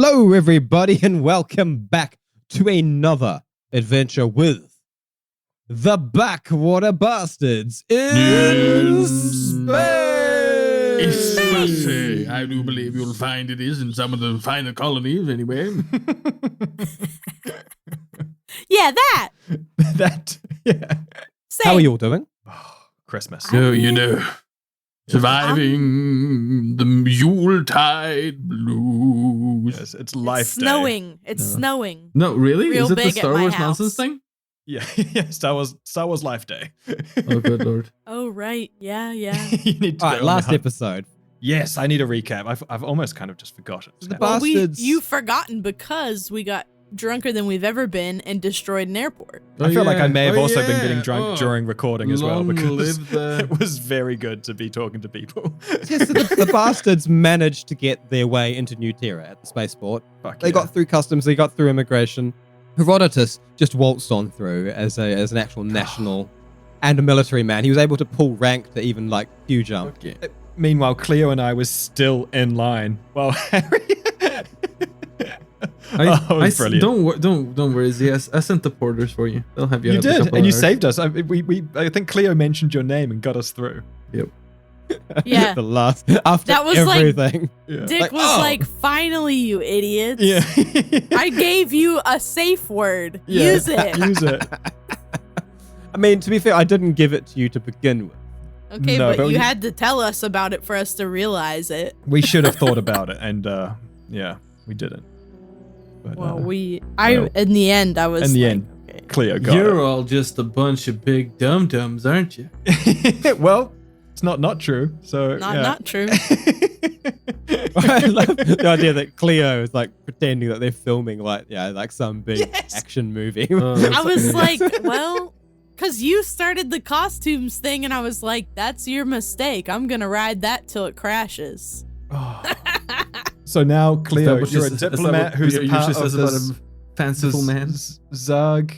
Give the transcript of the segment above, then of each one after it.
Hello, everybody, and welcome back to another adventure with the Backwater Bastards in space. Spicy. I do believe you'll find it is in some of the finer colonies, anyway. Yeah, that. Yeah. Same. How are you all doing? Christmas. So, you know, surviving the Yuletide blues. Yes, it's life It's snowing. It's snowing. No, really? Real Is it the big at Star my Wars house. nonsense thing? Yeah, Star Wars Life Day. Oh, good lord. Oh, right. Yeah. You need to All go right, on last the hunt. episode. Yes, I need a recap. I've almost kind of just forgotten. The Well, Bastards. you've forgotten because we got drunker than we've ever been and destroyed an airport. I feel like I may have also been yeah. getting drunk during recording as well Long because live the- it was very good to be talking to people. Yes, so the Bastards managed to get their way into New Terra at the spaceport. Fuck They yeah. got through customs, they got through immigration. Herodotus just waltzed on through as an actual national and a military man. He was able to pull rank to even like queue jump. Okay. Meanwhile, Cleo and I was still in line. Well, Harry. Oh, it was brilliant. Don't worry, Z. I sent the porters for you. They'll have you. You out in a did, couple and you hours. saved us. I think Cleo mentioned your name and got us through. Yep. Yeah. The last after That was like- everything. Yeah. Dick Like, was oh. like, finally, you idiots. Yeah. I gave you a safe word. Yeah. Use it. Use it. I mean, to be fair, I didn't give it to you to begin with. Okay, No, but but you you- had to tell us about it for us to realize it. We should have thought about it, and yeah, we didn't. But, Well, well, in the end, I was in the like, end, okay. Cleo got You're all just a bunch of big dum-dums, aren't you? it. Well, it's not true. So Not true. I love the idea that Cleo is like pretending that they're filming like some big Yes. action movie. I was like, well, because you started the costumes thing, and I was like, that's your mistake. I'm going to ride that till it crashes. So now, Cleo, Is that you're a what you- diplomat is that what who's a you part usually of says about this a fanciful man. Zug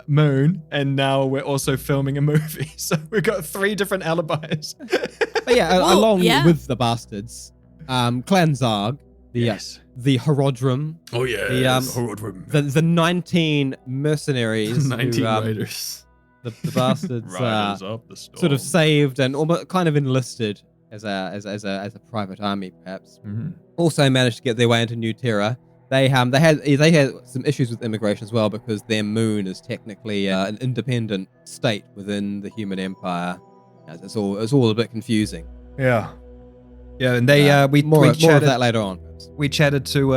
moon, and now we're also filming a movie. So we've got 3 different alibis. But yeah, Well, along yeah. with the Bastards, Clan Zarg, the Herodrum, Oh yeah. the 19 mercenaries 19 who, riders. the Bastards Riders up the storm. sort of saved and almost kind of enlisted as a private army, perhaps. Mhm. Also managed to get their way into New Terra. They had some issues with immigration as well because their moon is technically an independent state within the human empire. It's all a bit confusing. Yeah, and they we more of chatted, that later on. perhaps. we chatted to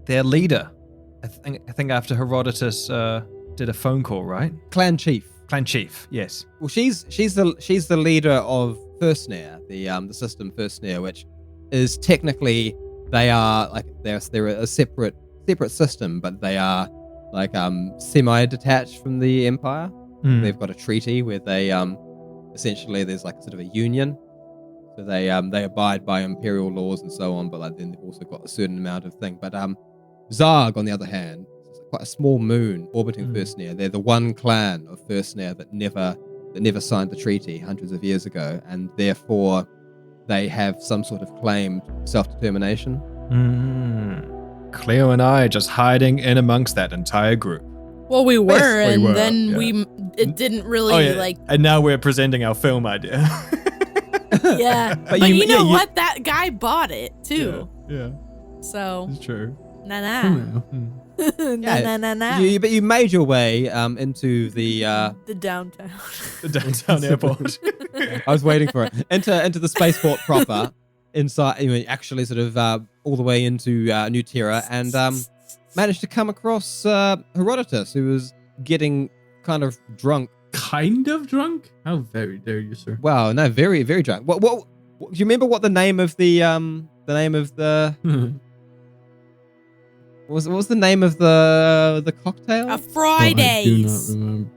their leader. I think after Herodotus did a phone call, right? Clan chief. Clan chief, yes. Well, she's the leader of First Snare, the system First Snare, which is technically they're a separate system, but they are like semi-detached from the empire. Mm. They've got a treaty where they essentially there's like sort of a union, so they abide by imperial laws and so on, but like then they've also got a certain amount of thing. But Zarg, on the other hand, is quite a small moon orbiting First Snare. They're the one clan of First Snare that never signed the treaty hundreds of years ago, and therefore they have some sort of claimed self-determination. Cleo and I just hiding in amongst that entire group. Well, we were, Yes, we and were, then yeah. it didn't really like. and now we're presenting our film idea. Yeah, but you- you know yeah, you- what? That guy bought it too. Yeah, So it's true. nah Yeah, nah. But you made your way into the. The downtown. The downtown airport. I was waiting for it into the spaceport proper, inside. Actually, sort of all the way into New Terra, and managed to come across Herodotus, who was getting kind of drunk. Kind of drunk? How very dare you, sir? Wow, no, very very drunk. What do you remember? What the name of the what was the name of the cocktail? A Fridays. I do not remember.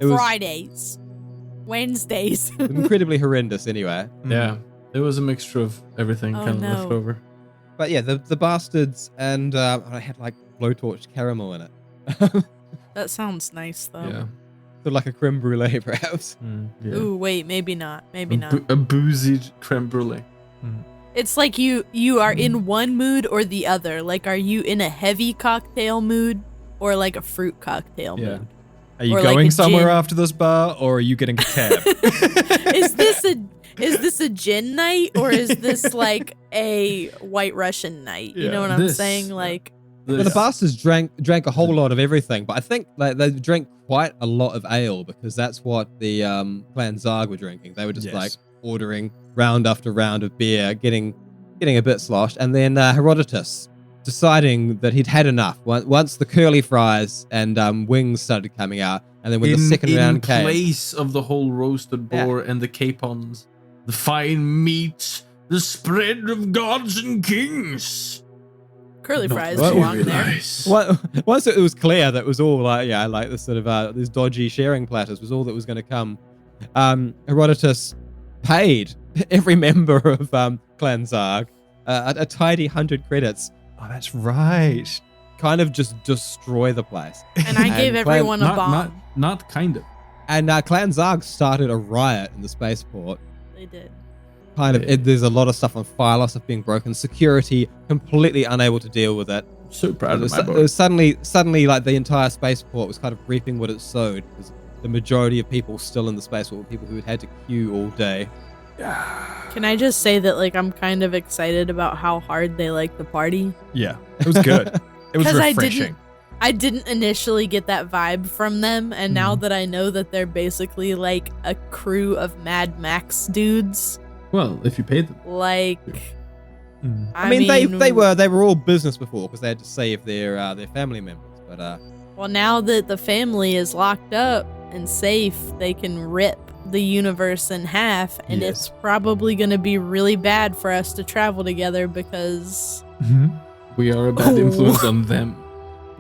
It was Fridays. Wednesdays. incredibly horrendous, anyway. Yeah, it was a mixture of everything Oh, kind of no. left over. But yeah, the Bastards and I had like blowtorch caramel in it. That sounds nice though. Yeah. Sort of like a creme brulee, perhaps. Yeah. Ooh, wait, maybe not. Maybe not. A boozy creme brulee. It's like you are in one mood or the other. Like, are you in a heavy cocktail mood or like a fruit cocktail mood? Are you Or like going a somewhere gin. after this bar, or are you getting a cab? Is this a gin night or is this like a White Russian night? You know what I'm This- saying? Like, Well, the bastards drank a whole lot of everything, but I think like they drank quite a lot of ale because that's what the Clan Zarg were drinking. They were just Yes. like ordering round after round of beer, getting a bit sloshed, and then Herodotus deciding that he'd had enough once the curly fries and wings started coming out, and then when the second round came. In place of the whole roasted boar and the capons, the fine meat, the spread of gods and kings. curly Not fries Well, belong there. nice. Once it was clear that was all like the sort of these dodgy sharing platters was all that was going to come, Herodotus paid every member of Clan Zarg a tidy 100 credits, Oh, that's right. kind of just destroy the place. And I gave And everyone a bomb. Not kind of. And Clan Zarg started a riot in the spaceport. They did. There's a lot of stuff on fire, lots of being broken, security completely unable to deal with it. So proud It of was, my it boy. was suddenly like the entire spaceport was kind of reaping what it sowed, because the majority of people still in the spaceport were people who had had to queue all day. Can I just say that like I'm kind of excited about how hard they like the party? Yeah, it was good. It was 'Cause refreshing. I didn't initially get that vibe from them, and now that I know that they're basically like a crew of Mad Max dudes, Well, if you paid them. like Mm. I mean, they were all business before because they had to save their family members. But well, now that the family is locked up and safe, they can rip the universe in half, and Yes. it's probably going to be really bad for us to travel together because We are a bad influence on them.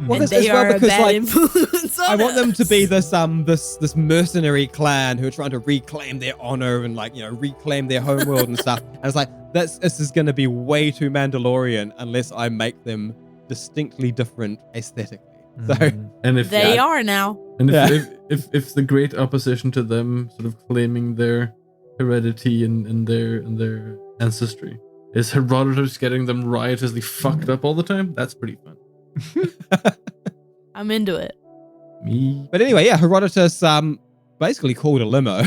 well, and this they as well are a because bad like influence on I want them to us. be this mercenary clan who are trying to reclaim their honor and reclaim their homeworld and stuff. And it's like this is going to be way too Mandalorian unless I make them distinctly different aesthetically. So And if They are now. And if, Yeah. if the great opposition to them sort of claiming their heredity and their ancestry is Herodotus getting them riotously fucked up all the time, that's pretty fun. I'm into it. Me. But anyway, yeah, Herodotus basically called a limo,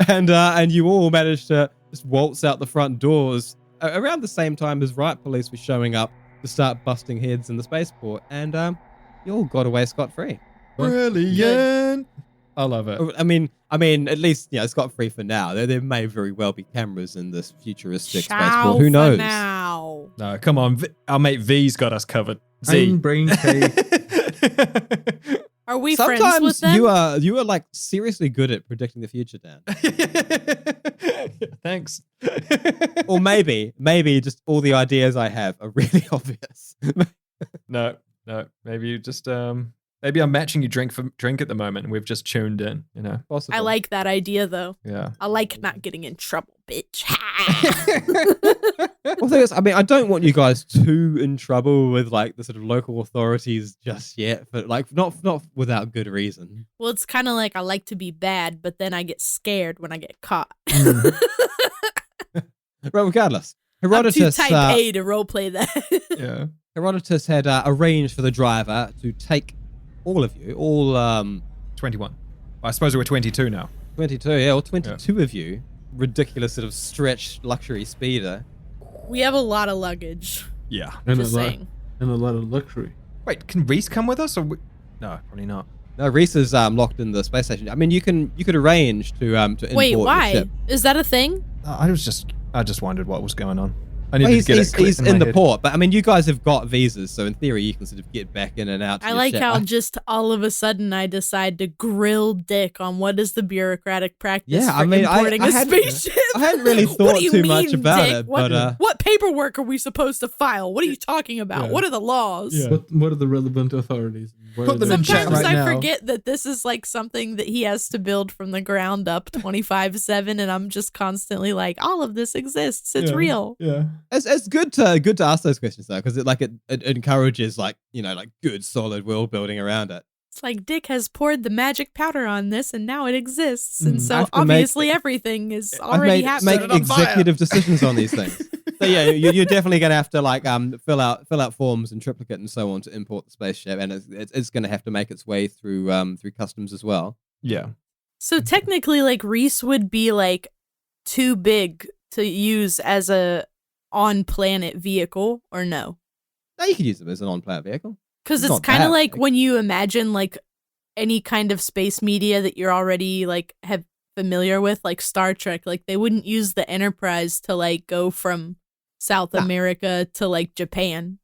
and you all managed to just waltz out the front doors around the same time as riot police were showing up to start busting heads in the spaceport, and you all got away scot-free. Brilliant. I love it. I mean, at least scot-free for now. There may very well be cameras in this futuristic spaceport. Who for knows? now. No, come on. Our mate V's got us covered. Z. I'm brain K. Are we friends with Sometimes them? you are like seriously good at predicting the future, Dan. Thanks. Or maybe just all the ideas I have are really obvious. No. Maybe you just maybe I'm matching you drink for drink at the moment, and we've just tuned in. Possible. I like that idea though. Yeah. I like not getting in trouble, bitch. Well, the thing is, I mean, I don't want you guys too in trouble with like the sort of local authorities just yet, but like not without good reason. Well, it's kind of like I like to be bad, but then I get scared when I get caught. Right, regardless, I'm Herodotus. too type A to roleplay that. Yeah. Herodotus had arranged for the driver to take all of you, all 21. I suppose we're 22 now. 22, yeah, all 22 of you, ridiculous sort of stretched luxury speeder. We have a lot of luggage. Yeah. and, Just a lot, saying. and a lot of luxury. Wait, can Reese come with us? No, probably not. No, Reese is locked in the space station. I mean, you could arrange to import Wait, your why? ship. Is that a thing? I just wondered what was going on. I Well, needed he's to get it he's clicked in my the head. port, but I mean, you guys have got visas, so in theory, you can sort of get back in and out. To I your like ship. how just all of a sudden I decide to grill Dick on what is the bureaucratic practice Yeah, for I mean, importing I a hadn't- spaceship. I hadn't really What thought do you too much mean, about Dick? it, What, but what paperwork are we supposed to file? What are you talking about? Yeah. What are the laws? Yeah. What are the relevant authorities? Where Put are them they? in chat Sometimes right I now. forget that this is like something that he has to build from the ground up 24/7, and I'm just constantly like, all of this exists. It's Yeah. real. Yeah. it's good to ask those questions though, because it encourages like good solid world building around it. It's like Dick has poured the magic powder on this, and now it exists, and I so have to make- obviously everything is I've already made happening. make executive decisions on these things. So yeah, you're definitely gonna have to like fill out forms and triplicate and so on to import the spaceship, and it's gonna have to make its way through customs as well. Yeah. So technically, like Reese would be like too big to use as a on-planet vehicle, or no? No, you could use it as an on-planet vehicle. Because It's it's not kind of that like big. when you imagine like any kind of space media that you're already like have familiar with, like Star Trek. Like they wouldn't use the Enterprise to like go from South America to like Japan,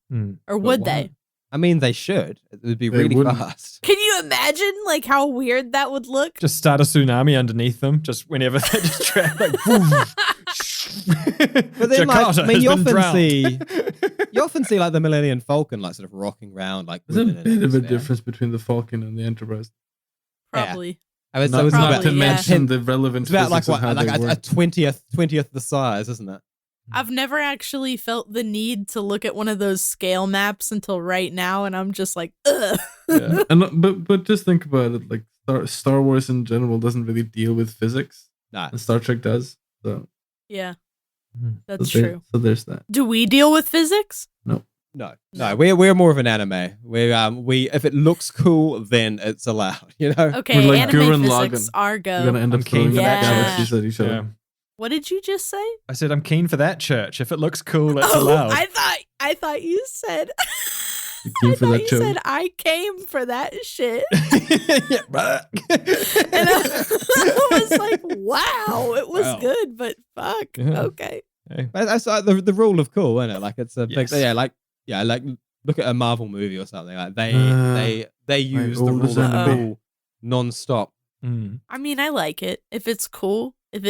or would why? they? I mean, they should. It would be They really wouldn't. fast. Can you imagine like how weird that would look? Just start a tsunami underneath them. Just whenever they just track, like, But then, like, Jakarta I mean, has you often see like the Millennium Falcon like sort of rocking around like. There's a within an bit of a atmosphere. difference between the Falcon and the Enterprise. Probably. I mean, so Not, it's Probably, not to about, yeah. mention the relevant it's about like physics of what, how like they a work. 20th the size, isn't it? I've never actually felt the need to look at one of those scale maps until right now, and I'm just like, ugh. Yeah. But just think about it. Like Star Wars in general doesn't really deal with physics, No. and Star Trek does. So Yeah, Mhm. that's so true. So there's that. Do we deal with physics? No, we're more of an anime. We if it looks cool, then it's allowed. You know. Okay, We're like anime Gurren physics are We're go. gonna end I'm up keen throwing for that galaxies church. at each other. Yeah. What did you just say? I said I'm keen for that church. If it looks cool, it's Oh, allowed. I thought you said. You keen I for thought that you show? said I came for that shit, Yeah, bruh. and I was like, "Wow, it was Wow. good, but fuck, Yeah. okay." Hey. But that's like the rule of cool, isn't it? Like it's a big, Yes. like look at a Marvel movie or something. Like they my use the oldest rule of enemy. cool non-stop. Mm. I mean, I like it if it's cool. If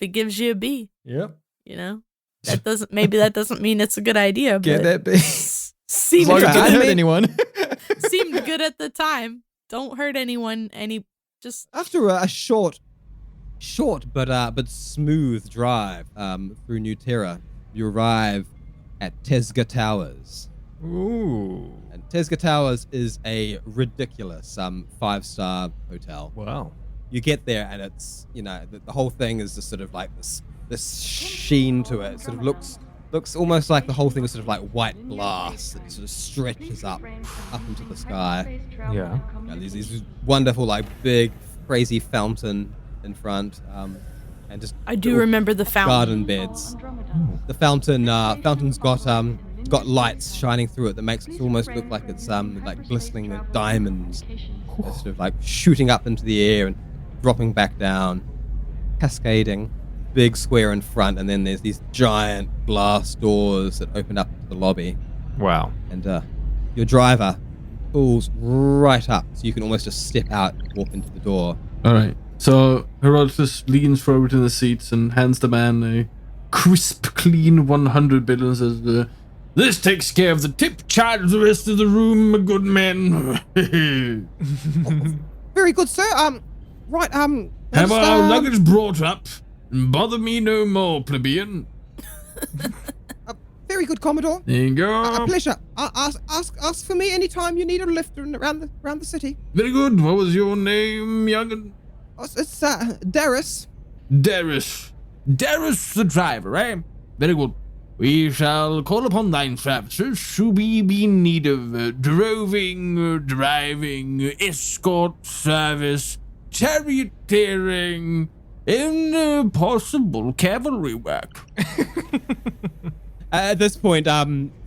it gives you a B, Yep. you know, that doesn't mean it's a good idea, Get but that big. seemed As long as it I didn't hurt mean- anyone. seemed good at the time. Don't hurt anyone. Just After a short but smooth drive through New Terra, you arrive at Tesga Towers. Ooh. And Tesga Towers is a ridiculous 5-star hotel. Wow. You get there and it's, you know, the whole thing is just sort of like this sheen to it. It sort of looks almost like the whole thing is sort of like white glass that sort of stretches up into the sky. Yeah. You know, there's these wonderful like big crazy fountain in front, and just I do little remember the fountain. garden beds. The fountain's got lights shining through it that makes it almost look like it's like glistening with diamonds. They're sort of like shooting up into the air and dropping back down, cascading. Big square in front, and then there's these giant glass doors that open up into the lobby. Wow. And your driver pulls right up, so you can almost just step out and walk into the door. All right. So Herodotus leans forward in the seats and hands the man a crisp, clean 100 bill and says, "This takes care of the tip. Charge the rest of the room, my good man." Very good, sir. Right. Have our luggage brought up, and bother me no more, plebeian. Very good, Commodore. There you go. A pleasure. Ask for me anytime you need a lift around the city. Very good. What was your name, young'un? Oh, it's Darius. Darius. Darius the driver, eh? Very good. We shall call upon thine services should we be in need of driving, escort service, charioteering, and possible cavalry work. At this point,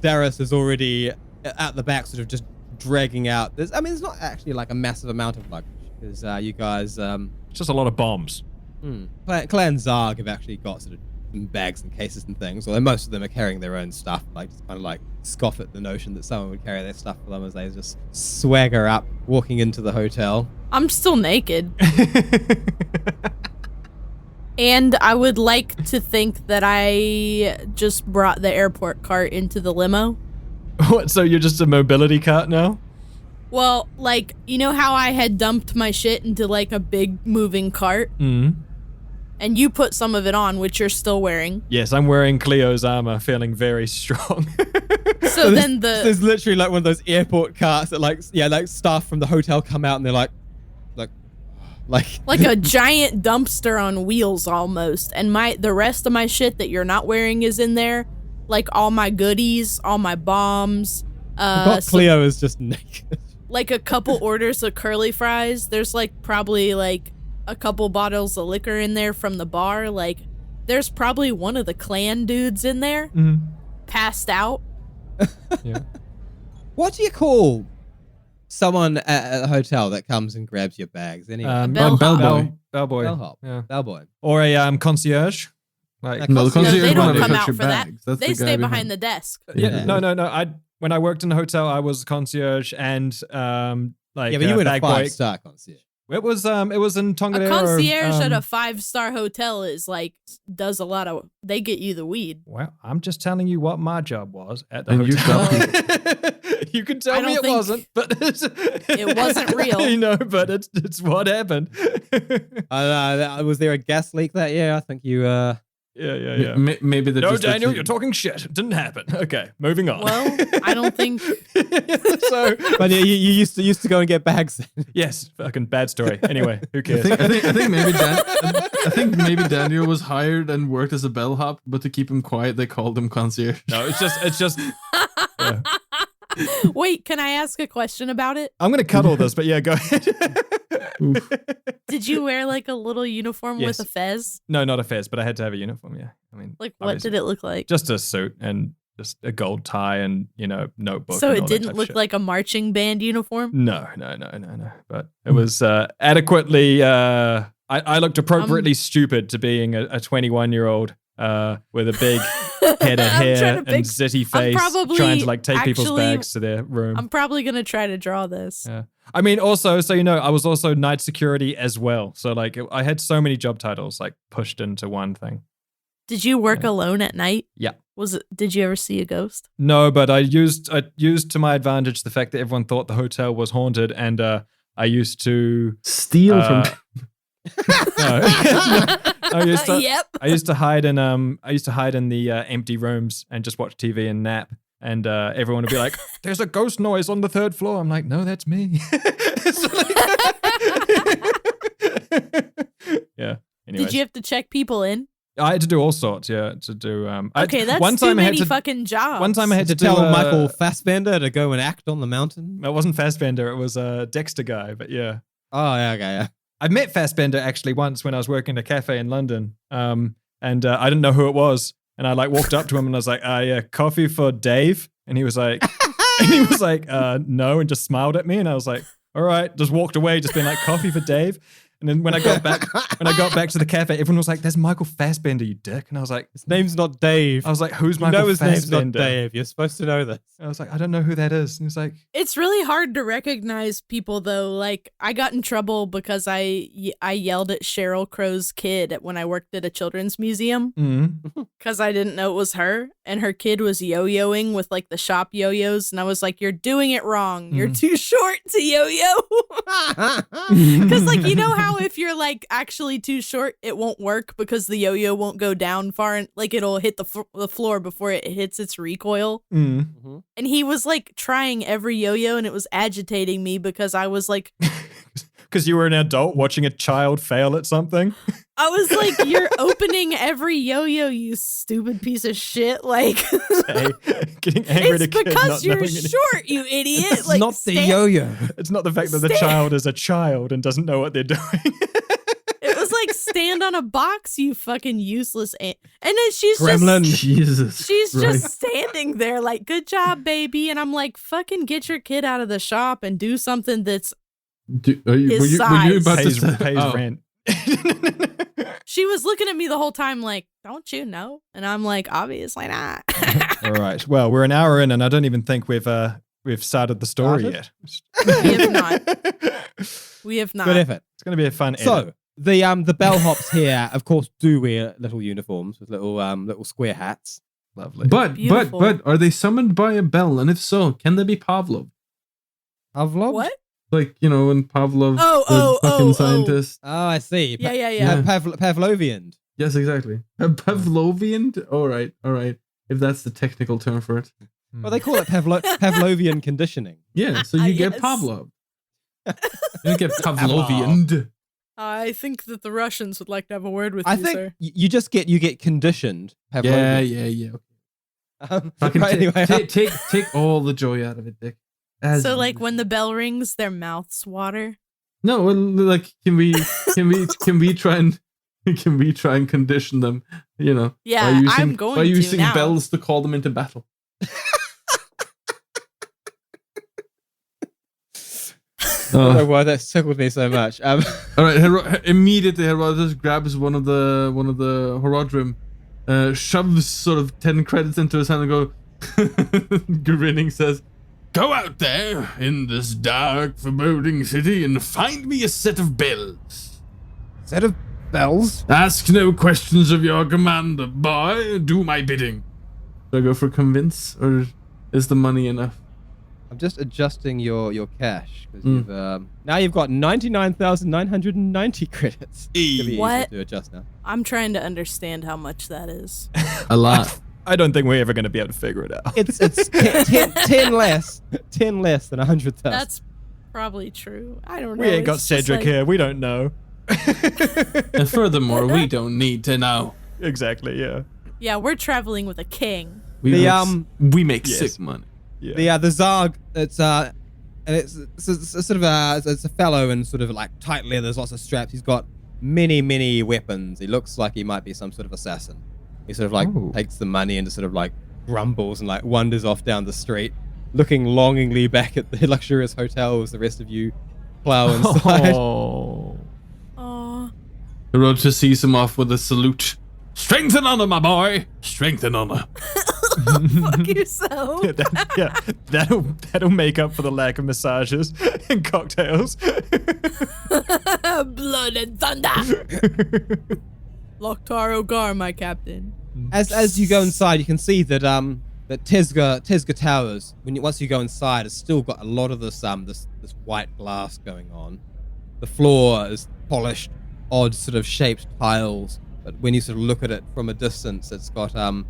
Darius is already at the back, sort of just dragging out. There's not actually like a massive amount of luggage because you guys, It's just a lot of bombs. Clan Zarg have actually got sort of some bags and cases and things, although most of them are carrying their own stuff. Like, just kind of like scoff at the notion that someone would carry their stuff for them as they just swagger up, walking into the hotel. I'm still naked. And I would like to think that I just brought the airport cart into the limo. What? So you're just a mobility cart now? Well, like, you know how I had dumped my shit into like a big moving cart? Mm. And you put some of it on, which you're still wearing. Yes, I'm wearing Cleo's armor, feeling very strong. So then There's literally like one of those airport carts that like staff from the hotel come out and they're like Like a giant dumpster on wheels almost. And the rest of my shit that you're not wearing is in there. Like all my goodies, all my bombs. Cleo is just naked. Like a couple orders of curly fries. There's like probably like a couple bottles of liquor in there from the bar. Like there's probably one of the clan dudes in there passed out. Yeah. What do you call someone at a hotel that comes and grabs your bags? Anyway, Bellboy. Bellboy. bellhop, Yeah. bellboy. Or a concierge. Like No, the concierge they won't don't come touch out your for that. bags. That's They the stay guy behind the desk. Yeah. No. When I worked in a hotel, I was a concierge and like Yeah, but you were a bag boy. 5-star concierge. It was in Tongadero. A concierge at a 5-star hotel is like does a lot of. They get you the weed. Well, I'm just telling you what my job was at the And you hotel. You can tell I me don't it think wasn't, but it wasn't real. You know, but it's what happened. Was there a gas leak that year? I think you. Yeah. Maybe No, Daniel, you're talking shit. It didn't happen. Okay, moving on. Well, I don't think. So, But you used to go and get bags. yes, fucking bad story. Anyway, who cares? I think maybe Daniel was hired and worked as a bellhop, but to keep him quiet, they called him concierge. No, it's just. Yeah. Wait, can I ask a question about it? I'm gonna cut all this, but yeah, go ahead. Did you wear like a little uniform Yes. with a fez? No, not a fez, but I had to have a uniform. Yeah, I mean, Like, what obviously. did it look like? Just a suit and just a gold tie and notebook. So and it all that didn't type of look shit. like a marching band uniform? No. But it was adequately. I looked appropriately stupid to being a 21-year-old with a big head of I'm trying hair to and pic- zitty I'm face, probably trying to like take people's actually- bags to their room. I'm probably going to try to draw this. Yeah. I mean, also, so you know, I was also night security as well. So like, I had so many job titles like pushed into one thing. Did you work alone at night? Yeah. Did you ever see a ghost? No, but I used to my advantage the fact that everyone thought the hotel was haunted, and I used to Steal from. no. Yep. I used to hide in the empty rooms and just watch TV and nap. And everyone would be like, "There's a ghost noise on the 3rd floor." I'm like, "No, that's me." Yeah. Anyways. Did you have to check people in? I had to do all sorts. Yeah, to do. Okay, that's one too time I had many to. fucking jobs. One time I had to tell do, Michael Fassbender to go and act on the mountain. It wasn't Fassbender. It was a Dexter guy. But yeah. Oh yeah, okay, yeah. I met Fassbender actually once when I was working at a cafe in London. And I didn't know who it was. And I like walked up to him and I was like, yeah, coffee for Dave. And he was like, no, and just smiled at me. And I was like, all right, just walked away, just being like, coffee for Dave. And then when I got back to the cafe, everyone was like, "There's Michael Fassbender, you dick." And I was like, His name's not Dave. I was like, "Who's You Michael know his Fassbender?" name's not Dave. You're supposed to know this. I was like, "I don't know who that is." And he's like, It's really hard to recognize people, though. Like, I got in trouble because I yelled at Sheryl Crow's kid when I worked at a children's museum because I didn't know it was her, and her kid was yo-yoing with like the shop yo-yos, and I was like, "You're doing it wrong. You're too short to yo-yo." Because like, you know how if you're like actually too short, it won't work because the yo-yo won't go down far, and like it'll hit the floor before it hits its recoil. Mm-hmm. And he was like trying every yo-yo, and it was agitating me because I was like, because you were an adult watching a child fail at something. I was like, "You're opening every yo-yo, you stupid piece of shit!" Like, Getting angry at a it's kid because not you're knowing anything. short, you idiot. It's Like, not the yo-yo. It's not the fact that the child is a child and doesn't know what they're doing. It was like, stand on a box, you fucking useless ant. And then she's Gremlin. Jesus. She's Christ. just standing there like, "Good job, baby." And I'm like, fucking get your kid out of the shop and do something that's Were you size. about to pays say? Oh. rent. She was looking at me the whole time like, "Don't you know?" And I'm like, "Obviously not." All right. Well, we're an hour in, and I don't even think we've started the story yet. We have not. We have not. Good effort. It's going to be a fun. So edit. the bellhops here, of course, do wear little uniforms with little square hats. Lovely. But Beautiful. are they summoned by a bell? And if so, can they be Pavlov? Pavlov? What? Like, you know, when Pavlov, Oh, the fucking oh. scientist. Oh, I see. Yeah. Pavlovian. Yes, exactly. A Pavlovian? All right. If that's the technical term for it. Well, they call it Pavlovian conditioning. Yeah, so you get Yes. Pavlov. You don't get Pavlovian. I think that the Russians would like to have a word with I you, think sir. you get conditioned. Yeah. Fucking Right, anyway, take all the joy out of it, Dick. So, like, when the bell rings, their mouths water. No, well, like, can we try and condition them? You know, Yeah, I'm going by to using now. bells to call them into battle. I don't know why that tickled me so much. All right, immediately Herodotus grabs one of the Horodrim, shoves sort of 10 credits into his hand and go, grinning, says, "Go out there in this dark, foreboding city and find me a set of bells. Set of bells? Ask no questions of your commander, boy. Do my bidding." Do I go for convince, or is the money enough? I'm just adjusting your cash because now you've got 99,990 credits. It's gonna be What? easy to adjust now. I'm trying to understand how much that is. A lot. I don't think we're ever going to be able to figure it out. It's 10 less than 100,000. That's probably true. I don't know. We ain't got It's just Cedric like- here. We don't know. And furthermore, we don't need to know. Exactly, yeah. Yeah, we're traveling with a king. We make Yes. sick money. Yeah. The Zarg, it's a sort of it's a fellow in sort of like tight leathers, lots of straps. He's got many weapons. He looks like he might be some sort of assassin. He sort of like takes the money and just sort of like grumbles and like wanders off down the street, looking longingly back at the luxurious hotels the rest of you plow inside. Oh. Oh, Herodotus sees him off with a salute. "Strength and honor, my boy. Strength and honor." fuck yourself. That'll make up for the lack of massages and cocktails. Blood and thunder. Loktar Ogar, my captain. As you go inside, you can see that that Tesga Towers, once you go inside, it's still got a lot of this this white glass going on. The floor is polished, odd sort of shaped tiles, but when you sort of look at it from a distance, it's got some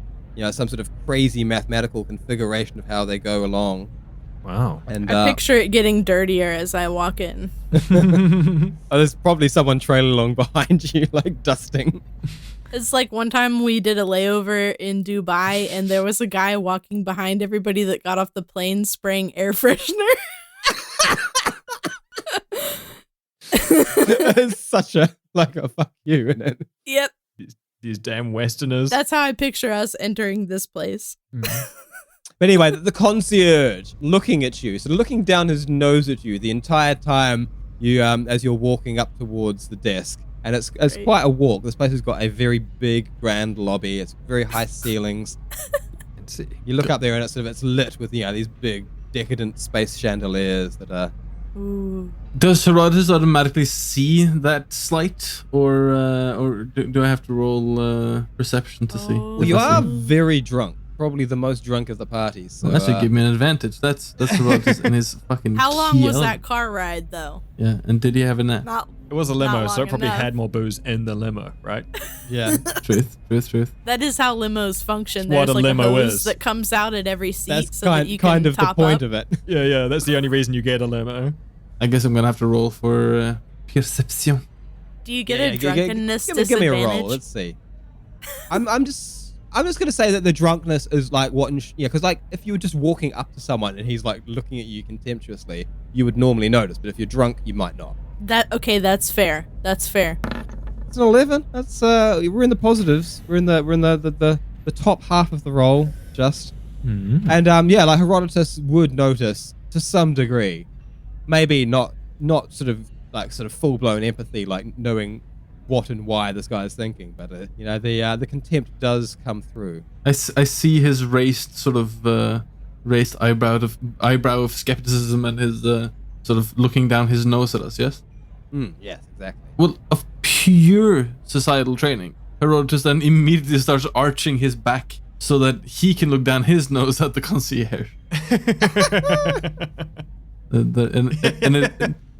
sort of crazy mathematical configuration of how they go along. Wow. And I picture it getting dirtier as I walk in. there's probably someone trailing along behind you, like dusting. It's like one time we did a layover in Dubai and there was a guy walking behind everybody that got off the plane spraying air freshener. It's such a fuck you, isn't it? Yep. These damn Westerners. That's how I picture us entering this place. But anyway, the concierge looking at you, sort of looking down his nose at you the entire time you as you're walking up towards the desk. And it's Great. quite a walk. This place has got a very big, grand lobby. It's very high ceilings. You look up there and it's lit with these big, decadent space chandeliers that are. Ooh. Does Herodotus automatically see that slight, or do I have to roll perception to see? Oh. Well, you If I are see? very drunk. Probably the most drunk of the party. So, Well, that should give me an advantage. That's Herodotus and his fucking. How long key was that element. car ride, though? Yeah, and did he have a nap? Not. It was a limo, Not so it long probably enough. had more booze in the limo, right? Yeah. Truth. That is how limos function. It's what There's a like limo a hose is. that comes out at every seat That's so that you can kind of the top point up. of it. Yeah, that's the only reason you get a limo. I guess I'm gonna have to roll for perception. Do you get Yeah, a drunkenness give me disadvantage? a roll. Let's see. I'm just gonna say that the drunkenness is like what, because like if you were just walking up to someone and he's like looking at you contemptuously, you would normally notice. But if you're drunk, you might not. That's fair. That's fair. It's an 11. That's we're in the positives. We're in the top half of the roll, just. Mm-hmm. And like Herodotus would notice to some degree, maybe not sort of full blown empathy, like knowing what and why this guy is thinking, but the contempt does come through. I see his raised sort of raised eyebrow of skepticism and his sort of looking down his nose at us. Yes. Yes, exactly. Well, of pure societal training, Herodotus then immediately starts arching his back so that he can look down his nose at the concierge.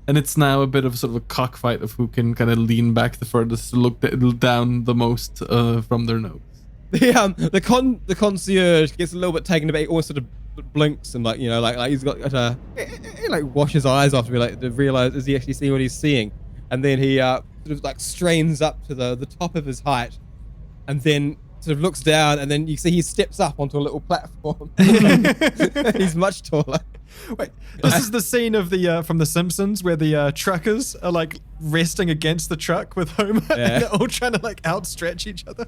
And it's now a bit of sort of a cockfight of who can kind of lean back the furthest to look down the most from their nose. The concierge gets a little bit taken aback, almost sort of blinks and like he's got he like wash his eyes off to realize, does he actually see what he's seeing? And then he sort of like strains up to the top of his height, and then sort of looks down, and then you see he steps up onto a little platform. He's much taller. Wait, this is the scene of the from The Simpsons where the truckers are like resting against the truck with Homer, and they're all trying to like outstretch each other.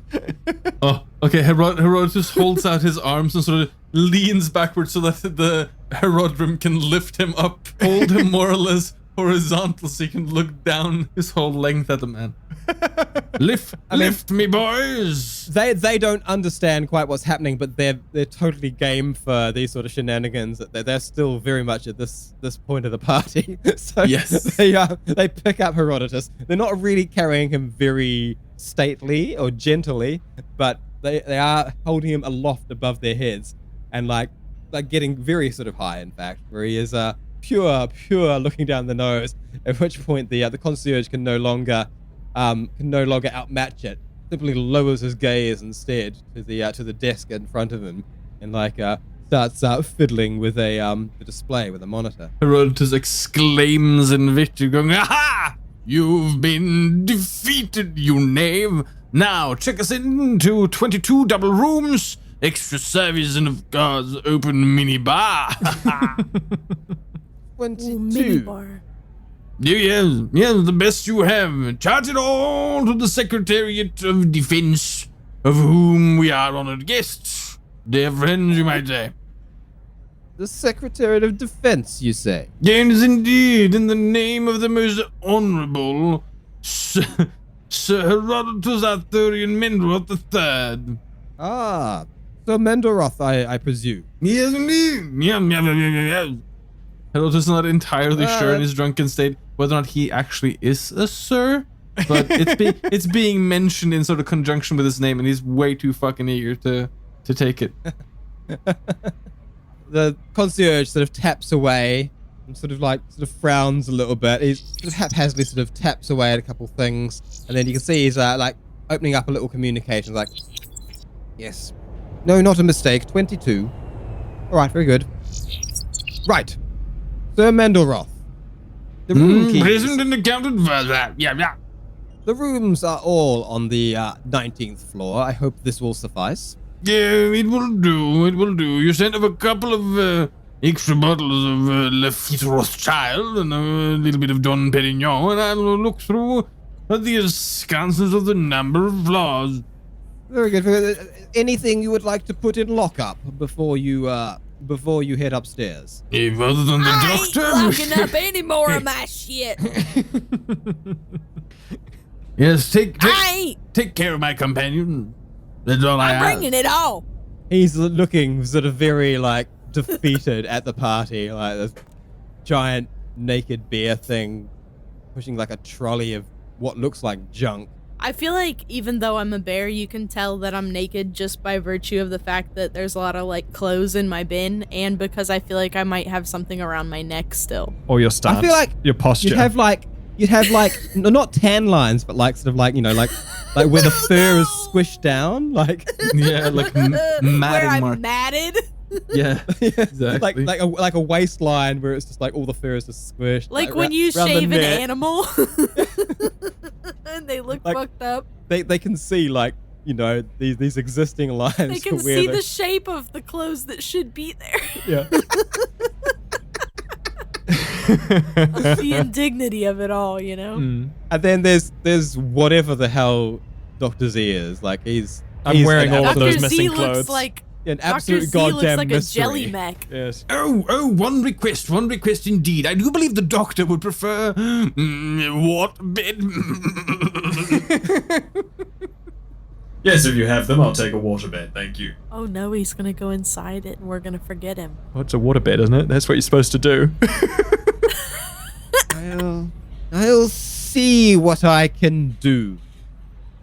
Oh, okay. Herodotus holds out his arms and sort of leans backwards so that the Herodrum can lift him up, hold him more or less horizontal so he can look down his whole length at the man. Lift me, boys. They don't understand quite what's happening, but they're totally game for these sort of shenanigans. They're still very much at this point of the party. So yes, they pick up Herodotus. They're not really carrying him very stately or gently, but they are holding him aloft above their heads and like getting very sort of high, in fact, where he is pure looking down the nose. At which point the concierge can no longer outmatch it. Simply lowers his gaze instead to the desk in front of him and starts fiddling with the display with a monitor. Herodotus exclaims in victory, going, "Aha! You've been defeated, you knave! Now check us into 22 double rooms, extra service, and of course open mini bar." 22. Mini bar. Yes, the best you have. Charge it all to the Secretariat of Defense, of whom we are honored guests. Dear friends, you might say. The Secretariat of Defense, you say? Yes, indeed, in the name of the most honorable Sir Herodotus Arthurion Mendleroth III. Ah, Sir Mendleroth, I presume. Yes, indeed. Yes. Herodotus is not entirely sure in his drunken state whether or not he actually is a sir, but it's being mentioned in sort of conjunction with his name, and he's way too fucking eager to take it. The concierge sort of taps away and sort of frowns a little bit. He sort of haphazardly sort of taps away at a couple things, and then you can see he's opening up a little communication, like, yes, no, not a mistake, 22. All right, very good. Right. Sir Mendleroth. The room keys. Present and accounted for that. Yeah. The rooms are all on the 19th floor. I hope this will suffice. Yeah, it will do. You sent up a couple of extra bottles of Lafitte Rothschild and a little bit of Don Perignon, and I'll look through the ensconces of the number of floors. Very good. Anything you would like to put in lockup before you head upstairs? If other than the doctor, I ain't locking up any more of my shit. Yes, take care of my companion. That's all I have. I'm bringing it all. He's looking sort of very defeated at the party, like this giant naked bear thing pushing like a trolley of what looks like junk. I feel like even though I'm a bear, you can tell that I'm naked just by virtue of the fact that there's a lot of clothes in my bin, and because I feel like I might have something around my neck still. Or your stance. I feel like your posture. You'd have not tan lines, but where the fur is squished down, where I'm matted. Yeah, exactly. like a waistline where it's just all the fur is just squished. Like when you shave an animal and they look fucked up. They can see these existing lines. They can see the shape of the clothes that should be there. Yeah. The indignity of it all, you know? Mm. And then there's whatever the hell Dr. Z is. I'm wearing all of those Dr. Z missing looks clothes. like an Dr. absolute Z goddamn looks like mystery. a jelly mech. Yes. Oh, one request indeed. I do believe the doctor would prefer what bed? Yes, if you have them, I'll take a waterbed, thank you. Oh no, he's gonna go inside it and we're gonna forget him. Well, it's a waterbed, isn't it? That's what you're supposed to do. I'll see what I can do,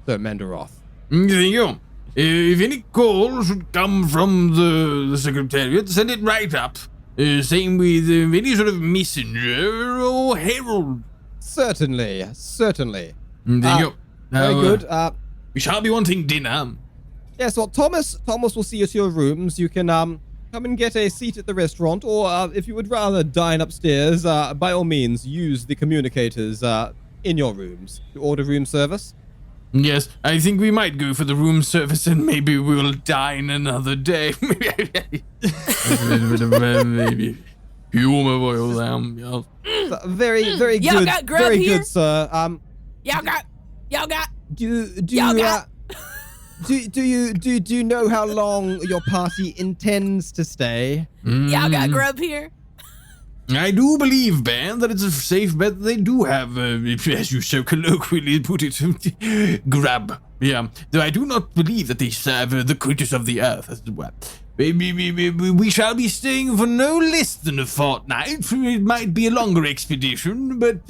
Sir Mendleroth. There you go. If any call should come from the Secretariat, send it right up. Same with any sort of messenger or herald. Certainly. There you go. Very good. We shall be wanting dinner. Yes, well, Thomas will see you to your rooms. You can come and get a seat at the restaurant, or if you would rather dine upstairs, by all means, use the communicators in your rooms. You order room service? Yes, I think we might go for the room service and maybe we'll dine another day. Maybe. Humor oil down. Very, very Y'all good. got grub Very here? good, sir. Y'all got. Do Y'all you got- do you know how long your party intends to stay? Y'all got grub here? I do believe, Ben, that it's a safe bet that they do have, as you so colloquially put it, grub. Yeah, though I do not believe that they serve the creatures of the earth as well. We shall be staying for no less than a fortnight. It might be a longer expedition, but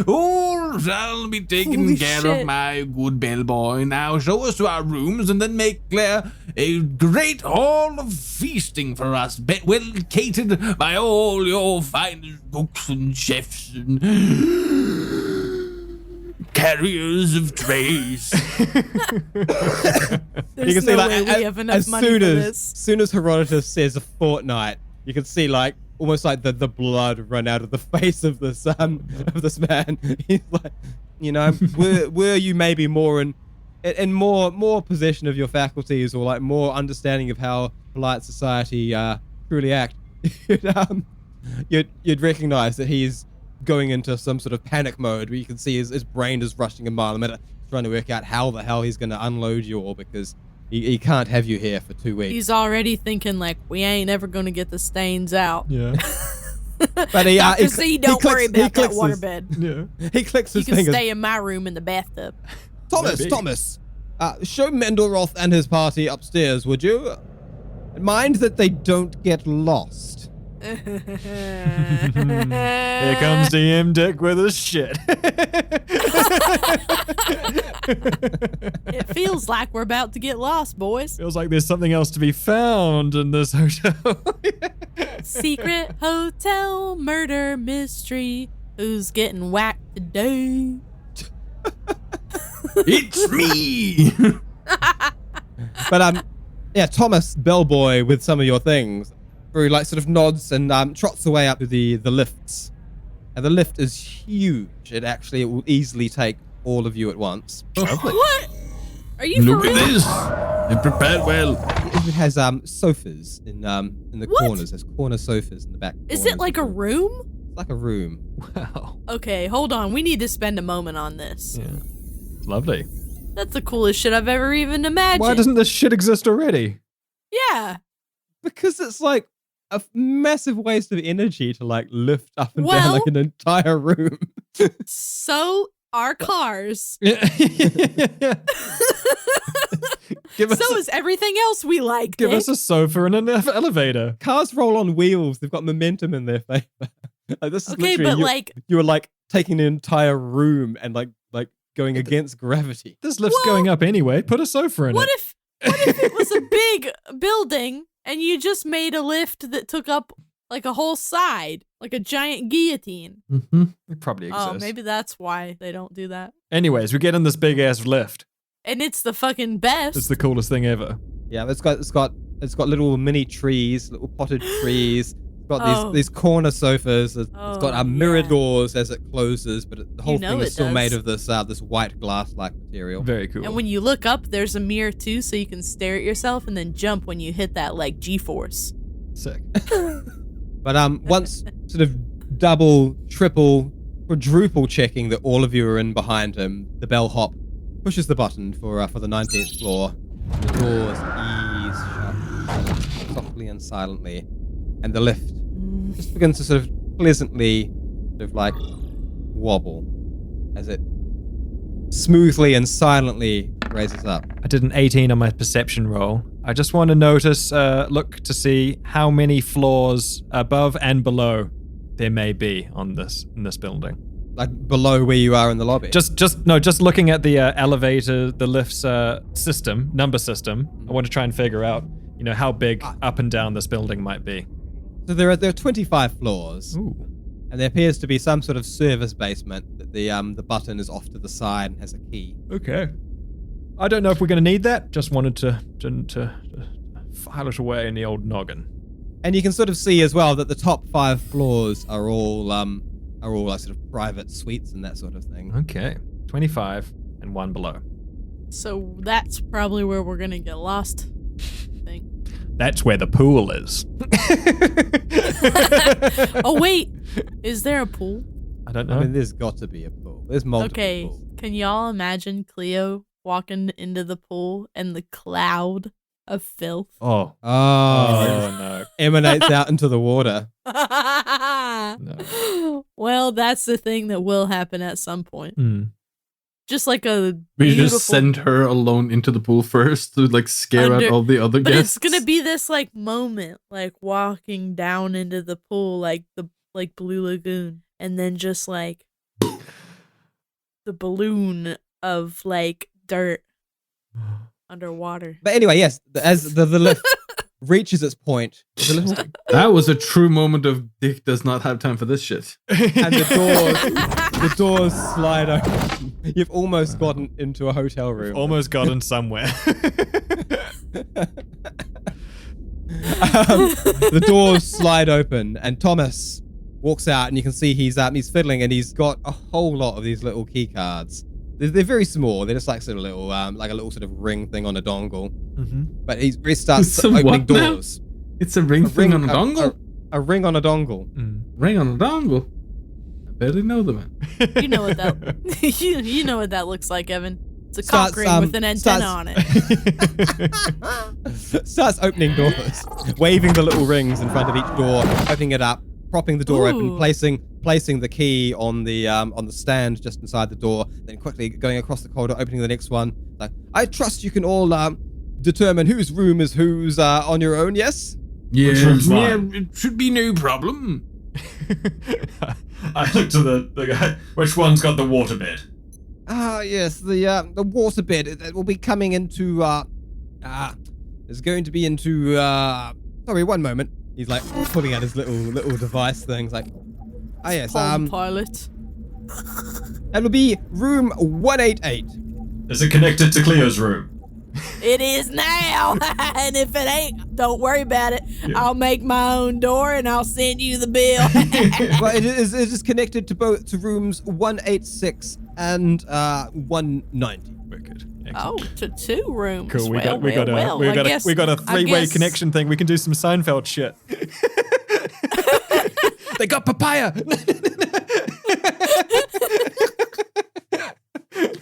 all shall be taken Holy care shit. of, my good bellboy. Now show us to our rooms and then make Claire a great hall of feasting for us, well catered by all your finest cooks and chefs and carriers of trays. There's no way we have enough money for this. As soon as Herodotus says a fortnight, you can see like almost like the blood run out of the face of this man. He's like, you know, were you maybe more in more possession of your faculties, or like more understanding of how polite society truly act, you'd recognize that he's going into some sort of panic mode where you can see his brain is rushing a mile a minute, trying to work out how the hell he's going to unload you all, because he can't have you here for 2 weeks. He's already thinking like, we ain't ever gonna get the stains out. Yeah. But he, Dr. C, don't worry about that his- waterbed. Yeah. He clicks You his can fingers. stay in my room in the bathtub. Thomas, show Mendleroth and his party upstairs, would you? Mind that they don't get lost. Here comes DM Dick with his shit. It feels like we're about to get lost, boys. Feels like there's something else to be found in this hotel. Secret hotel murder mystery. Who's getting whacked today? It's me! But yeah, Thomas Bellboy with some of your things, who like sort of nods and trots away up to the lifts. And the lift is huge. It will easily take all of you at once. What? Are you Look for at real? this. They prepared well. It has sofas in the What? corners. There's corner sofas in the back. Is corners it like of a the- room? It's like a room. Wow. Okay, hold on. We need to spend a moment on this. Yeah. It's lovely. That's the coolest shit I've ever even imagined. Why doesn't this shit exist already? Yeah. Because it's like a massive waste of energy to like lift up and down Well- like an entire room. So are cars. Give us, So is everything else we like. give Dick. us a sofa and an elevator. Cars roll on wheels. They've got momentum in their favor. Like, this is Okay, literally but like, you were like taking an entire room and like going against gravity. This lift's Well- going up anyway. Put a sofa in what it. if it was a big building and you just made a lift that took up like a whole side, like a giant guillotine? Mm-hmm. It probably exists. Oh, maybe that's why they don't do that. Anyways, we get in this big ass lift. And it's the fucking best. It's the coolest thing ever. Yeah, it's got little mini trees, little potted trees. It's got Oh. these corner sofas. It's Oh, got mirror yeah. doors as it closes, but the whole know thing it is still does. made of this white glass-like material. Very cool. And when you look up, there's a mirror too, so you can stare at yourself and then jump when you hit that like G-force. Sick. But once sort of double, triple, quadruple checking that all of you are in behind him, the bellhop pushes the button for the 19th floor. The doors ease shut softly and silently, and the lift just begins to sort of pleasantly sort of like wobble as it smoothly and silently raises up. I did an 18 on my perception roll. I just want to look to see how many floors above and below there may be in this building. Like below where you are in the lobby. Just looking at the elevator, the lift's number system. I want to try and figure out, how big up and down this building might be. So there are 25 floors. Ooh. And there appears to be some sort of service basement that the button is off to the side and has a key. Okay. I don't know if we're going to need that. Just wanted to file it away in the old noggin. And you can sort of see as well that the top 5 floors are all are all like sort of private suites and that sort of thing. Okay. 25 and 1 below. So that's probably where we're gonna get lost. I think. That's where the pool is. Oh wait, is there a pool? I don't know. I mean, there's got to be a pool. There's multiple Okay, pools. can y'all imagine Cleo walking into the pool and the cloud of filth? Oh. Oh, No. emanates out into the water. Well, that's the thing that will happen at some point. Mm. Just like a We beautiful, just send her alone into the pool first to like scare out all the other but guests. it's gonna be this like moment, like walking down into the pool, like the Blue Lagoon, and then just like the balloon of like dirt underwater. But anyway, yes, as the lift reaches its point, the little, That was a true moment of Dick does not have time for this shit. and the doors slide open. You've almost gotten into a hotel room. Almost gotten somewhere. The doors slide open, and Thomas walks out, and you can see he's fiddling, and he's got a whole lot of these little key cards. They're very small. They're just like sort of little, like a little sort of ring thing on a dongle. Mm-hmm. But he starts It's a opening what now? doors. It's a ring thing on a dongle? A ring on a dongle. Ring on a dongle? I barely know the man. You know what that you know what that looks like, Evan. It's a Starts, cock ring with an antenna starts- on it. Starts opening doors, waving the little rings in front of each door, opening it up, propping the door open, Ooh. placing the key on the stand just inside the door, then quickly going across the corridor, opening the next one. Like, I trust you can all determine whose room is whose on your own. Yes. Which room's mine? It should be no problem. I look to the guy. Which one's got the waterbed? Yes, the waterbed it will be coming into is going to be into sorry, one moment. He's like pulling out his little device things like yes, Palm Pilot. that will be room 188. Is it connected to Cleo's room? It is now, and if it ain't, don't worry about it. Yeah. I'll make my own door, and I'll send you the bill. Well, it is connected to rooms 186 and 190. Wicked. Oh, to 2 rooms. Cool. We Well, got I guess- a I three-way guess- connection thing. We can do some Seinfeld shit. They got papaya.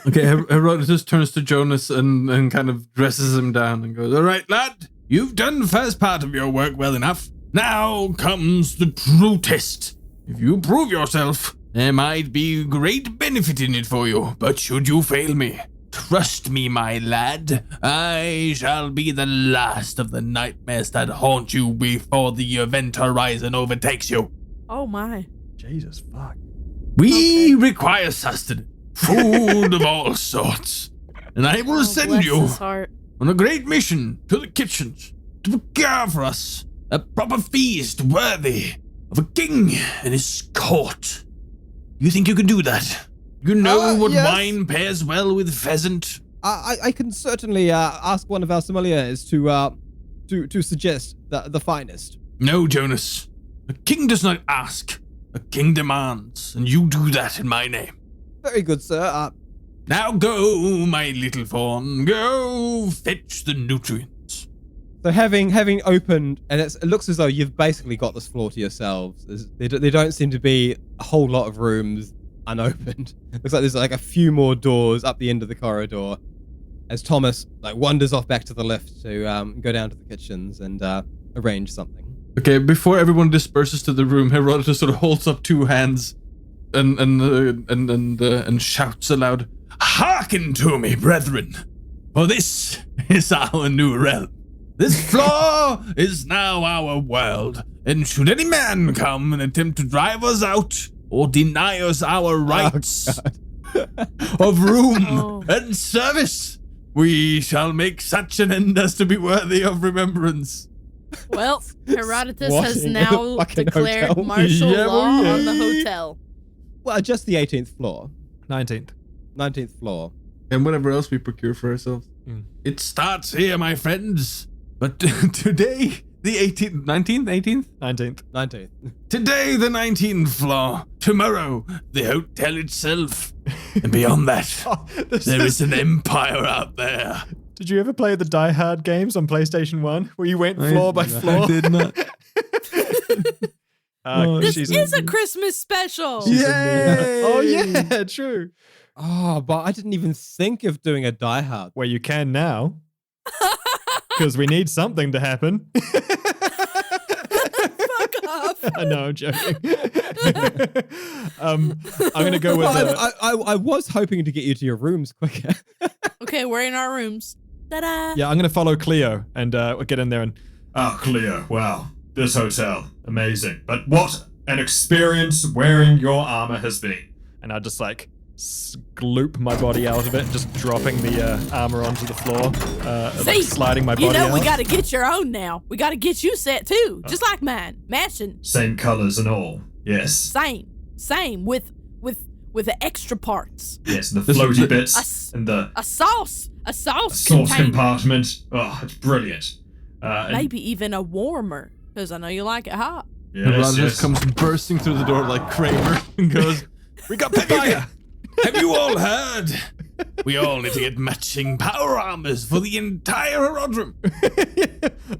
Okay, Herodotus turns to Jonas and kind of dresses him down and goes, "All right, lad, you've done the first part of your work well enough. Now comes the true test. If you prove yourself, there might be great benefit in it for you, but should you fail me, trust me, my lad, I shall be the last of the nightmares that haunt you before the event horizon overtakes you. Oh my. Jesus fuck. We require sustenance, food of all sorts, and I will Oh, send bless you his heart. on a great mission to the kitchens to prepare for us a proper feast worthy of a king and his court. You think you can do that? You know what yes. wine pairs well with pheasant? I can certainly ask one of our sommeliers to suggest the finest. No, Jonas. A king does not ask. A king demands, and you do that in my name. Very good, sir. Now go, my little fawn. Go fetch the nutrients. So having opened, and it looks as though you've basically got this floor to yourselves. There don't seem to be a whole lot of rooms unopened. Looks like there's like a few more doors up the end of the corridor. As Thomas like wanders off back to the lift to go down to the kitchens and arrange something. Okay, before everyone disperses to the room, Herodotus sort of holds up 2 hands and shouts aloud, "Hearken to me, brethren, for this is our new realm. This floor is now our world, and should any man come and attempt to drive us out or deny us our rights of room and service, we shall make such an end as to be worthy of remembrance." Well, Herodotus has Squatting in now a fucking declared hotel. martial Yeah, law well, yeah. on the hotel. Well, just the 18th floor. 19th. 19th floor. And whatever else we procure for ourselves. It starts here, my friends. But today, the 18th, 19th, 18th? 19th. 19th. Today, the 19th floor tomorrow, the hotel itself. And beyond that, there is an empire out there. Did you ever play the Die Hard games on PlayStation 1 where you went floor by floor? I did not. This is a Christmas special. Yay! Oh, yeah, true. Oh, but I didn't even think of doing a Die Hard. Well, you can now. Because we need something to happen. Fuck off. I know, I'm joking. I'm going to go with... I was hoping to get you to your rooms quicker. Okay, we're in our rooms. Ta-da! Yeah, I'm going to follow Cleo and we'll get in there and... Oh, Cleo, wow. This hotel, amazing. But what an experience wearing your armor has been. And I just like gloop my body out of it, just dropping the armor onto the floor, See, sliding my body out. You know we gotta get your own now. We gotta get you set too, just like mine, matching. Same colors and all, yes. Same with the extra parts. Yes, the floaty bits and the a sauce sauce compartment. Oh, it's brilliant. Maybe even a warmer, because I know you like it hot. Yes, just comes bursting through the door like Kramer and goes, "We got papaya! Have you all heard? We all need to get matching power armors for the entire Herodrum."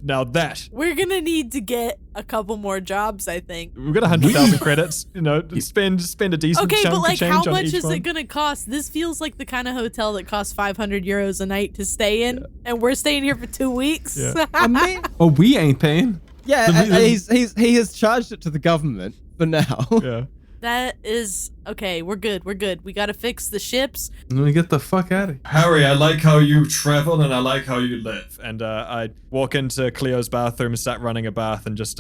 Now that we're gonna need to get a couple more jobs, I think. We've got 100,000 credits. You know, spend a decent okay, chunk but like, of change how on much each is one. it gonna cost? This feels like the kind of hotel that costs 500 euros a night to stay in, and we're staying here for 2 weeks. Yeah. I mean, "Oh, we ain't paying." yeah, he has charged it to the government for now. Yeah. That is okay. We're good. We gotta fix the ships. And we get the fuck out of here. Harry, I like how you travel and I like how you live. And I walk into Cleo's bathroom and start running a bath and just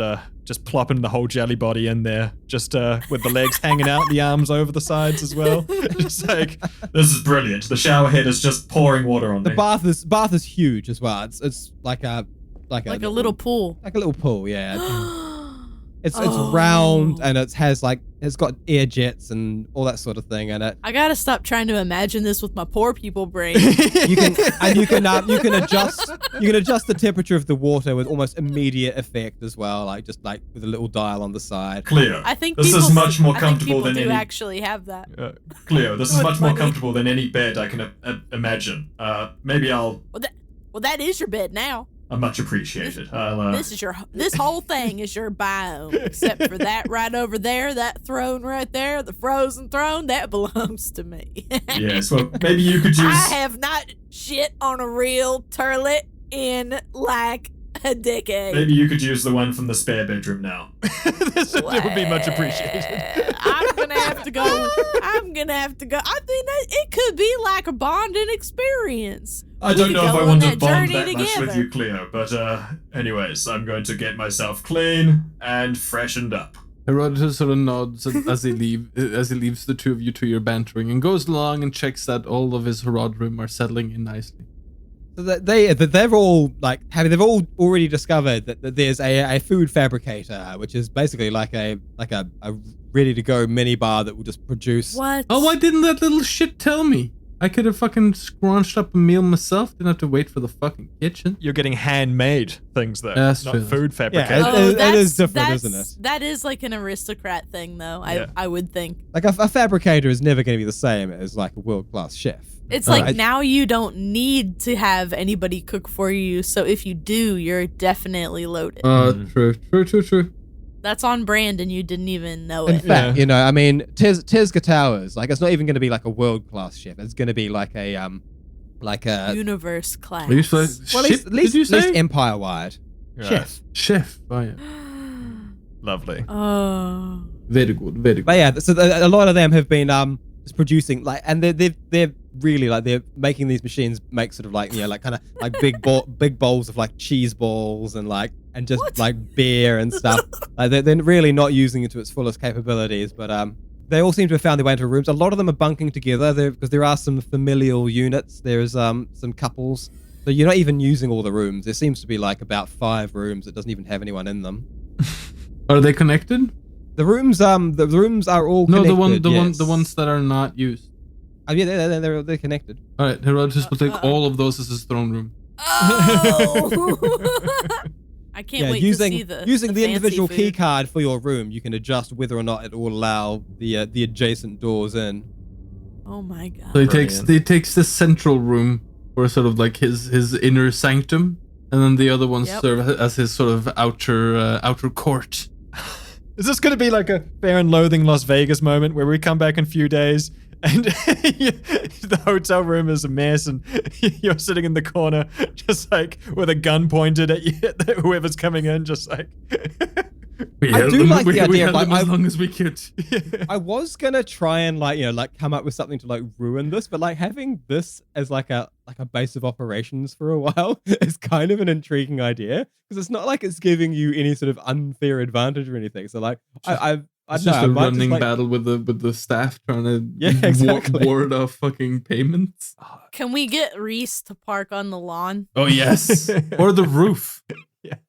plopping the whole jelly body in there, just with the legs hanging out, the arms over the sides as well. Just like, This is brilliant. The shower head is just pouring water on The me. bath is huge as well. It's like a little pool. Like a little pool, yeah. It's round and it's got air jets and all that sort of thing in it. I gotta stop trying to imagine this with my poor people brain. You can adjust the temperature of the water with almost immediate effect as well, like with a little dial on the side. Cleo, I think this people, is much more I think comfortable people than do any. actually have that. Cleo, this is That's much more funny. comfortable than any bed I can imagine. Maybe I'll. Well, that is your bed now. Much appreciated. This whole thing is your biome, except for that right over there, that throne right there, the frozen throne, that belongs to me. Yes, well, maybe you could use. I have not shit on a real turlet in like a decade. Maybe you could use the one from the spare bedroom now. it would be much appreciated. I'm gonna have to go. I think that it could be like a bonding experience. I don't We know could if go I on want to that bond journey that much with together. you, Cleo, but anyways, I'm going to get myself clean and freshened up. Herodotus sort of nods as he leaves the two of you to your bantering and goes along and checks that all of his Herodrum are settling in nicely. So they've all they've all already discovered that there's a food fabricator, which is basically like a ready to go mini bar that will just produce. What? Oh, why didn't that little shit tell me? I could have fucking scrunched up a meal myself. Didn't have to wait for the fucking kitchen. You're getting handmade things though, That's not true. food fabricated. Yeah, it is different, isn't it? That is like an aristocrat thing, though. Yeah. I would think. Like a fabricator is never going to be the same as like a world-class chef. It's like Right. now you don't need to have anybody cook for you. So if you do, you're definitely loaded. True. That's on brand, and you didn't even know In it. fact, I mean, Tizga Towers, it's not even going to be like a world-class chef. It's going to be like a Universe class. Are you so, well, shit, at least did you say? empire-wide Right. Chef. Oh, yeah. Lovely. Oh. Very good. But yeah, so a lot of them have been just producing and they're really they're making these machines make sort of kind of like big bowls of like cheese balls and just What? like beer and stuff. They're really not using it to its fullest capabilities, but they all seem to have found their way into rooms. A lot of them are bunking together because there are some familial units. There's some couples. So you're not even using all the rooms. There seems to be like about 5 rooms that doesn't even have anyone in them. Are they connected? The rooms are all No, connected. the ones that are not used. Yeah, they're connected. All right, Herodotus will take all of those as his throne room. Oh. I can't wait to see the using the individual fancy key food. card for your room, you can adjust whether or not it will allow the adjacent doors in. Oh my god. So he takes the central room for sort of like his inner sanctum, and then the other ones serve as his sort of outer court. Is this going to be like a Fear and Loathing Las Vegas moment where we come back in a few days and the hotel room is a mess and you're sitting in the corner just like with a gun pointed at you, at whoever's coming in, just like... I do like the idea of, held like, them as long as we could. I was gonna try and come up with something to like ruin this, but like having this as like a base of operations for a while is kind of an intriguing idea because it's not like it's giving you any sort of unfair advantage or anything. So like It's just a running battle with the staff trying to ward off fucking payments. Can we get Reese to park on the lawn? Oh yes, or the roof.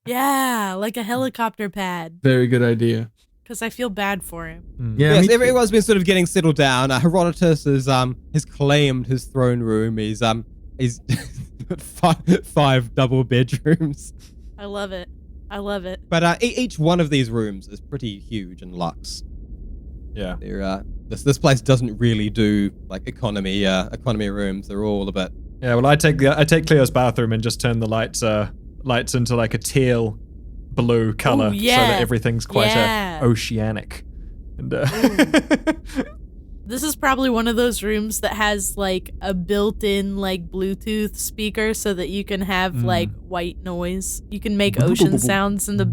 Yeah, like a helicopter pad. Very good idea. Because I feel bad for him. Yeah, yes, everyone's been sort of getting settled down. Herodotus has claimed his throne room. He's five double bedrooms. I love it. But each one of these rooms is pretty huge and luxe. Yeah. They're this place doesn't really do like economy rooms. They're all a bit. Yeah. Well, I take Cleo's bathroom and just turn the lights into like a teal blue color, so that everything's quite oceanic. And this is probably one of those rooms that has like a built-in like Bluetooth speaker so that you can have like white noise. You can make ocean sounds in the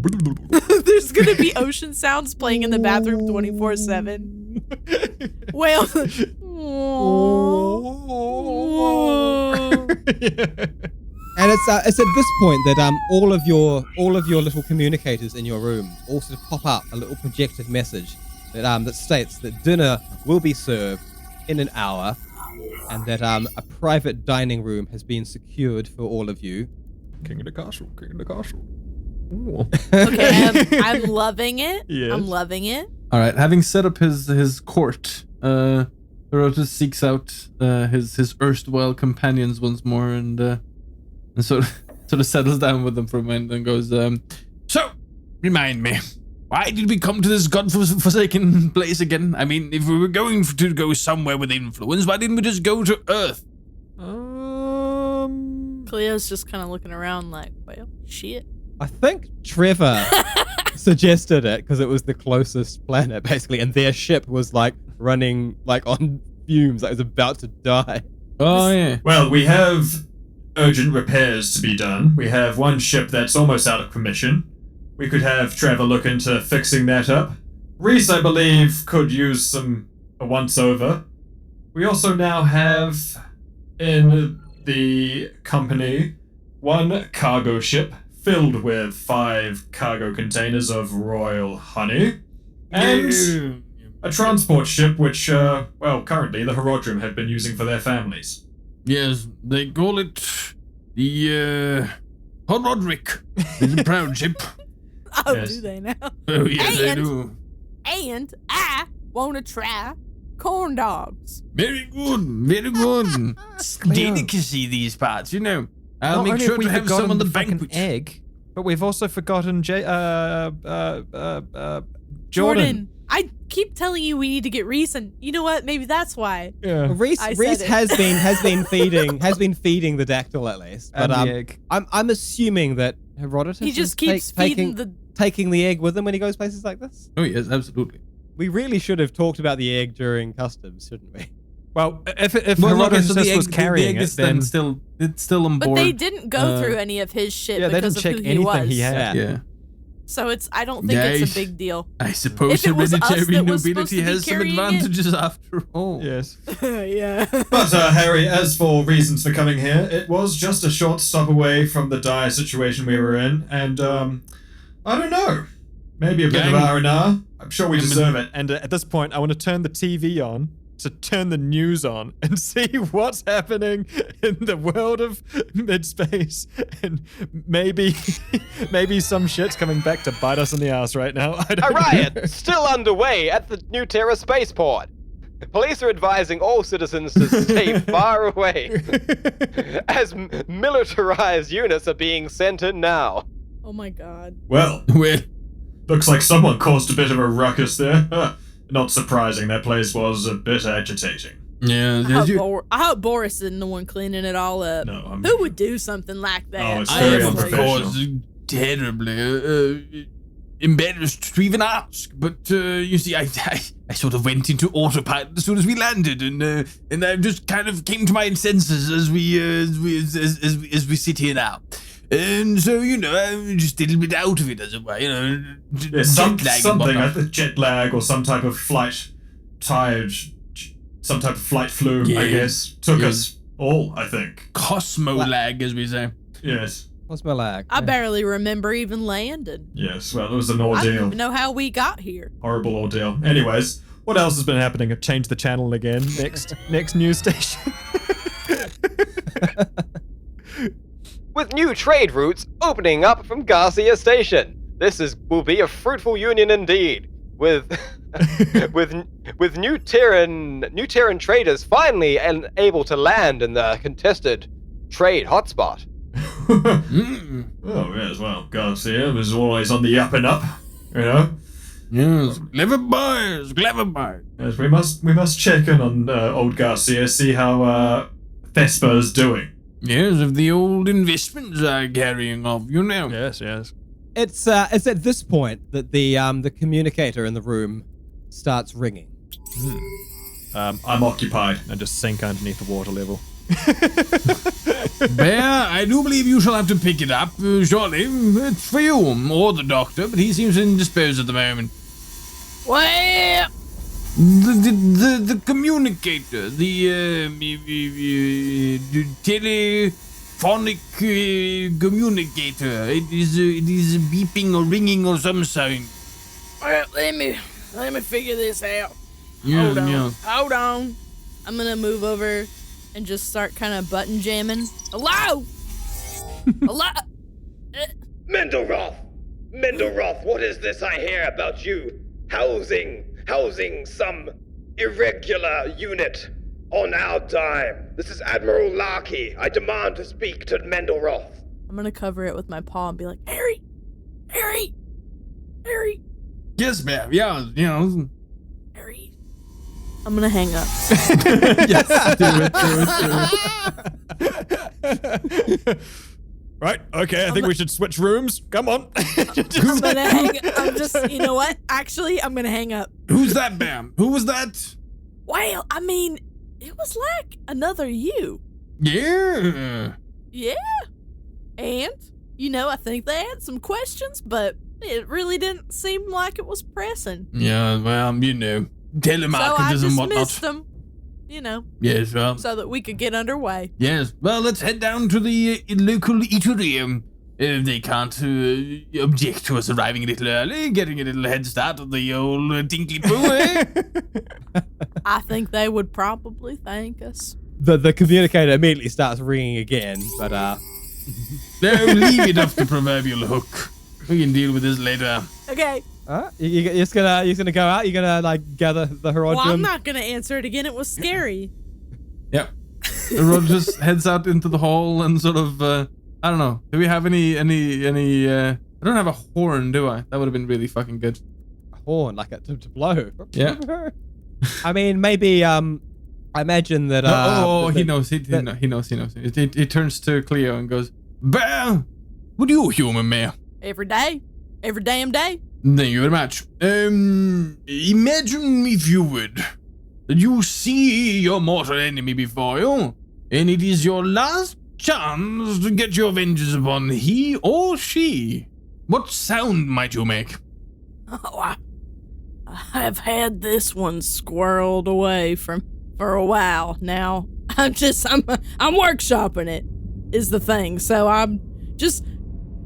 there's gonna be ocean sounds playing in the bathroom 24/7. Whale. And it's at this point that all of your little communicators in your room also pop up a little projected message that states that dinner will be served in an hour, and that a private dining room has been secured for all of you. King of the castle. Okay, I'm loving it. Yes. I'm loving it. All right, having set up his court, Herodotus seeks out his erstwhile companions once more, and sort of settles down with them for a minute and goes, so, remind me, why did we come to this godforsaken place again? I mean, if we were going to go somewhere with influence, why didn't we just go to Earth? Cleo's just kind of looking around like, well, shit. I think Trevor suggested it because it was the closest planet, basically, and their ship was like running like on fumes, like it was about to die. Oh, yeah. Well, we have urgent repairs to be done. We have one ship that's almost out of commission. We could have Trevor look into fixing that up. Reese, I believe, could use a once-over. We also now have in the company one cargo ship filled with 5 cargo containers of royal honey, and a transport ship which, currently the Herodotus have been using for their families. Yes, they call it the Herodotus. It's a proud ship. Oh, Yes. do they now? Oh, yes, they And- do. And I want to try corn dogs. Very good, very good. Delicacy, these parts, you know. I'll make sure to have some on the banquet. egg, but we've also forgotten Jordan, I keep telling you we need to get Reese, and you know what? Maybe that's why. Yeah. Reese I said it. has been feeding the dactyl at least, but And the egg. I'm assuming that Herodotus He just is keeps feeding the. taking the egg with him when he goes places like this. Oh, yes, absolutely. We really should have talked about the egg during customs, shouldn't we? Well, if Well, Herodotus so the was egg- carrying the egg it, is then it's still on But board. they didn't go through any of his shit yeah, they because didn't check of who he anything was. he had. Yeah. So I don't think it's Nice. a big deal. I suppose If it was us hereditary that was supposed nobility to be has some carrying it- advantages after all. Yes. Yeah. But, Harry, as for reasons for coming here, it was just a short stop away from the dire situation we were in, and, I don't know. Maybe a bit of R&R. I'm sure we deserve it. And at this point, I want to turn the TV on, to turn the news on, and see what's happening in the world of mid-space. And maybe some shit's coming back to bite us in the ass right now. I don't A know. riot still underway at the New Terra spaceport. Police are advising all citizens to stay far away, as militarized units are being sent in now. Oh my god. Well, looks like someone caused a bit of a ruckus there. Not surprising, that place was a bit agitating. Yeah. I hope Boris isn't the one cleaning it all up. No, Who would do something like that? Oh, it's I very am, of unprofessional. course, terribly embarrassed to even ask, but you see, I sort of went into autopilot as soon as we landed, and I just kind of came to my senses as we sit here now. And so, I'm just a little bit out of it, as it were, Yeah, jet lag and something, whatnot. jet lag or some type of flight flu, I guess, took us all, I think. Cosmo lag, as we say. Yes. What's my lag? I barely remember even landing. Yes, well, it was an I don't ordeal. even know how we got here. Horrible ordeal. Anyways, What else has been happening? I've changed the channel again. Next news station. With new trade routes opening up from Garcia Station. This will be a fruitful union indeed. With with new Terran traders finally able to land in the contested trade hotspot. Oh, yes, well, Garcia was always on the up and up, Yes, clever boys. Yes, we must check in on old Garcia, see how Thespa is doing. Yes, if the old investments are carrying off, Yes. It's at this point that the communicator in the room starts ringing. I'm occupied. And just sink underneath the water level. Bear, I do believe you shall have to pick it up, surely. It's for you, or the doctor, but he seems indisposed at the moment. Well, The communicator, the telephonic communicator, it is beeping or ringing or some sound. well, let me figure this out. Yeah. Hold on. I'm gonna move over and just start kind of button jamming. Hello? Hello? Mendleroth, what is this I hear about you housing some irregular unit on our dime? This is Admiral Larky. I demand to speak to Mendleroth. I'm gonna cover it with my paw and be like, Harry! Yes, ma'am. Yeah, Harry. I'm gonna hang up. Yes, do it. Right, okay, I think we should switch rooms. Come on. I'm gonna hang you know what? Actually, I'm gonna hang up. Who's that, ma'am? Who was that? Well, I mean, it was like another you. Yeah. Yeah. And, I think they had some questions, but it really didn't seem like it was pressing. Yeah, well, So I telemarketers and whatnot. dismissed them, Yes, well, so that we could get underway. yes. Well, let's head down to the local eatery. If they can't object to us arriving a little early, getting a little head start on the old tinkly poo, eh? I think they would probably thank us. The communicator immediately starts ringing again, but No, leave it off the proverbial hook. We can deal with this later. Okay. you're just gonna go out. You're gonna gather the Herodotus. Well, I'm not gonna answer it again. It was scary. Yep. Rod just heads out into the hall and sort of, I don't know. Do we have any, I don't have a horn, do I? That would have been really fucking good. horn like to blow. Yeah. I mean, maybe I imagine that. He knows. He knows. He turns to Cleo and goes, "Bear, would you human me?" Every damn day. Thank you very much. Imagine, if you would, that you see your mortal enemy before you, and it is your last chance to get your vengeance upon he or she. What sound might you make? Oh, I've had this one squirreled away for a while now. I'm workshopping it, is the thing. So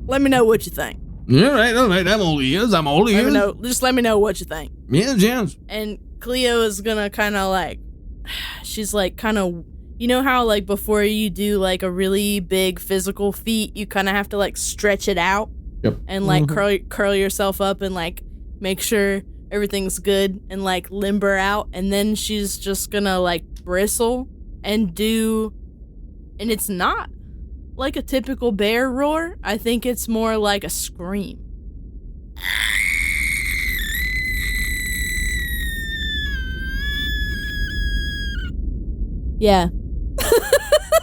let me know what you think. All right, I'm all ears. Just let me know what you think. Yes. And Cleo is gonna kind of like, she's like kind of, you know how like before you do like a really big physical feat, you kind of have to like stretch it out. Yep. And like curl yourself up and like make sure everything's good and like limber out. And then she's just gonna like bristle and do, and it's not like a typical bear roar. I think it's more like a scream. Yeah.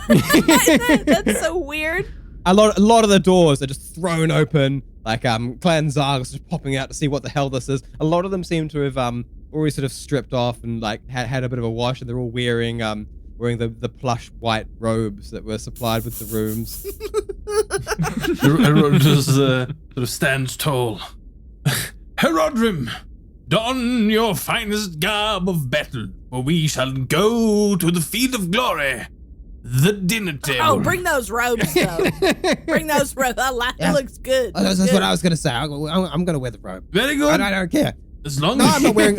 That's so weird. A lot of the doors are just thrown open, like Clan Zarg's just popping out to see what the hell this is. A lot of them seem to have already sort of stripped off and like had a bit of a wash, and they're all wearing the plush white robes that were supplied with the rooms. Herodotus sort of stands tall. Herodrim, don your finest garb of battle, for we shall go to the field of glory, the dinner table. Oh, bring those robes, though. Bring those robes. That looks good. That's what I was gonna say. I'm gonna wear the robe. Very good. I don't care. As long No, as I'm not wearing.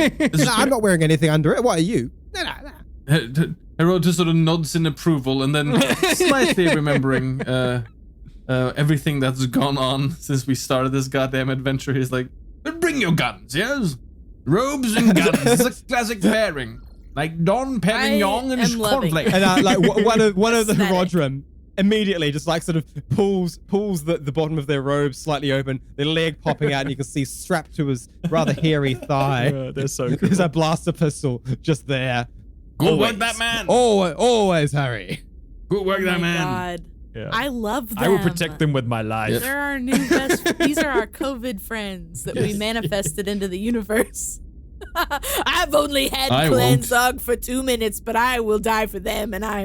I'm not wearing anything under it. What are you? No. Herodotus sort of nods in approval, and then slightly remembering everything that's gone on since we started this goddamn adventure, he's like, bring your guns, yes? Robes and guns. It's a classic pairing. Like Don Perignon and his cornflakes. And like one of the Aesthetic. Herodrim immediately just like sort of pulls the bottom of their robe slightly open, their leg popping out, and you can see strapped to his rather hairy thigh. They're so cool. There's a blaster pistol just there. Good work, that man. Always, Harry. Good work, Oh that my man. God. Yeah. I love them. I will protect them with my life. They're our new best. These are our COVID friends that we manifested into the universe. I've only had I Clan won't. Zog for 2 minutes, but I will die for them, and I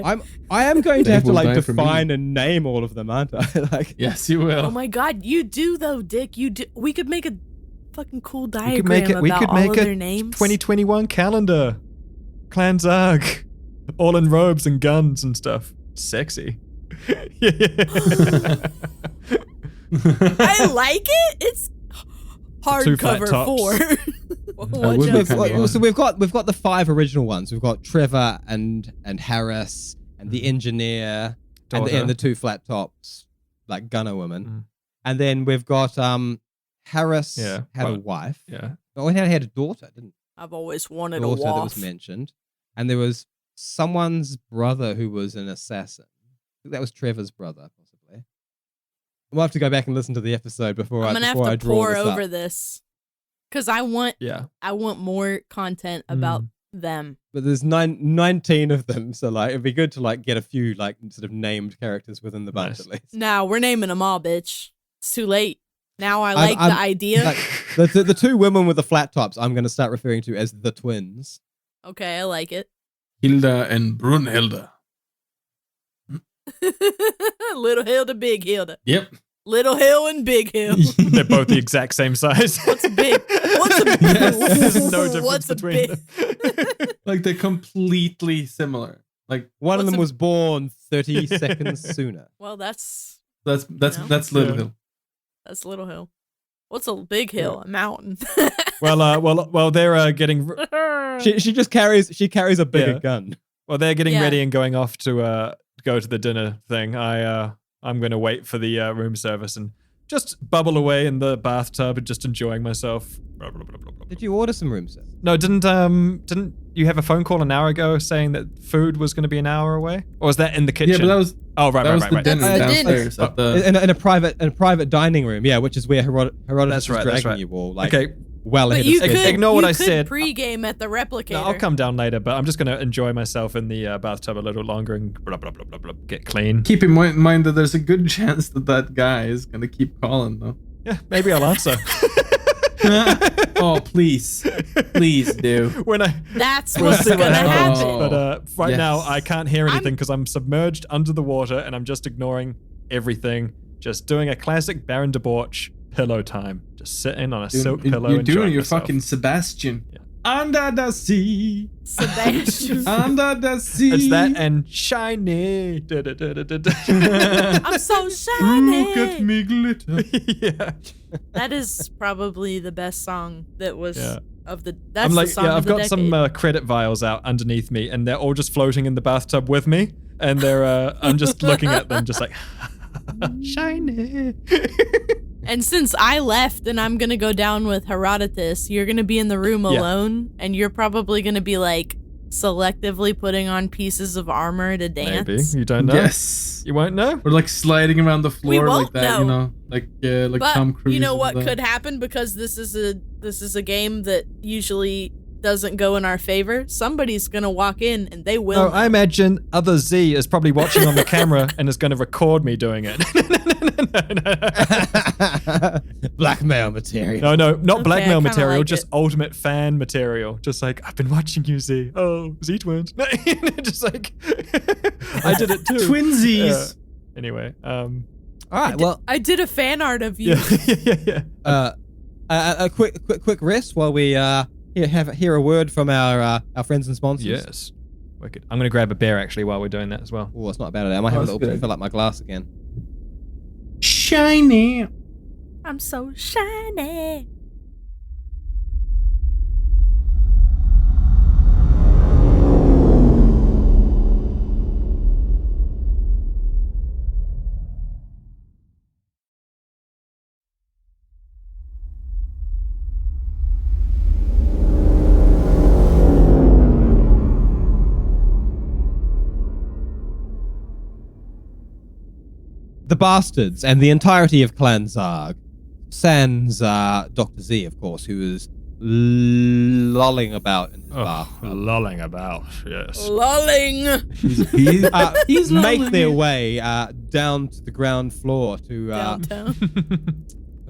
am going to They have to will like die for me. define and name all of them, aren't I? Like, Yes, you will. Oh my God, you do though, Dick. You do. We could make a fucking cool We diagram could make it. We about could all make of a their names. 2021 calendar. Clan Zarg, all in robes and guns and stuff. Sexy. I like it. It's Two flat hardcover tops. 4. would Watch be out kind for of it. fun. So we've got the 5 original ones. We've got Trevor and Harris and the engineer and Daughter. the 2 flat tops, like gunner woman. Mm. And then we've got Harris Yeah, had a well, wife. Yeah. Oh, he had a daughter, didn't I've always wanted a daughter that waff. was mentioned. And there was someone's brother who was an assassin. I think that was Trevor's brother, possibly. We'll have to go back and listen to the episode before I'm gonna before I have to draw pour this over up. this because I want more content about them. But there's 19 of them, so like it'd be good to like get a few like sort of named characters within the bunch Nice. at least. Now we're naming them all, bitch. It's too late. Now I I'm- like I'm- the idea. Like, the 2 women with the flat tops, I'm going to start referring to as the twins. Okay, I like it. Hilda and Brunhilde. Little Hilda, Big Hilda. Yep. Little Hill and Big Hill. They're both the exact same size. What's a big? What's a big? There's no difference What's a between big? them. Like they're completely similar. Like One of What's them a- was born 30 seconds sooner. Well, that's that's No. that's Little Yeah. Hill. Little Hill. What's a big hill? A mountain. Well, they're getting. She just carries a bigger Yeah. gun. Well, they're getting Yeah. ready and going off to go to the dinner thing. I'm going to wait for the room service and just bubble away in the bathtub and just enjoying myself. Blah, blah, blah, blah, blah. Did you order some room service? No, didn't you have a phone call an hour ago saying that food was going to be an hour away? Or was that in the kitchen? Yeah, but that was right, that was right, the right. dinner That's the dinner. downstairs at the. In a private dining room, yeah, which is where Herodotus That's was right, that's dragging right. you all. Like, Okay, well But ahead you of could schedule. Ignore what you I could said. Pre-game at the replicator. no, I'll come down later, but I'm just going to enjoy myself in the bathtub a little longer and blah, blah, blah, blah, blah, get clean. Keep in mind that there's a good chance that guy is gonna keep calling though. Yeah, maybe I'll answer. Oh please do. when I That's We'll what's see what gonna happens. happen. But right Yes. now, I can't hear anything I'm- because I'm submerged under the water and I'm just ignoring everything. Just doing a classic Baron debauch pillow time. Just sitting on a silk pillow. You're enjoying doing your myself. fucking Sebastian. Yeah. Under the sea. Sebastian. Under the sea. It's that and shiny. I'm so shiny. Look at me glitter. yeah. That is probably the best song that was Yeah. of the. That's I'm like, the song yeah, of I've the got decade. some credit vials out underneath me, and they're all just floating in the bathtub with me. And they're, I'm just looking at them, just like, shiny. And since I left and I'm gonna go down with Herodotus, you're gonna be in the room Yeah. alone, and you're probably gonna be like selectively putting on pieces of armor to dance. Maybe you don't know. Yes. You won't know? Or like sliding around the We floor won't like that, know. you know, like But Tom Cruise. you know and what that. could happen, because this is a game that usually doesn't go in our favor. Somebody's gonna walk in and they will. No, I imagine other Z is probably watching on the camera and is going to record me doing it. Blackmail material. No, not Okay, I blackmail kinda material, like just it. ultimate fan material. Just like, I've been watching you, Z. Oh, Z twins. Just like, I did it too. Twinsies. Anyway, All right. Well, I did a fan art of you. yeah. a quick rest while we hear a word from our friends and sponsors. Yes. Wicked. I'm going to grab a beer actually while we're doing that as well. Oh, it's not a bad idea. I might have a That's little bit to good. fill up my glass again. Shiny. I'm so shiny. The Bastards and the entirety of Clan Zarg, sans Dr. Z, of course, who is lolling about in his bath. Lolling about, yes. Lolling. He's make lolling their it. way down to the ground floor to Downtown.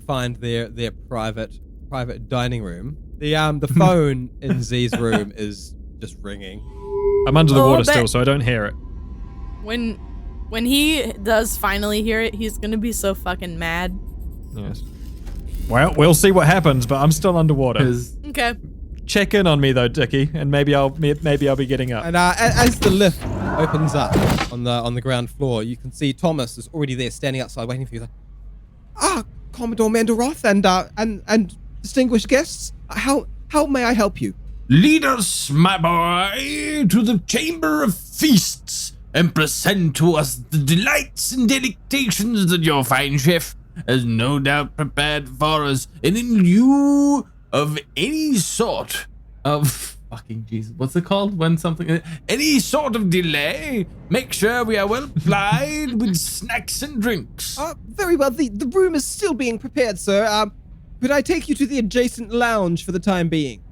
find their private dining room. The phone in Z's room is just ringing. I'm under the Oh, water but- still, so I don't hear it. When he does finally hear it, he's gonna be so fucking mad. Yes. Well, we'll see what happens, but I'm still underwater. 'Cause Okay. Check in on me though, Dickie, and maybe I'll be getting up. And as the lift opens up on the ground floor, you can see Thomas is already there, standing outside, waiting for you. Like, Commodore Mendleroth and distinguished guests, how may I help you? Lead us, my boy, to the Chamber of Feasts and present to us the delights and delectations that your fine chef has no doubt prepared for us. And in lieu of any sort of fucking Jesus, what's it called when something any sort of delay, make sure we are well plied with snacks and drinks. Very well. The room is still being prepared, sir. Could I take you to the adjacent lounge for the time being?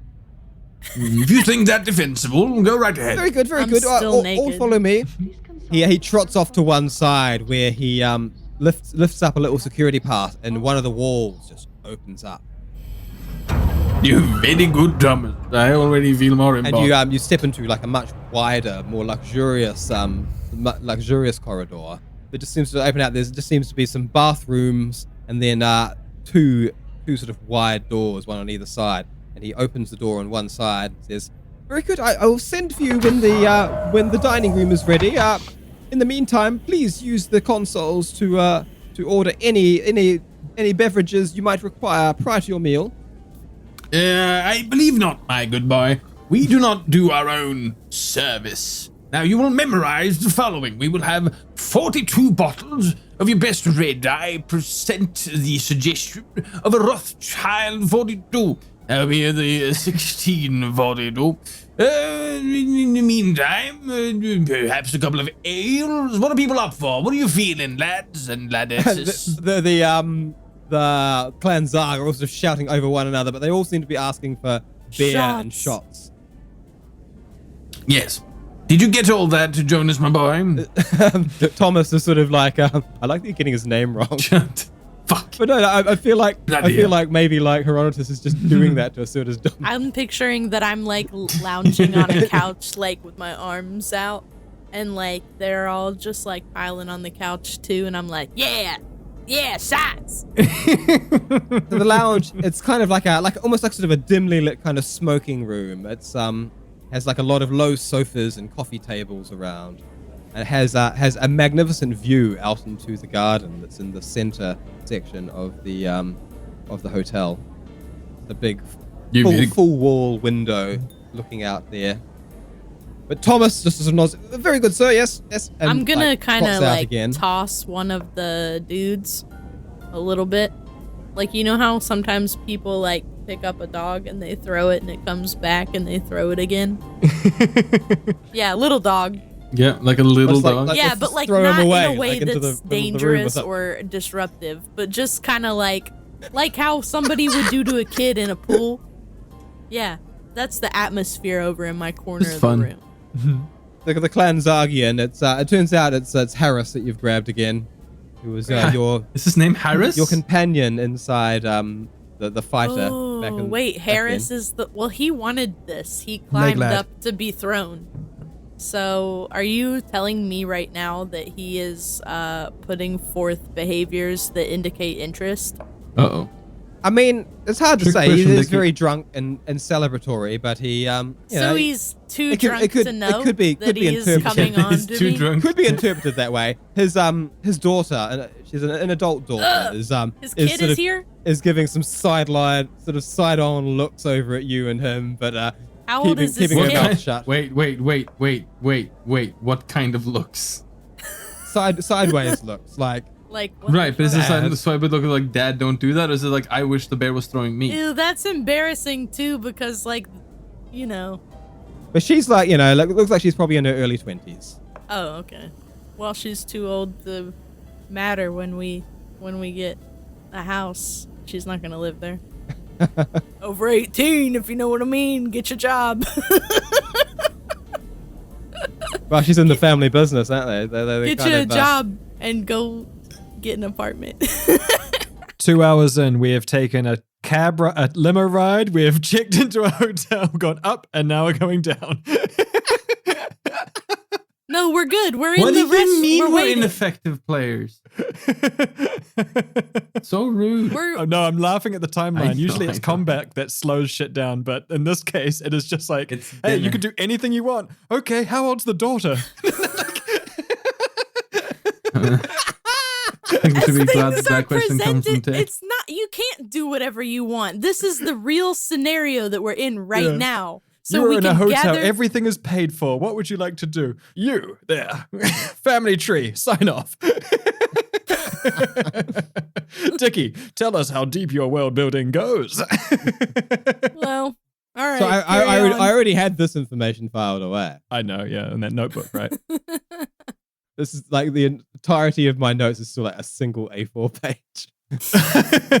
If you think that defensible, go right ahead. Very good, very I'm good. still All naked. follow me. He trots off to one side where he lifts up a little security pass, and one of the walls just opens up. You're very good, Thomas. I already feel more And embarrassed. you step into like a much wider, more luxurious corridor that just seems to open out. There just seems to be some bathrooms, and then two sort of wide doors, one on either side. And he opens the door on one side and says, "Very good. I will send for you when the dining room is ready. In the meantime, please use the consoles to order any beverages you might require prior to your meal." I believe not, my good boy. We do not do our own service. Now, you will memorize the following. We will have 42 bottles of your best red. I present the suggestion of a Rothschild 42. That'll be the 1642. In the meantime, perhaps a couple of ales. What are people up for? What are you feeling, lads and ladesses? The Clan Zarg are all sort of shouting over one another, but they all seem to be asking for beer and shots. Yes. Did you get all that, Jonas, my boy? Thomas is sort of like, I like that you're getting his name wrong. Fuck. But no, I feel like Bloody hell. maybe like Herodotus is just doing that to assert his dominance. I'm picturing that I'm like lounging on a couch, like with my arms out, and like they're all just like piling on the couch too, and I'm like, yeah, shots. The lounge, it's kind of like almost like sort of a dimly lit kind of smoking room. It's has like a lot of low sofas and coffee tables around, and it has a magnificent view out into the garden that's in the center section of the hotel. The big full wall window looking out there. But Thomas just sort of nods. Very good, sir. Yes. And, I'm gonna kind trots of out like again. toss one of the dudes a little bit. Like, you know how sometimes people like pick up a dog and they throw it and it comes back and they throw it again? Yeah, little dog. Yeah, like a little It's like- dog. like- Yeah, let's but just like throw him not away, in a way like, into that's the room or dangerous something. or disruptive, but just kind of like how somebody would do to a kid in a pool. Yeah, that's the atmosphere over in my corner It's of fun. the room. The clan Zargian. It turns out it's Harris that you've grabbed again. Who was your Is his name Harris? companion inside the fighter. Oh, back in, wait, back Harris then. is the... Well, he wanted this. He climbed lad. up to be thrown. So, are you telling me right now that he is putting forth behaviors that indicate interest? Uh-oh. I mean, it's hard to Trick say. question, He's Dickie. very drunk and celebratory, but he you So know, he's too it could- drunk it could- to it know could be- that could be he is interpreted. coming on He's to too me? drunk. could be interpreted that way. His daughter, and she's an adult daughter, His is kid sort is of, here? is giving some side on looks over at you and him, but How old is this keeping her kid? mouth shut. Wait. What kind of looks? Sideways looks like. Like, what Right, but is this Dad. like, so I would look like, Dad, don't do that? Or is it like, I wish the bear was throwing me? Ew, that's embarrassing too, because like, you know. But she's like, looks like she's probably in her early 20s. Oh, okay. Well, she's too old to matter when we get a house. She's not gonna live there. Over 18, if you know what I mean. Get your job. Well, she's in the family business, aren't they? They're Get kind you a of, job and go get an apartment. 2 hours in, we have taken a limo ride. We have checked into a hotel, gone up, and now we're going down. No, we're good. We're What in do the rest. you mean We're we're waiting. ineffective players? So rude. We're Oh, no, I'm laughing at the timeline. I Usually know, it's I know. combat that slows shit down, but in this case, it is just like, It's hey, you dinner. can do anything you want. Okay, how old's the daughter? I think we should be glad Things that are that question comes from presented. Tay. It's not. You can't do whatever you want. This is the real scenario that we're in right Yeah. now. So You're we in can a hotel. gather. Everything is paid for. What would you like to do? You, there. Family tree. Sign off. Dickie, tell us how deep your world building goes. Well, all right. So I carry on. already had this information filed away. I know, yeah, in that notebook, right? This is like the entirety of my notes is still like a single A4 page.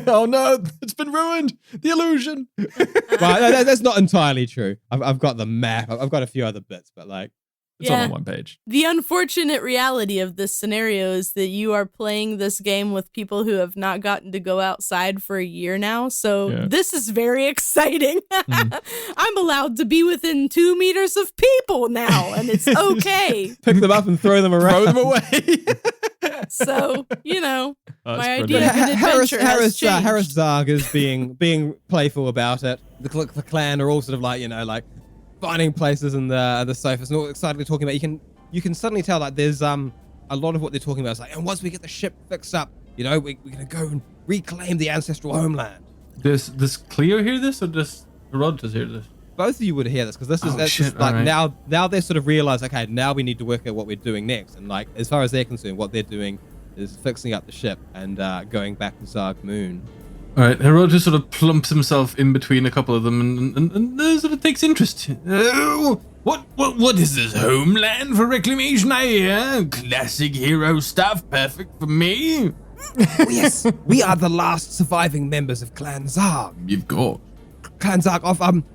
Oh no, it's been ruined. The illusion. Well, that's not entirely true. I've got the map. I've got a few other bits, but like, It's all Yeah. on one page. The unfortunate reality of this scenario is that you are playing this game with people who have not gotten to go outside for a year now. So Yeah. this is very exciting. I'm allowed to be within 2 meters of people now, and it's okay. pick them up and throw them around. Throw them away. So, you know, Oh, that's my brilliant. idea of an adventure has changed. Harris Zarg is being playful about it. The clan are all sort of like, like finding places in the sofas and all excitedly talking about. You can suddenly tell that there's a lot of what they're talking about is like, and once we get the ship fixed up, we're gonna go and reclaim the ancestral homeland. Does Cleo hear this or does Herodotus hear this? Both of you would hear this because this is Oh, that's shit, just like alright. now they sort of realize, okay, now we need to work out what we're doing next, and like as far as they're concerned, what they're doing is fixing up the ship and going back to Zarg Moon. All right, Herodotus sort of plumps himself in between a couple of them and sort of takes interest. Oh, what is this homeland for reclamation? I hear classic hero stuff, perfect for me. Yes, we are the last surviving members of Clan Zarg. You've got. Clan Zarg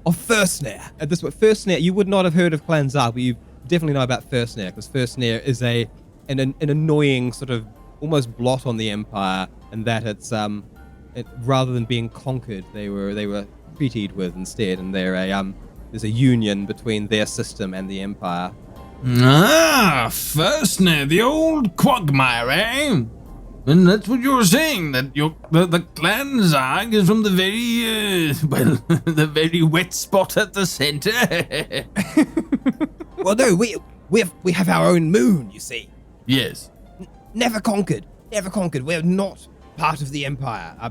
of First Snare. At this point, First Snare, you would not have heard of Clan Zarg, but you definitely know about First Snare because First Snare is an annoying sort of almost blot on the Empire, and that it's rather than being conquered, they were treated with instead, and there's a union between their system and the Empire. Ah, First Snare, the old quagmire, eh? And that's what you're saying, that the clan Zarg is from the very, the very wet spot at the center. Well, no, we have our own moon, you see. Yes. Never conquered. We're not part of the Empire. All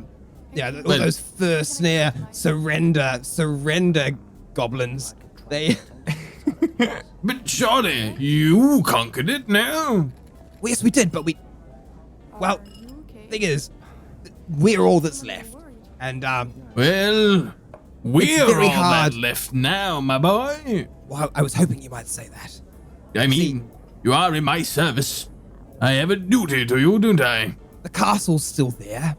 Well- those First Snare surrender goblins. They. But surely you conquered it now. Well, yes, we did, but well, thing is, we're all that's left, and Well, we're very all hard. that left now, my boy. well, I was hoping you might say that. I mean, You are in my service. I have a duty to you, don't I? The castle's still there.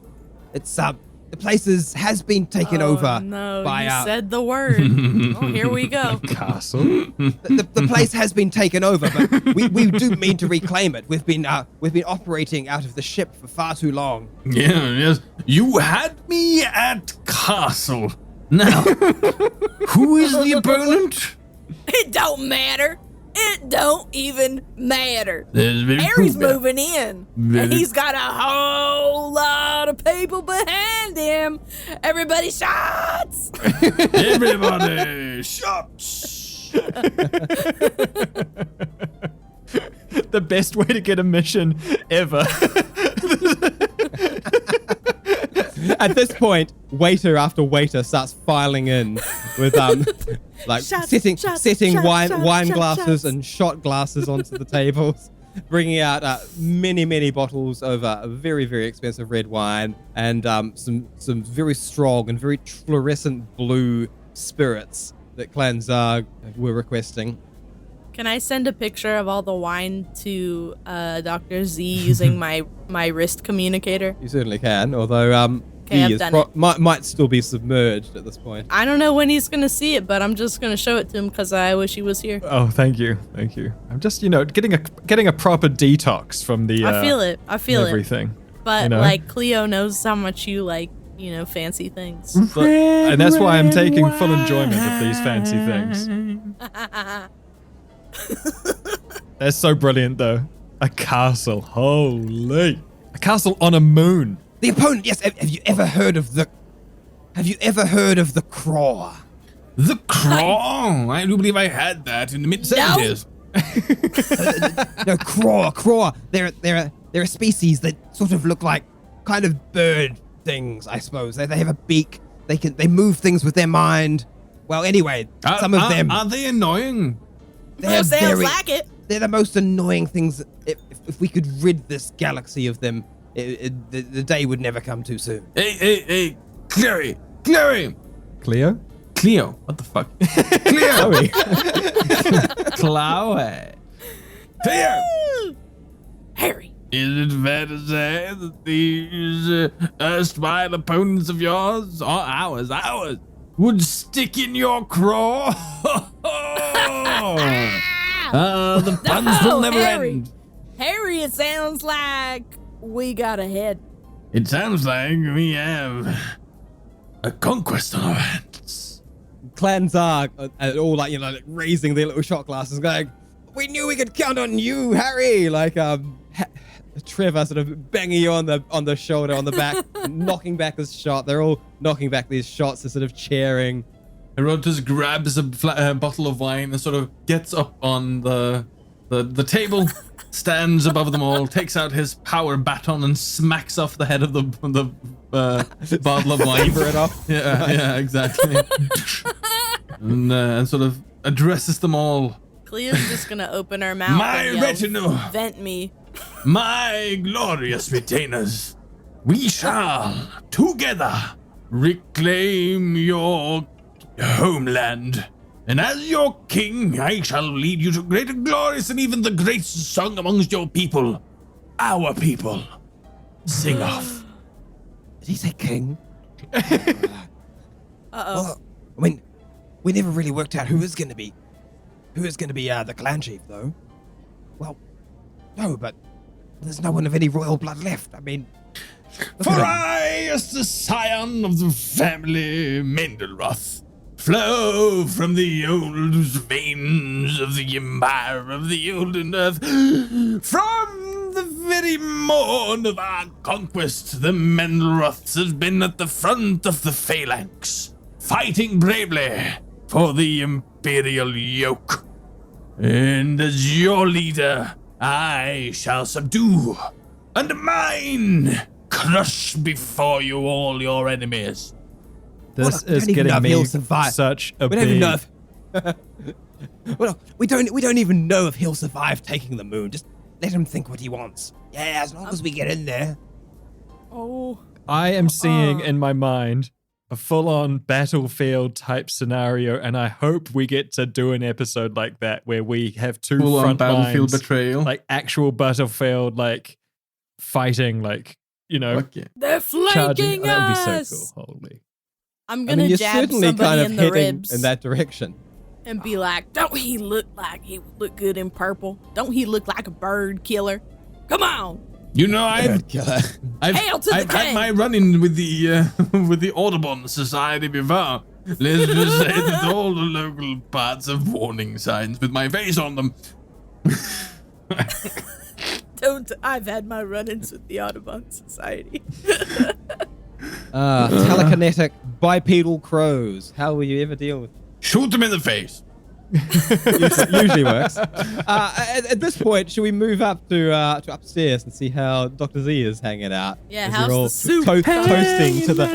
It's the place has been taken over no, by you said the word. Oh, here we go. Castle? the place has been taken over, but we do mean to reclaim it. We've been operating out of the ship for far too long. Yeah, yes. You had me at castle. Now, who is the opponent? It don't matter. It don't even matter. Very Harry's cool. moving in, Very- and he's got a whole lot of people behind him. Everybody shots! Everybody, shots! The best way to get a mission ever. At this point, waiter after waiter starts filing in with like Shots, setting shots, wine shots, glasses shots. and shot glasses onto the tables, bringing out many bottles of very, very expensive red wine and some very strong and very fluorescent blue spirits that Clan Zarg were requesting. Can I send a picture of all the wine to Dr. Z using my wrist communicator? You certainly can, although Okay, I've he is done it. might still be submerged at this point. I don't know when he's gonna see it, but I'm just gonna show it to him because I wish he was here. Oh, thank you. I'm just, getting a proper detox from the I feel it. everything. But you know? like Cleo knows how much you like, fancy things. And that's why I'm taking full enjoyment of these fancy things. They're so brilliant, though. A castle, holy! A castle on a moon. The opponent, yes. Have you ever heard of the Craw? The Craw? I do believe I had that in the mid-70s. No, Craw. They're a species that sort of look like kind of bird things, I suppose. They have a beak. They move things with their mind. Well, anyway, some of them. Are they annoying? That sounds like it. They're the most annoying things. If we could rid this galaxy of them, the day would never come too soon. Hey, Cleo! Cleo? Cleo, what the fuck? Cleo! Chloe. Cleo! Harry. Is it fair to say that these erstwhile opponents of yours, or ours, would stick in your craw? The puns will never Harry. end. Harry, it sounds like we got ahead. It sounds like we have a conquest on our hands. Clan Zarg are all like raising their little shot glasses, going, "We knew we could count on you, Harry!" Like Trevor sort of banging you on the shoulder, on the back, knocking back this shot. They're all knocking back these shots and sort of cheering. Herodotus grabs a bottle of wine and sort of gets up on the table, stands above them all, takes out his power baton and smacks off the head of the bottle of wine. Saber it off. Yeah, exactly. and sort of addresses them all. Cleo's just gonna open her mouth My and yell, retinue. Vent me. My glorious retainers, we shall together reclaim your homeland. And as your king, I shall lead you to greater glories and even the greatest song amongst your people. Our people. Sing off. Did he say king? Uh-oh. Well, I mean, we never really worked out who is going to be the clan chief, though. Well, no, but there's no one of any royal blood left. I mean, For I, as the scion of the family Mendleroth, flow from the old veins of the empire of the olden earth. From the very morn of our conquest, the Mendleroths have been at the front of the phalanx, fighting bravely for the imperial yoke. And as your leader, I shall subdue, undermine, crush before you all your enemies. This Well, is I don't even know getting if me he'll survive. such a we don't even know big... if. Well, we don't even know if he'll survive taking the moon. Just let him think what he wants. Yeah, as long as we get in there. Oh. I am seeing in my mind a full-on battlefield type scenario, and I hope we get to do an episode like that where we have two Full-on front battlefield lines, betrayal. like actual battlefield, like fighting, like Fuck yeah. They're charging. flanking That would us. be so cool. Holy. I'm I gonna mean, you're jab certainly somebody kind of in the heading ribs in that direction. and be like, "Don't he look like he would look good in purple? Don't he look like a bird killer? Come on!" You know, I've Hail to the had king. my run-in with the with the Audubon Society before. Let's just say that all the local parts have warning signs with my face on them. I've had my run-ins with the Audubon Society. Telekinetic bipedal crows. How will you ever deal with? Shoot them in the face. Usually works. At this point, should we move up to upstairs and see how Dr. Z is hanging out? Yeah, as how's you're all the soup? toasting to the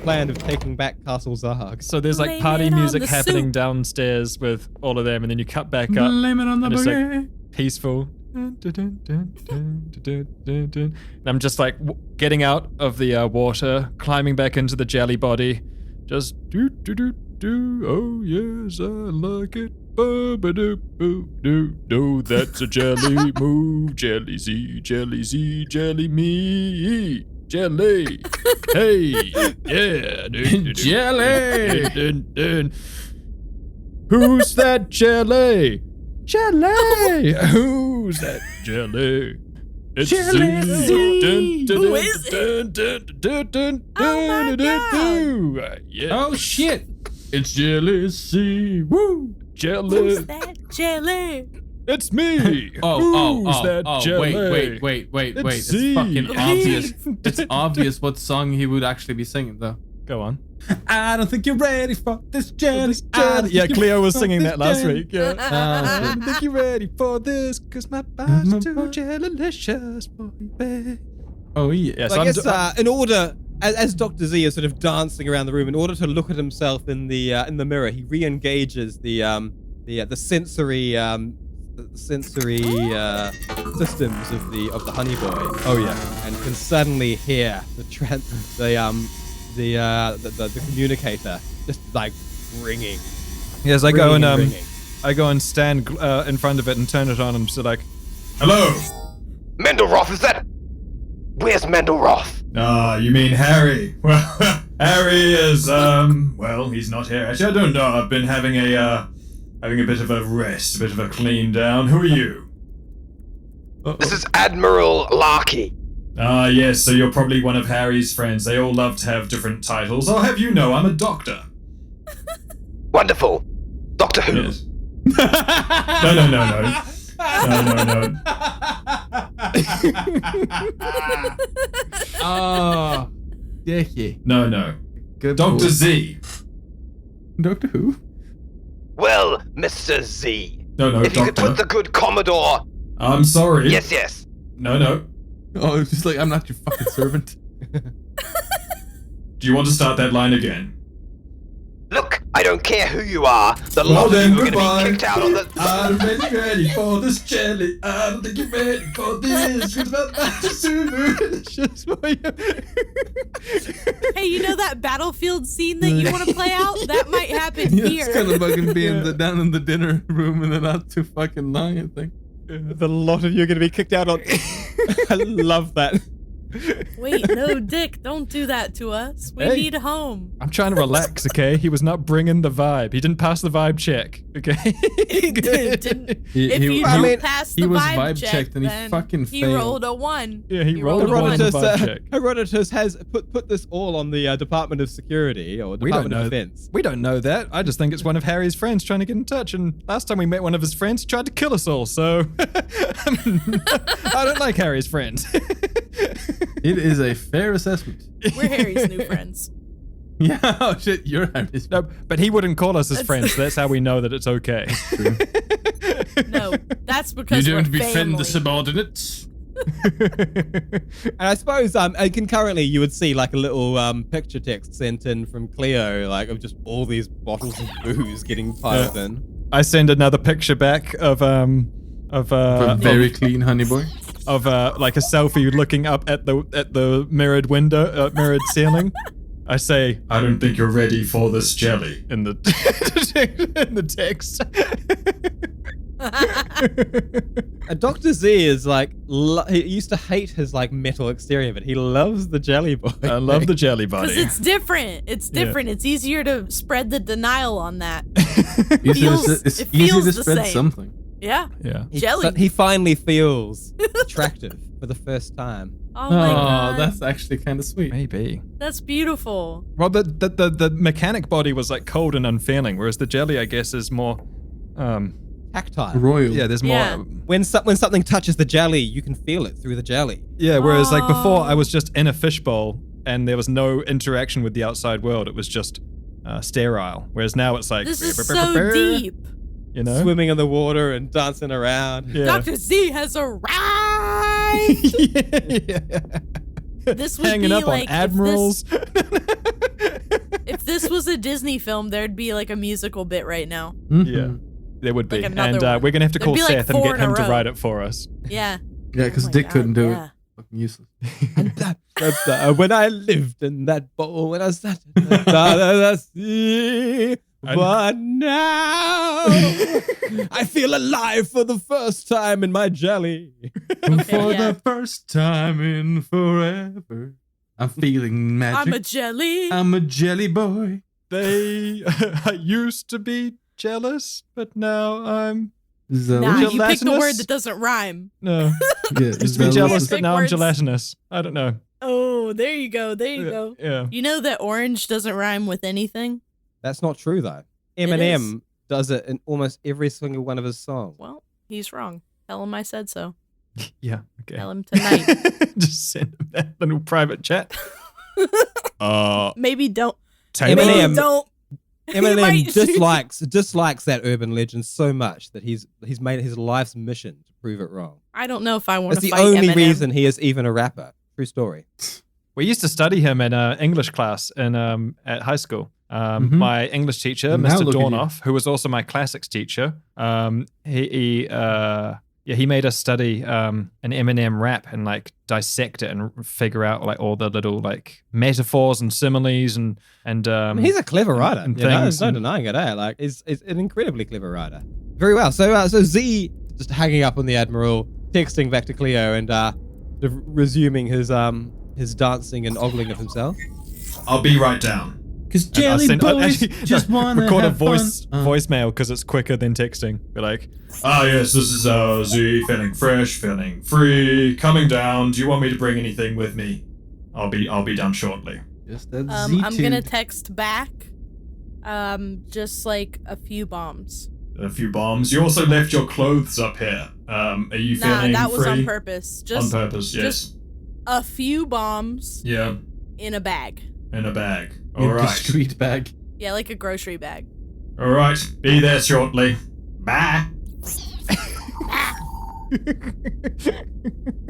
plan of taking back Castle Zarg. So there's like Blame party it on music the happening soup. downstairs with all of them, and then you cut back up. Blame it on the and it's like boogie. peaceful. And I'm just like getting out of the water, climbing back into the jelly body. Just do. Oh yes, I like it. Do. That's a jelly move. Jelly Z, jelly me. Jelly. Hey. Yeah. Jelly. Who's that jelly? Jelly! Who's that jelly? It's Jelly Z. Who is it? Oh my God. Yeah. Oh shit! It's Jelly C. Woo! Jelly. Who's that jelly? It's me. Who's that jelly? Wait. It's It's Z. fucking obvious. It's obvious what song he would actually be singing, though. Go on. I don't think you're ready for this jelly. Yeah, Cleo was singing that last week. Yeah. I I don't think you're ready for this, cause my body's too jellylicious for you, babe. Oh yeah. Yes, So I guess in order, as Dr. Z is sort of dancing around the room, in order to look at himself in the mirror, he re-engages the sensory systems of the honey boy. Oh yeah. And can suddenly hear the communicator just like ringing. Yes, I go and ringing. I go and stand in front of it and turn it on and so like, Hello. Mendleroth, is that? Where's Mendleroth? You mean Harry? Well, Harry is, well, he's not here. Actually, I don't know. I've been having a bit of a rest, a bit of a clean down. Who are you? This is Admiral Larky. Yes, so you're probably one of Harry's friends. They all love to have different titles. I'll have you know, I'm a doctor. Wonderful. Doctor Who. Yes. No. Oh, Dickie. No. Good Dr. boy. Z. Doctor Who? Well, Mr. Z. No, If you could Doctor. put the good Commodore. I'm sorry. Yes. No. Oh, it's just like I'm not your fucking servant. Do you want to start that line again? Look, I don't care who you are. The Well lot of then, you are going to goodbye. be kicked out on the. I'm ready for this jelly. I don't think you're ready for this. It's about to super delicious for you. Hey, you know that battlefield scene that you want to play out? That might happen Yeah, here. it's kind of fucking being down in the dinner room and they're not too fucking long, I think. The lot of you are going to be kicked out on. I love that. Wait, no, Dick, don't do that to us. We Hey. need a home. I'm trying to relax, okay? He was not bringing the vibe. He didn't pass the vibe check, okay? Didn't, He- if he- you I don't mean, pass he the was vibe vibe check, checked and he then fucking he failed. rolled a 1. Yeah, he rolled a 1 on the vibe check. Herodotus has put this all on the Department of Security or We don't Department know. of Defense. We don't know that. I just think it's one of Harry's friends trying to get in touch. And last time we met one of his friends, he tried to kill us all. So I don't like Harry's friends. It is a fair assessment. We're Harry's new friends. Yeah, oh shit, you're Harry's. No, but he wouldn't call us his That's- friends. That's how we know that it's okay. No, that's You because don't we're befriend family. the subordinates. And I suppose concurrently you would see like a little picture text sent in from Cleo, like of just all these bottles of booze getting piled in. I send another picture back of A very clean honey boy. like a selfie looking up at the mirrored window, mirrored ceiling. I say, I don't think you're ready for this jelly. in the in the text. And Dr. Z is like, he used to hate his like metal exterior, but he loves the jelly boy. I love the jelly Because buddy. it's different. It's different. It's easier to spread the denial on that. It's it easy feels to the spread same. something. Yeah. Yeah. Jelly. He finally feels attractive for the first time. Oh my god. That's actually kind of sweet. Maybe. That's beautiful. Well, the mechanic body was like cold and unfeeling, whereas the jelly, I guess, is more. Tactile. Royal. Yeah, there's more. Yeah. When something touches the jelly, you can feel it through the jelly. Yeah, whereas like before, I Oh. was just in a fishbowl and there was no interaction with the outside world. It was just sterile. Whereas now it's like This is so deep. You know, Swimming in the water and dancing around. Yeah. Dr. Z has arrived. yeah. This would Hanging be up like on admirals. If this was a Disney film, there'd be like a musical bit right now. Yeah, there would be, Like another and one. we're gonna have to There'd call be, like, Seth and 4 get in a him to row. write it for us. Yeah. Yeah, because Oh my Dick God, couldn't do yeah. it. Fucking useless. And that's when I lived in that bowl, when I sat in the sea. But now I feel alive for the first time in my jelly. For yeah. the first time in forever, I'm feeling magic. I'm a jelly. I'm a jelly boy. They I used to be jealous, but now I'm Nah, you picked a gelatinous? word that doesn't rhyme. no. Yeah, Used to be jealous, but Pick now I'm words. gelatinous. I don't know. Oh, there you go. There you go. Yeah. You know that orange doesn't rhyme with anything? That's not true, though. It Eminem does it in almost every single one of his songs. Well, he's wrong. Tell him I said so. Yeah. Okay. Tell him tonight. Just send him that little private chat. Maybe don't. Taylor. Maybe Eminem- don't. Eminem might- dislikes that urban legend so much that he's made it his life's mission to prove it wrong. I don't know if I want That's to the fight only Eminem. reason he is even a rapper. True story. We used to study him in English class in at high school. My English teacher, Now Mr. look at you. Dornoff, who was also my classics teacher, he made us study an Eminem rap and like dissect it and figure out like all the little like metaphors and similes and I mean, he's a clever writer. and You know, things there's no and- denying it. Like, he's an incredibly clever writer. Very well. So Z just hanging up on the Admiral, texting back to Cleo, and sort of resuming his dancing and ogling of himself. I'll be right down. Because And I'll jelly send- boys actually, just no, want to record a have voice fun. voicemail because it's quicker than texting. Be like, Ah, yes, this is Z, feeling fresh, feeling free, coming down. Do you want me to bring anything with me? I'll be done shortly. Just that I'm Z-tube. gonna text back. Just like a few bombs. A few bombs. You also left your clothes up here. Are you Nah, feeling that free? was on purpose. Just On purpose, yes. just a few bombs Yeah, in a bag. in a bag. In All the right. street bag. Yeah, like a grocery bag. All right. Be there shortly. Bye.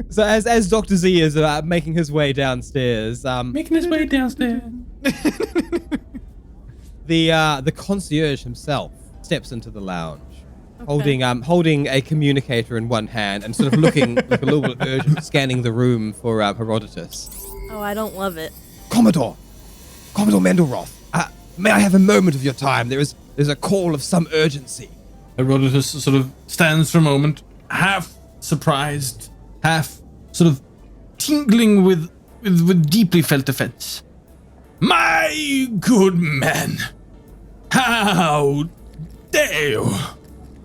So as Dr. Z is making his way downstairs, Making his way downstairs. the concierge himself steps into the lounge, holding a communicator in one hand and sort of looking like a little bit urgent, scanning the room for Herodotus. Oh, I don't love it. Commodore Mendleroth, may I have a moment of your time? There's a call of some urgency. Herodotus sort of stands for a moment, half surprised, half sort of tingling with deeply felt offense. My good man, how dare you?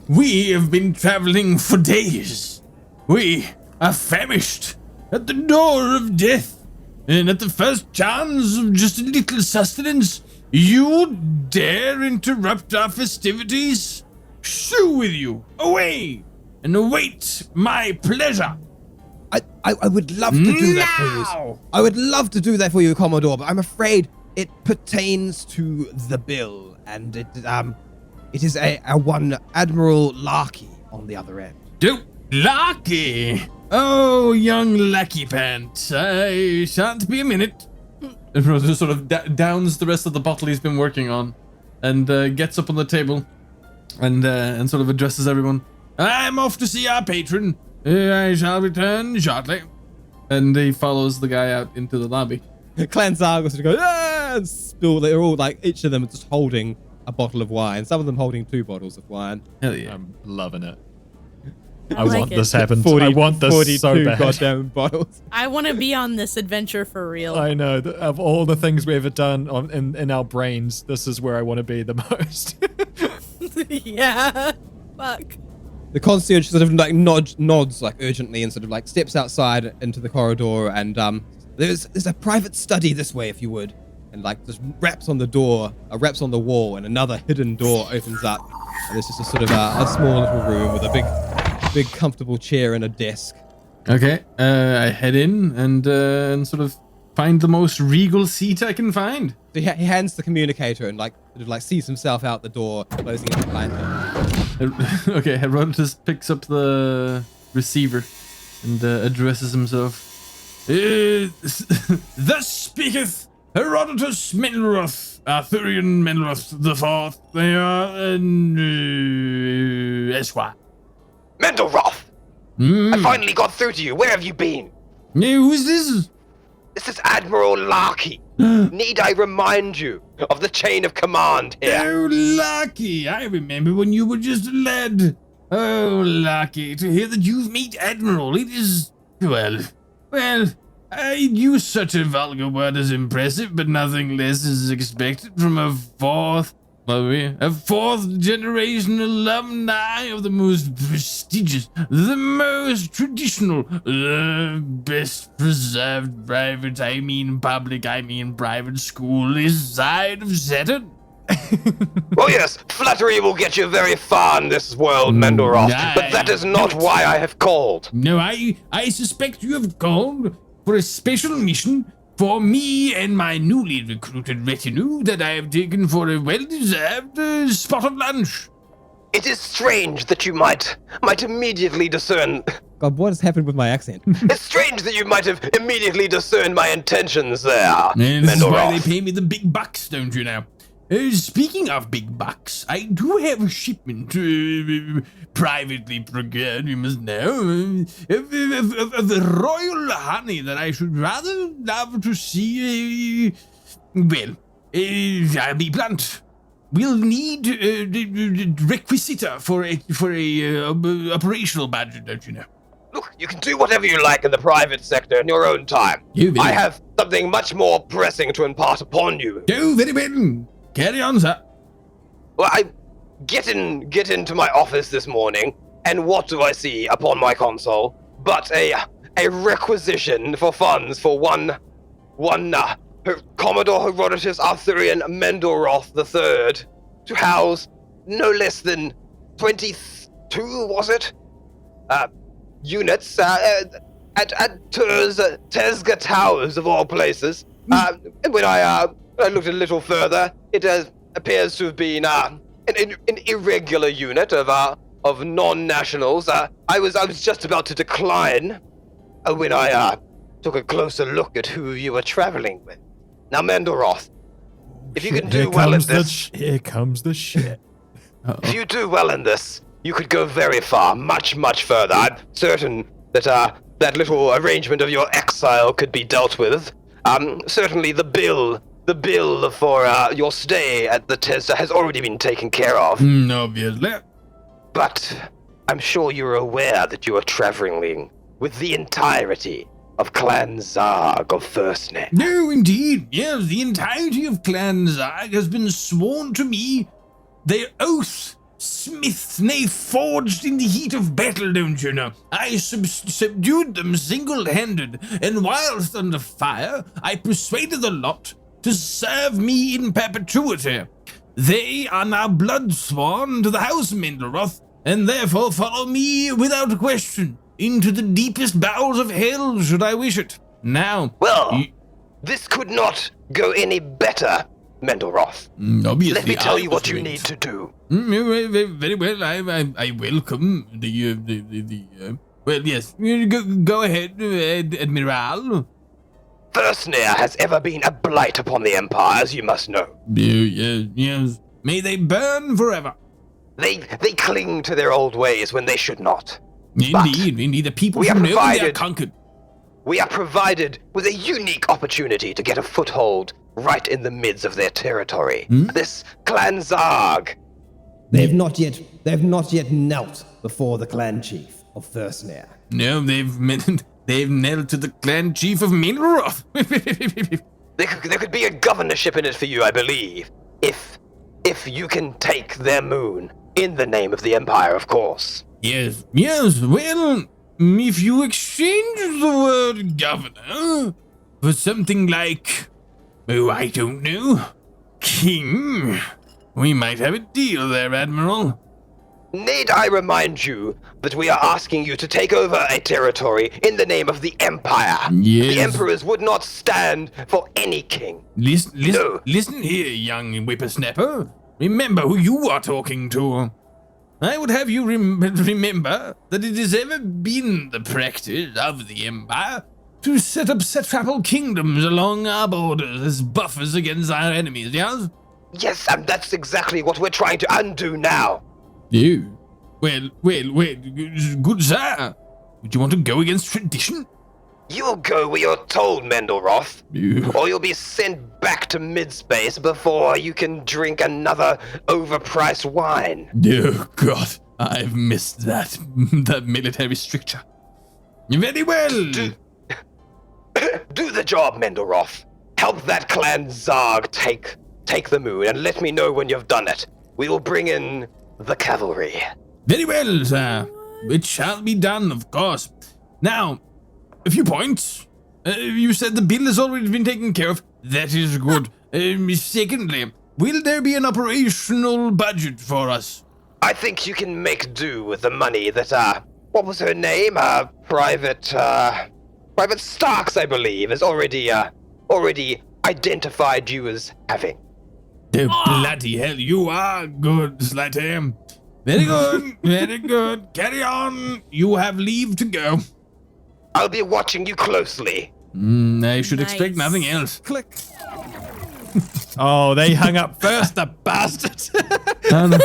We have been traveling for days. We are famished at the door of death, and at the first chance of just a little sustenance, you dare interrupt our festivities? Shoo with you, away, and await my pleasure. I would love to do that for you. I would love to do that for you, Commodore, but I'm afraid it pertains to the bill, and it is a one Admiral Larky on the other end. Lucky! Oh, young lackey pants, I shan't be a minute. And Herodotus sort of downs the rest of the bottle he's been working on, and gets up on the table, and sort of addresses everyone. I'm off to see our patron. I shall return shortly. And he follows the guy out into the lobby. Clan Zargos sort of goes, and spill. They're all like, each of them just holding a bottle of wine. Some of them holding 2 bottles of wine. Hell yeah. I'm loving it. I want it. this happen. I want this 42 so bad. goddamn bottles. I want to be on this adventure for real. I know. Of all the things we've ever done in our brains, this is where I want to be the most. Yeah. Fuck. The concierge sort of like nods like urgently and sort of like steps outside into the corridor and there's a private study this way if you would, and like just raps on the door, raps on the wall, and another hidden door opens up, and there's just a sort of a small little room with a big comfortable chair and a desk. Okay, I head in and sort of find the most regal seat I can find. So he hands the communicator and like sort of like sees himself out the door, closing it behind him. Okay, Herodotus picks up the receiver and addresses himself. Thus speaketh Herodotus Mendleroth, Arthurion Mendleroth the Fourth. They are Esquire. Mendleroth! I finally got through to you. Where have you been? Who's this? This is Admiral Larky. Need I remind you of the chain of command here? Oh, Lucky! I remember when you were just a lad. Oh, Lucky, to hear that you've met Admiral. It is, well, I use such a vulgar word as impressive, but nothing less is expected from a fourth generation alumni of the most prestigious, the most traditional, the best preserved private, private school this side of Saturn. Oh yes, flattery will get you very far in this world, Mendleroth, but that is not why I have called. No, I suspect you have called for a special mission for me and my newly recruited retinue that I have taken for a well-deserved spot of lunch. It is strange that you might immediately discern... God, what has happened with my accent? It's strange that you might have immediately discerned my intentions there, And this is why they Mendleroth. pay me the big bucks, don't you know? Speaking of big bucks, I do have a shipment privately procured, you must know, of royal honey that I should rather love to see. I'll be blunt. We'll need requisita for a operational budget, don't you know? Look, you can do whatever you like in the private sector in your own time. I have something much more pressing to impart upon you. Oh, very well. Carry on, sir. Well, I get into my office this morning, and what do I see upon my console but a requisition for funds for one Commodore Herodotus Arthurion Mendleroth III to house no less than 22, was it? Units at Tesga Towers of all places. And when I looked a little further, it appears to have been an irregular unit of non-nationals. I was just about to decline when I took a closer look at who you were traveling with. Now, Mendleroth, if you can do well in this, Here comes the shit. if you do well in this, you could go very far, much, much further. I'm certain that that little arrangement of your exile could be dealt with. Certainly the bill for your stay at the Tesla has already been taken care of. Obviously. But I'm sure you're aware that you are traveling with the entirety of Clan Zarg of First Name. No, indeed. Yes, the entirety of Clan Zarg has been sworn to me. Their oath, smiths, nay, forged in the heat of battle, don't you know? I subdued them single-handed, and whilst under fire, I persuaded the lot to serve me in perpetuity. They are now blood sworn to the House Mendleroth, and therefore follow me without question into the deepest bowels of hell, should I wish it. Now, Well, this could not go any better, Mendleroth. obviously, Let me tell I you was what you doing need it. to do. Very well. I welcome the well, yes. Go ahead, Admiral. Firstnir has ever been a blight upon the Empire, as you must know. Yes. May they burn forever. They cling to their old ways when they should not. Indeed. The people we who are know they are conquered. We are provided with a unique opportunity to get a foothold right in the midst of their territory. This Clan Zarg. They've not yet knelt before the clan chief of Thursnare. No, they've knelt to the clan chief of Mendleroth. There could be a governorship in it for you, I believe. If you can take their moon, in the name of the Empire, of course. Yes, well, if you exchange the word governor for something like, I don't know, king, we might have a deal there, Admiral. Need I remind you that we are asking you to take over a territory in the name of the Empire? Yes. The Emperors would not stand for any king. Listen here, young whippersnapper. Remember who you are talking to. I would have you remember that it has ever been the practice of the Empire to set up satrapal kingdoms along our borders as buffers against our enemies, yes? Yes, and that's exactly what we're trying to undo now. You? Well, good sir. Would you want to go against tradition? You'll go where you're told, Mendleroth, or you'll be sent back to mid-space before you can drink another overpriced wine. Oh, God, I've missed that military stricture. Very well. Do the job, Mendleroth. Help that Clan Zarg take the moon, and let me know when you've done it. We will bring in the cavalry. Very well, sir. It shall be done, of course. Now, a few points. You said the bill has already been taken care of. That is good. Secondly, will there be an operational budget for us? I think you can make do with the money that, what was her name? Private Starks, I believe, has already identified you as having. Oh, bloody hell, you are good, Slatty. Very good, very good. Carry on. You have leave to go. I'll be watching you closely. I should expect nothing else. Click. Oh, they hung up first, the bastards. No.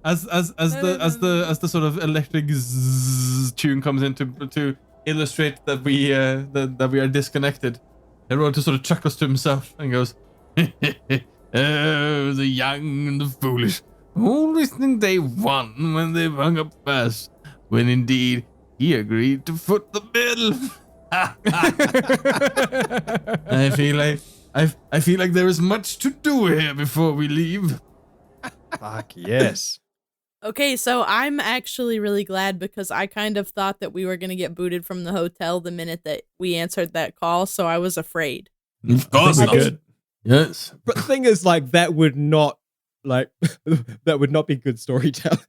As the sort of electric zzz tune comes in to illustrate that we are disconnected, Herodotus sort of chuckles to himself and goes, "Oh, the young and the foolish always think they won when they've hung up first, when indeed he agreed to foot the bill." I feel like there is much to do here before we leave. Fuck yes. Okay, so I'm actually really glad because I kind of thought that we were going to get booted from the hotel the minute that we answered that call, so I was afraid. Of course not. Good. Yes. But the thing is, like, that would not be good storytelling.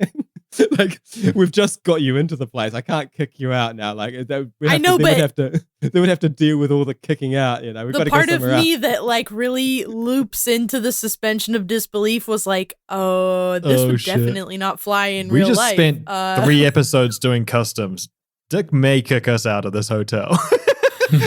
Like, we've just got you into the place. I can't kick you out now. Like, they would have to deal with all the kicking out. You know, we've got The to go part of somewhere me else. that like really loops into the suspension of disbelief was like, oh, this would shit. definitely not fly in We real just life. spent 3 episodes doing customs. Dick may kick us out of this hotel. Well,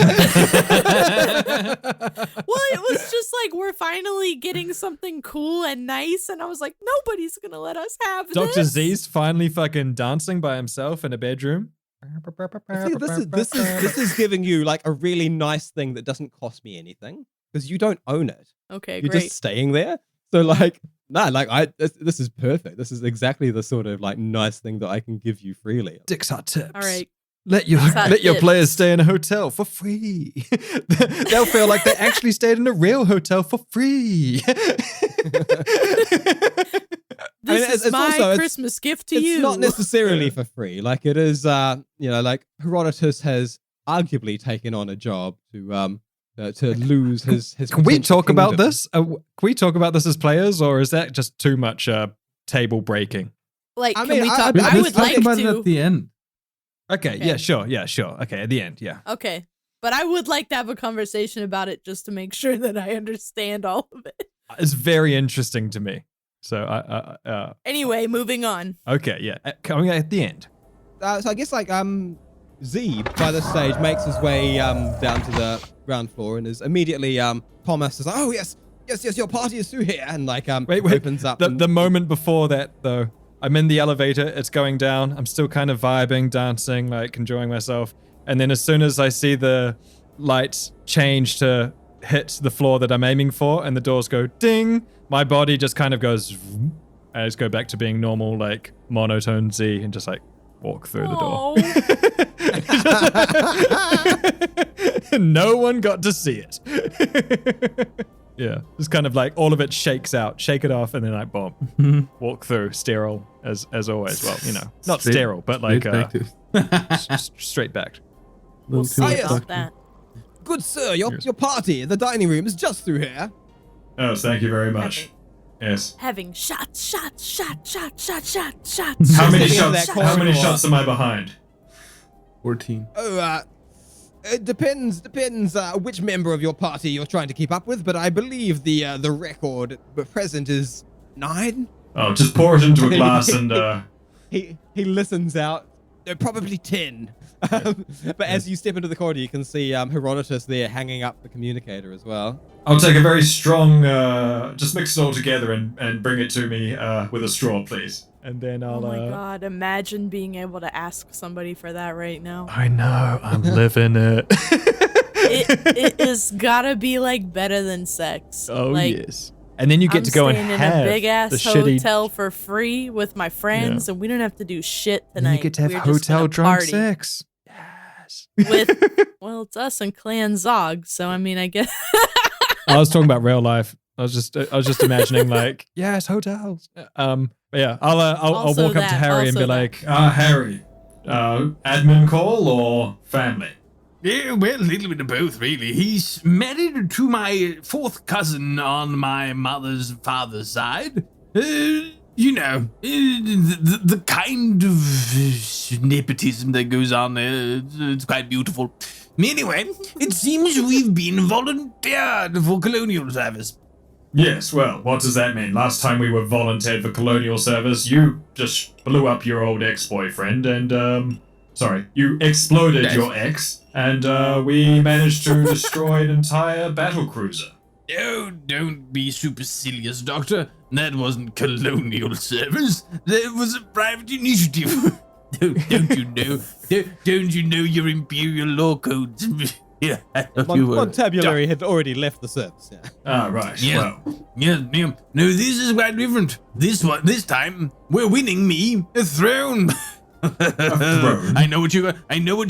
it was just like we're finally getting something cool and nice, and I was like, nobody's gonna let us have Dr. this. Z's finally fucking dancing by himself in a bedroom. See, this is giving you like a really nice thing that doesn't cost me anything because you don't own it. Okay, You're great. just staying there. So like, this is perfect. This is exactly the sort of like nice thing that I can give you freely. Dick's hot tips. All right. Let your tips. players stay in a hotel for free. They'll feel like they actually stayed in a real hotel for free. This is my Christmas gift to you. It's not necessarily for free. Like it is, like Herodotus has arguably taken on a job to lose his. Can we potential talk about kingdom. this? Can we talk about this as players, or is that just too much table breaking? Like, I can mean, we I- talk? I- I would Let's talk like about it to. at the end. Okay, Okay. yeah, sure. Okay, at the end, yeah. Okay, but I would like to have a conversation about it just to make sure that I understand all of it. It's very interesting to me. So, Anyway, moving on. okay, yeah, coming at the end. So I guess like Z by this stage makes his way down to the ground floor and is immediately Thomas is like, oh yes, your party is through here, and like Wait, opens up. The moment before that, though, I'm in the elevator, it's going down, I'm still kind of vibing, dancing, like enjoying myself. And then as soon as I see the lights change to hit the floor that I'm aiming for, and the doors go ding. My body just kind of goes, vroom, and I just go back to being normal, like monotone Z, and just like walk through the door. No one got to see it. Yeah, just kind of like all of it shakes out, shake it off, and then like boom, walk through, sterile as always. Well, not sterile, but like straight back. We'll see yes. about that. Good sir, your party, the dining room is just through here. Oh, thank you very much. Yes. Having shots. How many shots? How many shots am I behind? 14. Oh, it depends which member of your party you're trying to keep up with, but I believe the record at present is 9. Oh, just pour it into a glass and He listens out. Probably 10. But as you step into the corridor, you can see Herodotus there hanging up the communicator as well. I'll take a very strong, just mix it all together and bring it to me with a straw, please. And then I'll. Oh my god! Imagine being able to ask somebody for that right now. I know. I'm living it. It is gotta be like better than sex. Oh like, yes. And then you get I'm to go and staying in have a big ass the shitty. hotel for free with my friends, and we don't have to do shit And tonight. you get to have We're just hotel gonna drunk party sex. Yes. with. Well, it's us and Clan Zog, so I mean, I guess. I was talking about real life. I was just imagining like, yes, hotels. But yeah, I'll Also walk up to that, Harry and be also that. like, Harry, admin call or family? Yeah, well, a little bit of both, really. He's married to my 4th cousin on my mother's father's side. The kind of nepotism that goes on there, it's quite beautiful. Anyway, it seems we've been volunteered for colonial service. Yes, well, what does that mean? Last time we were volunteered for colonial service, you just blew up your old ex-boyfriend and, you exploded your ex, and we managed to destroy an entire battle cruiser. Oh, don't be supercilious, Doctor. That wasn't colonial service. That was a private initiative. Don't you know? Don't you know your imperial law codes? Yeah, I thought you were. Montabulary had already left the service. Yeah. Ah, right. Yeah. Well, Yeah. No, this is quite different. This time, we're winning me a throne. throne? I know what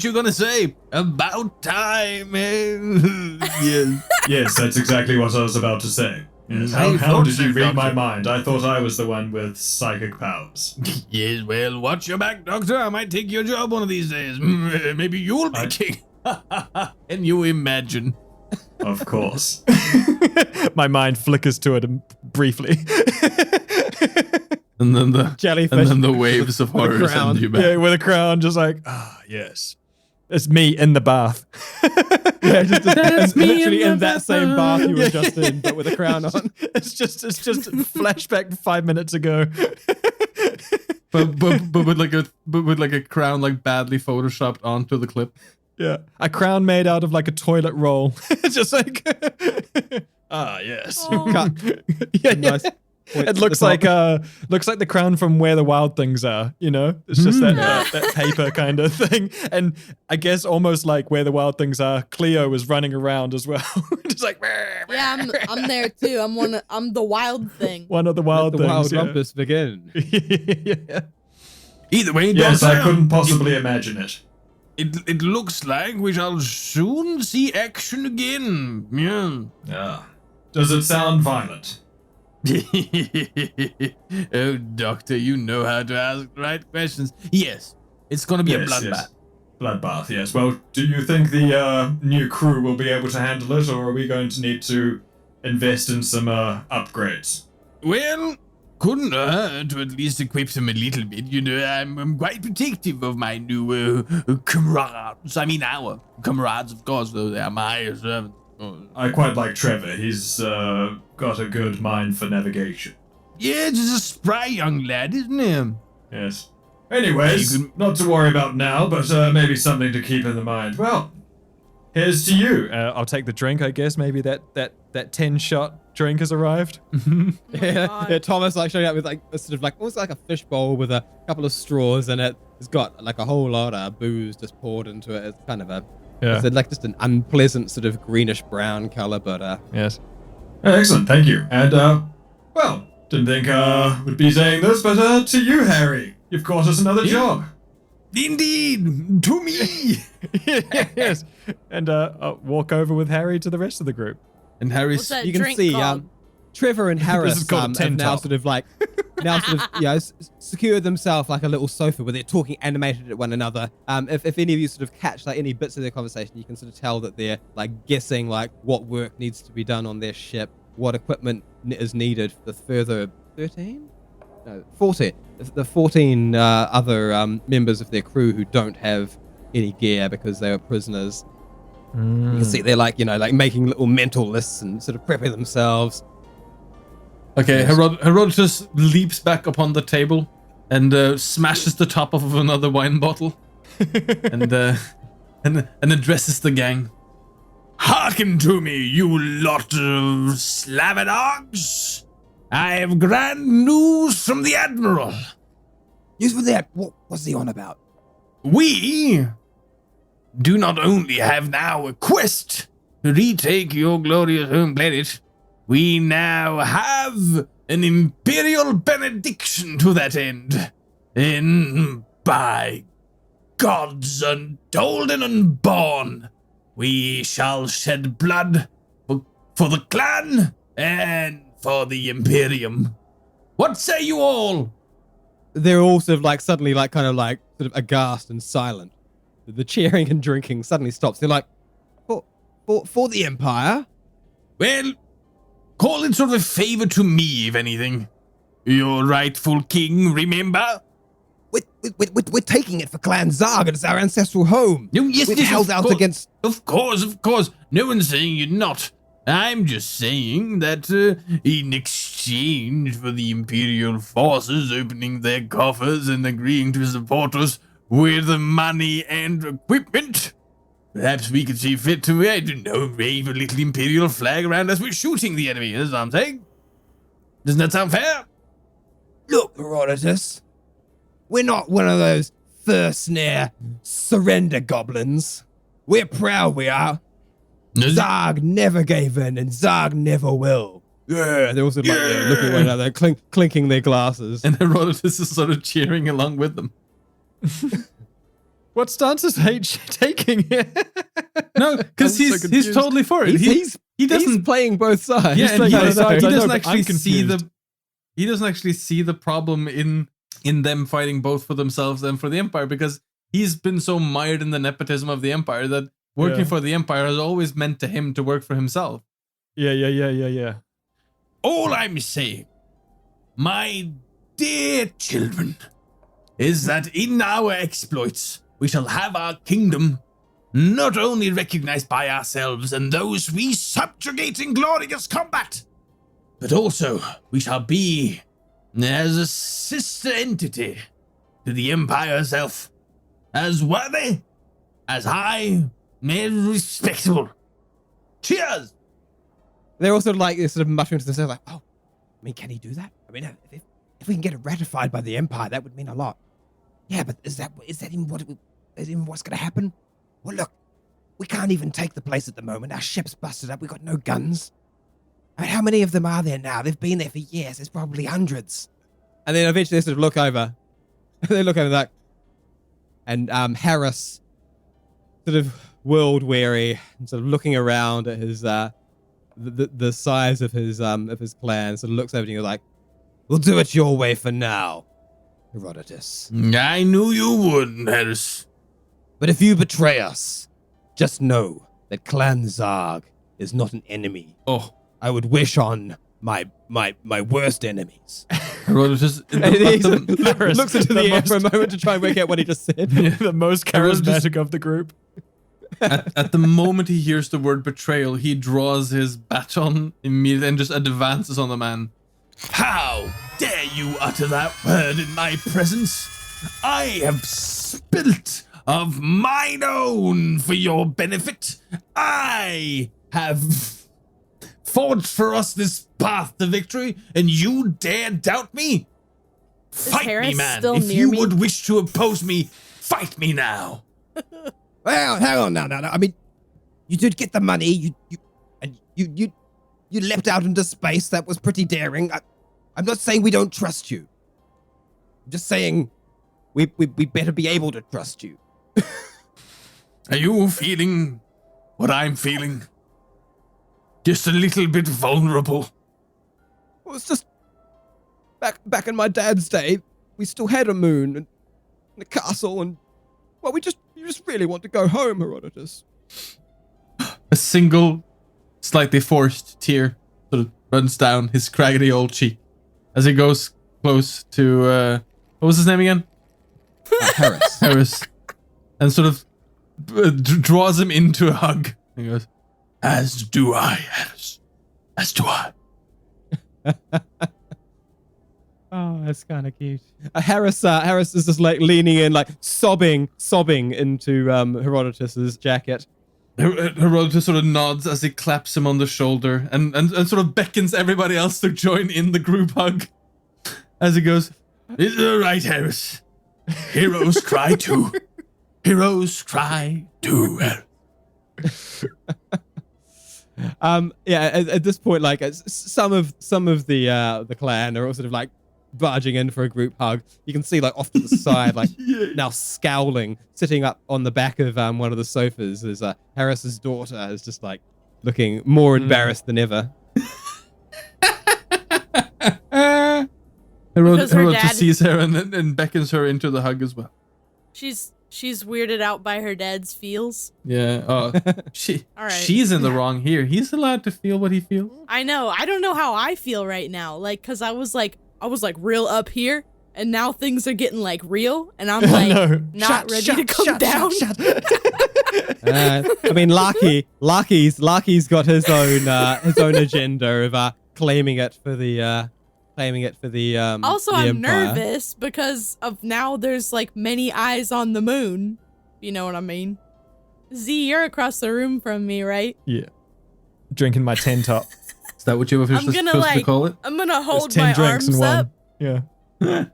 you're gonna say. About time. Yes. yes, that's exactly what I was about to say. Yes. I How thought did you so, read my Doctor. mind? I thought I was the one with psychic powers. Yes, well, watch your back, Doctor. I might take your job one of these days. Maybe you'll be king. And you imagine. Of course. my mind flickers to it briefly. And then the Jellyfish. And then the waves of horror crown. send you back. Yeah, with a crown, just like, yes. It's me in the bath. Yeah, just That's me literally in in the that same bath. bath you were just in, but with a crown on. It's just flashback 5 minutes ago. But with like a crown like badly photoshopped onto the clip. Yeah, a crown made out of like a toilet roll. Just like, yes. Oh. Cut. Yeah, Nice. Point It at looks the like top. the crown from Where the Wild Things Are. It's just that paper kind of thing. And I guess almost like Where the Wild Things Are, Cleo was running around as well, just like. Yeah, I'm there too. I'm the wild thing. One of the wild Let the things. wild rumpus begin. Yeah. Either way, Yes, Doctor, I couldn't possibly imagine it. It looks like we shall soon see action again. Yeah. Does it sound violent? Oh, Doctor, you know how to ask the right questions. Yes, it's gonna be a bloodbath. Bloodbath, yes. Well, do you think the new crew will be able to handle it, or are we going to need to invest in some upgrades? Well, couldn't hurt to at least equip them a little bit. I'm quite protective of my new comrades. I mean, our comrades, of course, though they are my servants. I quite like Trevor. He's got a good mind for navigation. Yeah, just a spry young lad, isn't he? Yes. Anyways, not to worry about now, but maybe something to keep in the mind. Well, here's to you. I'll take the drink, I guess. Maybe that 10-shot drink has arrived. Yeah, Thomas like showing up with like a sort of like almost like a fishbowl with a couple of straws in it. It's got like a whole lot of booze just poured into it. It's kind of a Yeah. It's like just an unpleasant sort of greenish brown color, but Yes. Excellent, thank you. And, well, didn't think would be saying this, but to you, Harry. You've got us another job. Indeed, to me. Yes. And walk over with Harry to the rest of the group. And Harry's. What's that you can drink see called? Trevor and Harris is called have now Top. sort of like secured themselves like a little sofa where they're talking animated at one another. If any of you sort of catch like any bits of their conversation, you can sort of tell that they're like guessing like what work needs to be done on their ship, what equipment is needed for the further 14. The 14 other members of their crew who don't have any gear because they were prisoners. You can see they're like making little mental lists and sort of prepping themselves. Okay, Yes. Herodotus leaps back upon the table and smashes the top of another wine bottle and addresses the gang. Hearken to me, you lot of slavadogs! I have grand news from the Admiral. News for that. What's he on about? We do not only have now a quest to retake your glorious home planet, we now have an imperial benediction to that end. And by gods untold and unborn, we shall shed blood for the clan and for the Imperium. What say you all? They're all sort of like suddenly like kind of like sort of aghast and silent. The cheering and drinking suddenly stops. They're like, for the Empire? Well, call it sort of a favor to me, if anything. Your rightful king, remember? We're taking it for Clan Zarg. It's our ancestral home. No, yes, We've yes, held of out course. against. Of course. No one's saying you're not. I'm just saying that in exchange for the Imperial forces opening their coffers and agreeing to support us with money and equipment, perhaps we could see fit to, I don't know, wave a little Imperial flag around as we're shooting the enemy, is what I'm saying. Doesn't that sound fair? Look, Herodotus, we're not one of those first snare surrender goblins. We're proud, we are. Zarg never gave in, and Zarg never will. Yeah, they're also like looking at one another, clinking their glasses. And Herodotus is sort of cheering along with them. What stance is H taking here? No, because I'm so he's confused. totally for it. He's playing both sides. Yeah, and he playing both sides, I know, doesn't but actually I'm see confused. he doesn't actually see the problem in them fighting both for themselves and for the Empire, because he's been so mired in the nepotism of the Empire that working for the Empire has always meant to him to work for himself. Yeah. All I'm saying, my dear children, is that in our exploits we shall have our kingdom not only recognized by ourselves and those we subjugate in glorious combat, but also we shall be as a sister entity to the Empire itself, as worthy, as high, and respectable. Cheers! They're also like sort of muttering to themselves, like, "Oh, I mean, can he do that? I mean, if we can get it ratified by the Empire, that would mean a lot." Yeah, but is that even what's going to happen? Well, look, we can't even take the place at the moment. Our ship's busted up. We've got no guns. I mean, how many of them are there now? They've been there for years. There's probably hundreds. And then eventually they sort of look over. They look over that, and Harris, sort of world weary, and sort of looking around at his the size of his clan, sort of looks over to you like, "We'll do it your way for now, Herodotus. I knew you would, Harris. But if you betray us, just know that Clan Zarg is not an enemy. Oh, I would wish on my worst enemies." Herodotus And he sort of Harris, looks into the the air most- for a moment to try and work out what he just said. The most charismatic of the group. at the moment he hears the word betrayal, he draws his baton immediately and just advances on the man. How dare you utter that word in my presence? I have spilt of mine own for your benefit. I have forged for us this path to victory, and you dare doubt me? Fight me, Harris man. still If near you me? would wish to oppose me, fight me now. Well, hang on now. I mean, you did get the money. You leapt out into space. That was pretty daring. I'm not saying we don't trust you. I'm just saying we better be able to trust you. Are you feeling what I'm feeling? Just a little bit vulnerable. Well, it's just back in my dad's day, we still had a moon and a castle, and well, you just really want to go home, Herodotus. A single, slightly forced tear sort of runs down his craggy old cheek as he goes close to what was his name again? Harris. Harris, and sort of draws him into a hug. He goes, "As do I, Harris. As do I." Oh, that's kind of cute. Harris is just like leaning in, like sobbing into Herodotus's jacket. Herodotus sort of nods as he claps him on the shoulder and sort of beckons everybody else to join in the group hug. As he goes, "It's all right, Harris. Heroes cry too. Heroes cry too, Harris." At this point, like some of the clan are all sort of like barging in for a group hug. You can see like off to the side, like now scowling, sitting up on the back of one of the sofas is Harris's daughter is just like looking more embarrassed than ever. Herodotus sees her and beckons her into the hug as well. She's weirded out by her dad's feels. Yeah. All right. She's in the wrong here. He's allowed to feel what he feels. I know. I don't know how I feel right now. Like, cause I was like real up here, and now things are getting like real, and I'm like not ready to come down. I mean, Larky's got his own agenda of claiming it for the. Also, the I'm Empire. nervous because of now there's like many eyes on the moon. You know what I mean? Z, you're across the room from me, right? Yeah. Drinking my 10 top. Is that what you were supposed to call it? I'm gonna hold There's 10 my drinks arms in one. up. Yeah.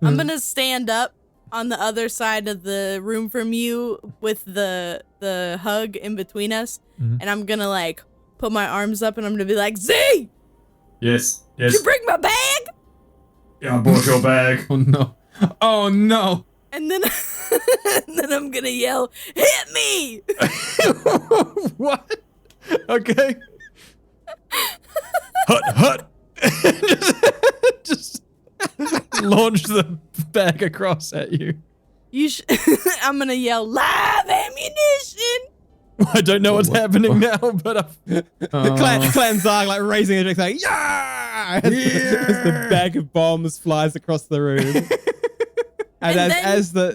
I'm gonna stand up on the other side of the room from you with the hug in between us, and I'm gonna like put my arms up and I'm gonna be like, Z! Yes. Did you bring my bag? Yeah, I bought your bag. Oh no. Oh no. And then I'm gonna yell, hit me! What? Okay. Hut. just launch the bag across at you. I'm gonna yell, live ammunition! I don't know what's happening now, but the clan Zarg like raising a drink, like yeah! As the bag of bombs flies across the room. And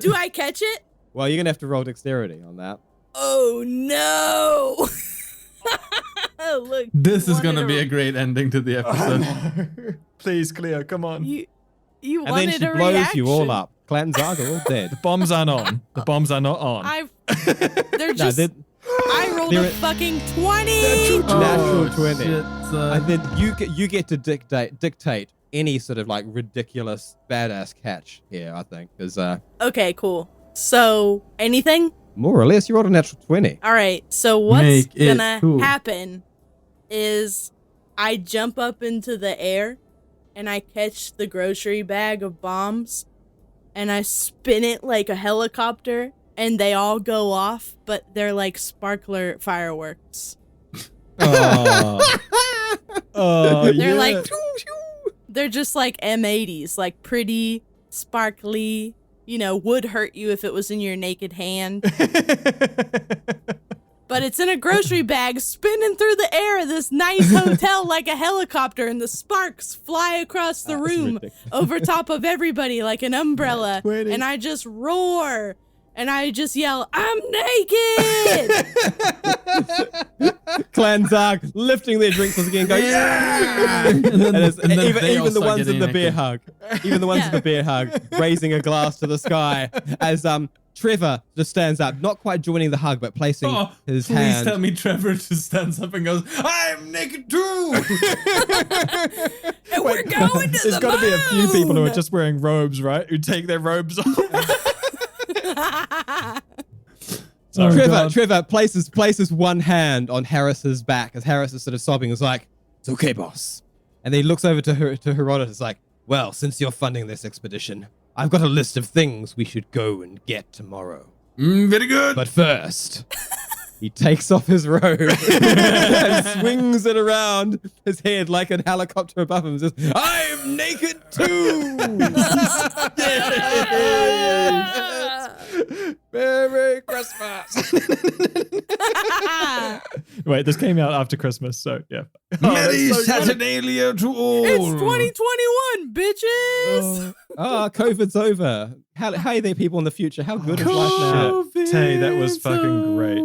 do I catch it? Well, you're gonna have to roll dexterity on that. Oh no! Look, this is gonna be a great ending to the episode. no. Please, Cleo, come on. You And wanted then she a blows reaction. you all up. Clan Zarg are all dead. The bombs aren't on. The bombs are not on. They're just. I rolled a fucking 20. Natural 20. Shit, and then you get to dictate any sort of like ridiculous badass catch here, I think, because Okay, cool. So anything? more or less you rolled a natural 20. All right. So what's Make it gonna cool. happen is I jump up into the air and I catch the grocery bag of bombs and I spin it like a helicopter and they all go off, but they're like sparkler fireworks. Oh, They're like, they're just like M80s, like pretty, sparkly, you know, would hurt you if it was in your naked hand. But it's in a grocery bag spinning through the air of this nice hotel like a helicopter, and the sparks fly across the room over top of everybody like an umbrella. And I just roar. And I just yell, I'm naked! Clan Zarg lifting their drinks once again, go, yeah! And then even the ones in the beer hug, even the ones in the beer hug, raising a glass to the sky as Trevor just stands up, not quite joining the hug, but placing his hand. Please tell me Trevor just stands up and goes, I'm naked too! And we're going to There's got to be a few people who are just wearing robes, right? Who take their robes off. Sorry. Trevor places one hand on Harris's back as Harris is sort of sobbing. It's like, it's okay, boss. And then he looks over to Herodotus like, well, since you're funding this expedition, I've got a list of things we should go and get tomorrow. Very good. But first, he takes off his robe and swings it around his head like a helicopter above him and says, I'm naked too! Merry Christmas! Wait, this came out after Christmas, so yeah. Merry Saturnalia to all. It's 2021, bitches. COVID's over. Hey there, people in the future. How good is life now? Tay, that was fucking great.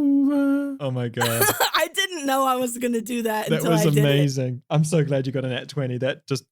Oh my god. I didn't know I was going to do that That until was I did it. amazing. I'm so glad you got an at 20. That just,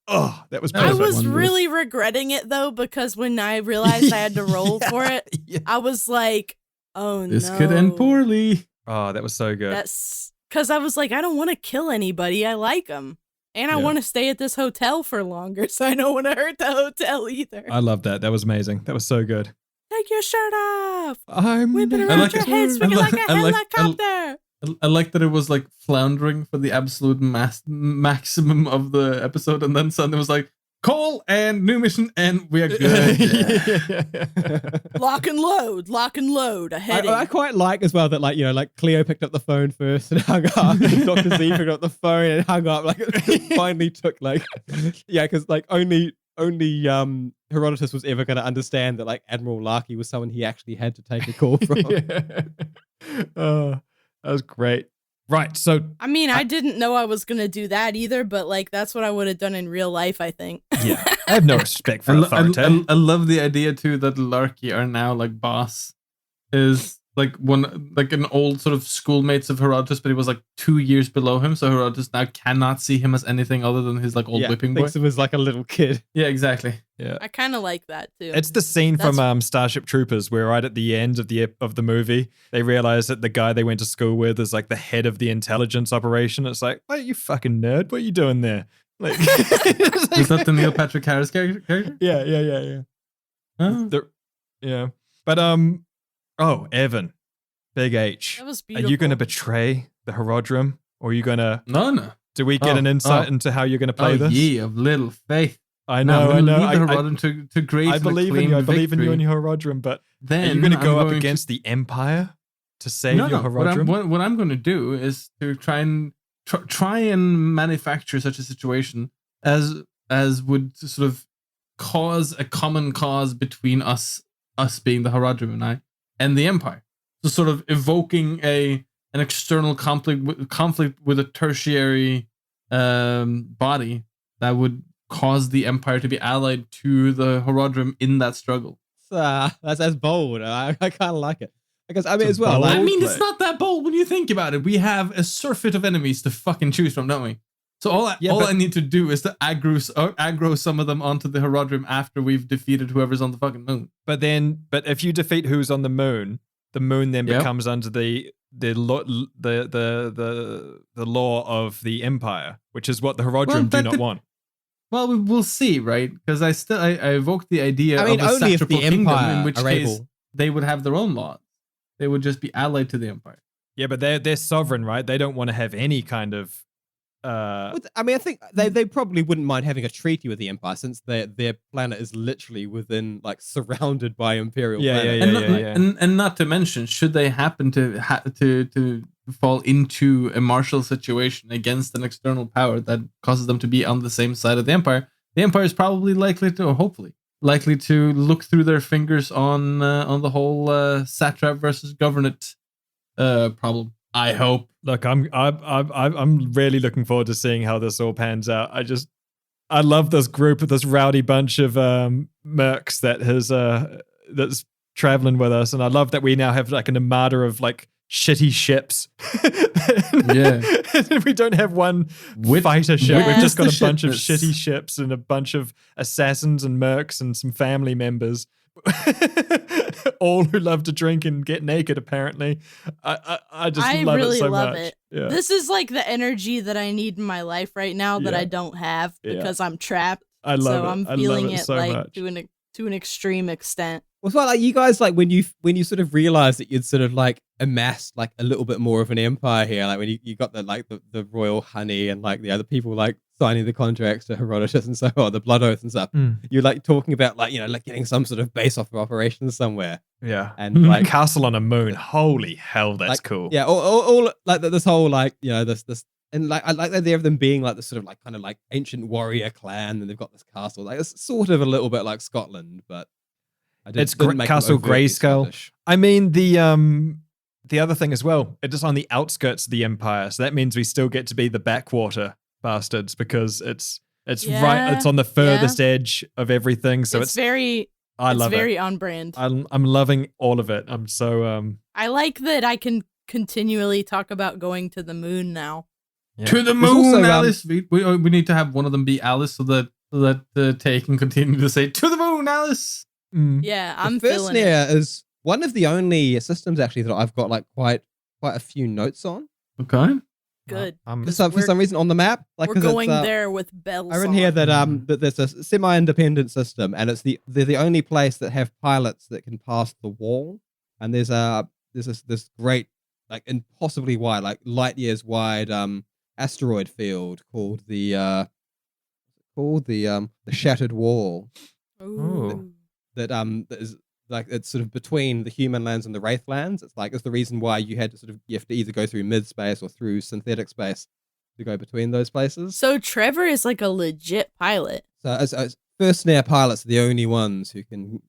that was I perfect. was Wondrous. really regretting it though, because when I realized I had to roll for it, I was like, oh This no. could end poorly. Oh, that was so good. That's because I was like, I don't want to kill anybody. I like them. And I Yeah. want to stay at this hotel for longer, so I don't want to hurt the hotel either. I love that. That was amazing. That was so good. Take your shirt off. I'm Whip it I around like your it. head, swing it like a I like- helicopter. I like that it was like floundering for the absolute maximum of the episode, and then suddenly was like, call and new mission, and we are good. Lock and load. A heading. I quite like as well that like Cleo picked up the phone first and hung up. And Dr. Z picked up the phone and hung up. Like it finally took because like only Herodotus was ever going to understand that like Admiral Larky was someone he actually had to take a call from. Oh, that was great. Right, so I mean, I didn't know I was gonna do that either, but like that's what I would have done in real life, I think. yeah, I have no respect for authority. I love the idea too that Larky are now like boss is like an old sort of schoolmates of Herodotus, but he was like 2 years below him, so Herodotus now cannot see him as anything other than his like old whipping boy. Thinks of him as like a little kid. Yeah, exactly. Yeah, I kind of like that too. it's the scene from Starship Troopers where right at the end of the movie they realize that the guy they went to school with is like the head of the intelligence operation. It's like, oh, you fucking nerd, what are you doing there? Like, Is that the Neil Patrick Harris character? yeah. Oh. Yeah, but oh, Evan, Big H, That was are beautiful. you going to betray the Herodrum, or are you going to? No. Do we get an insight into how you're going to play Oh, this? ye of little faith. I know. Lead the I Herodrum to great I and believe in you. I acclaimed believe in you victory. and your Herodrum, but Then are you going to go I'm up going against the Empire to save No, your no. Herodrum? What I'm going to do is to try and manufacture such a situation as would sort of cause a common cause between us being the Herodrum and the Empire. So sort of evoking an external conflict with a tertiary body that would cause the Empire to be allied to the Herodrum in that struggle. That's bold. I kind of like it. Because I mean, It's as well, bold. like, I mean, it's not that bold when you think about it. We have a surfeit of enemies to fucking choose from, don't we? So all I need to do is to aggro some of them onto the Herodrum after we've defeated whoever's on the fucking moon. But if you defeat who's on the moon then Yep. becomes under the law of the Empire, which is what the Herodrum do not want. Well, we'll see, right? Because I evoked the idea I mean, of a only if satrapal the kingdom, Empire in which are case able. they would have their own laws. They would just be allied to the Empire. Yeah, but they're sovereign, right? They don't want to have any kind of. I mean, I think they probably wouldn't mind having a treaty with the Empire since their planet is literally within, like, surrounded by Imperial planet. And not to mention, should they happen to fall into a martial situation against an external power that causes them to be on the same side of the Empire is probably likely to, or hopefully, likely to look through their fingers on the whole satrap versus governate problem. I hope. Look, I'm really looking forward to seeing how this all pans out. I love this group, this rowdy bunch of mercs that's traveling with us, and I love that we now have like an armada of like shitty ships. Yeah. We don't have one With- fighter ship. Yeah. We've just got With a the bunch of shipness. shitty ships and a bunch of assassins and mercs and some family members. All who love to drink and get naked, apparently. I just love really it so love much. it. Yeah. This is like the energy that I need in my life right now that Yeah. I don't have Yeah. because I'm trapped. I love so it. I'm I feeling love it it so like much. to an extreme extent. Well, it's like you guys, like when you sort of realized that you'd sort of like amassed like a little bit more of an empire here, like when you got the royal honey and like the other people like signing the contracts to Herodotus and so on, the blood oath and stuff. You're like talking about like, like getting some sort of base off of operations somewhere. Yeah. And like castle on a moon. Holy hell, that's like, cool. Yeah, all like this whole like, this and like I like the idea of them being like the sort of like kind of like ancient warrior clan, and they've got this castle. Like it's sort of a little bit like Scotland, but it's Castle Grayskull. I mean, the other thing as well, it's just on the outskirts of the empire, so that means we still get to be the Backwater Bastards because it's right. It's on the furthest edge of everything, so it's very. I love it. It's very on brand. I'm loving all of it. I'm so I like that I can continually talk about going to the moon now. Yeah. To the moon, also, Alice. We need to have one of them be Alice so that Tay can continue to say to the moon, Alice. Yeah, I'm the feeling it. Is one of the only systems actually that I've got like quite a few notes on. Okay, good. For some reason on the map, like we're going there with bells. I read here that there's a semi-independent system, and they're the only place that have pilots that can pass the wall. And there's this great like impossibly wide, like light years wide asteroid field called the Shattered Wall. Ooh. That is like it's sort of between the human lands and the wraith lands. It's like it's the reason why you have to either go through mid space or through synthetic space to go between those places. So Trevor is like a legit pilot. So as First Snare pilots are the only ones who can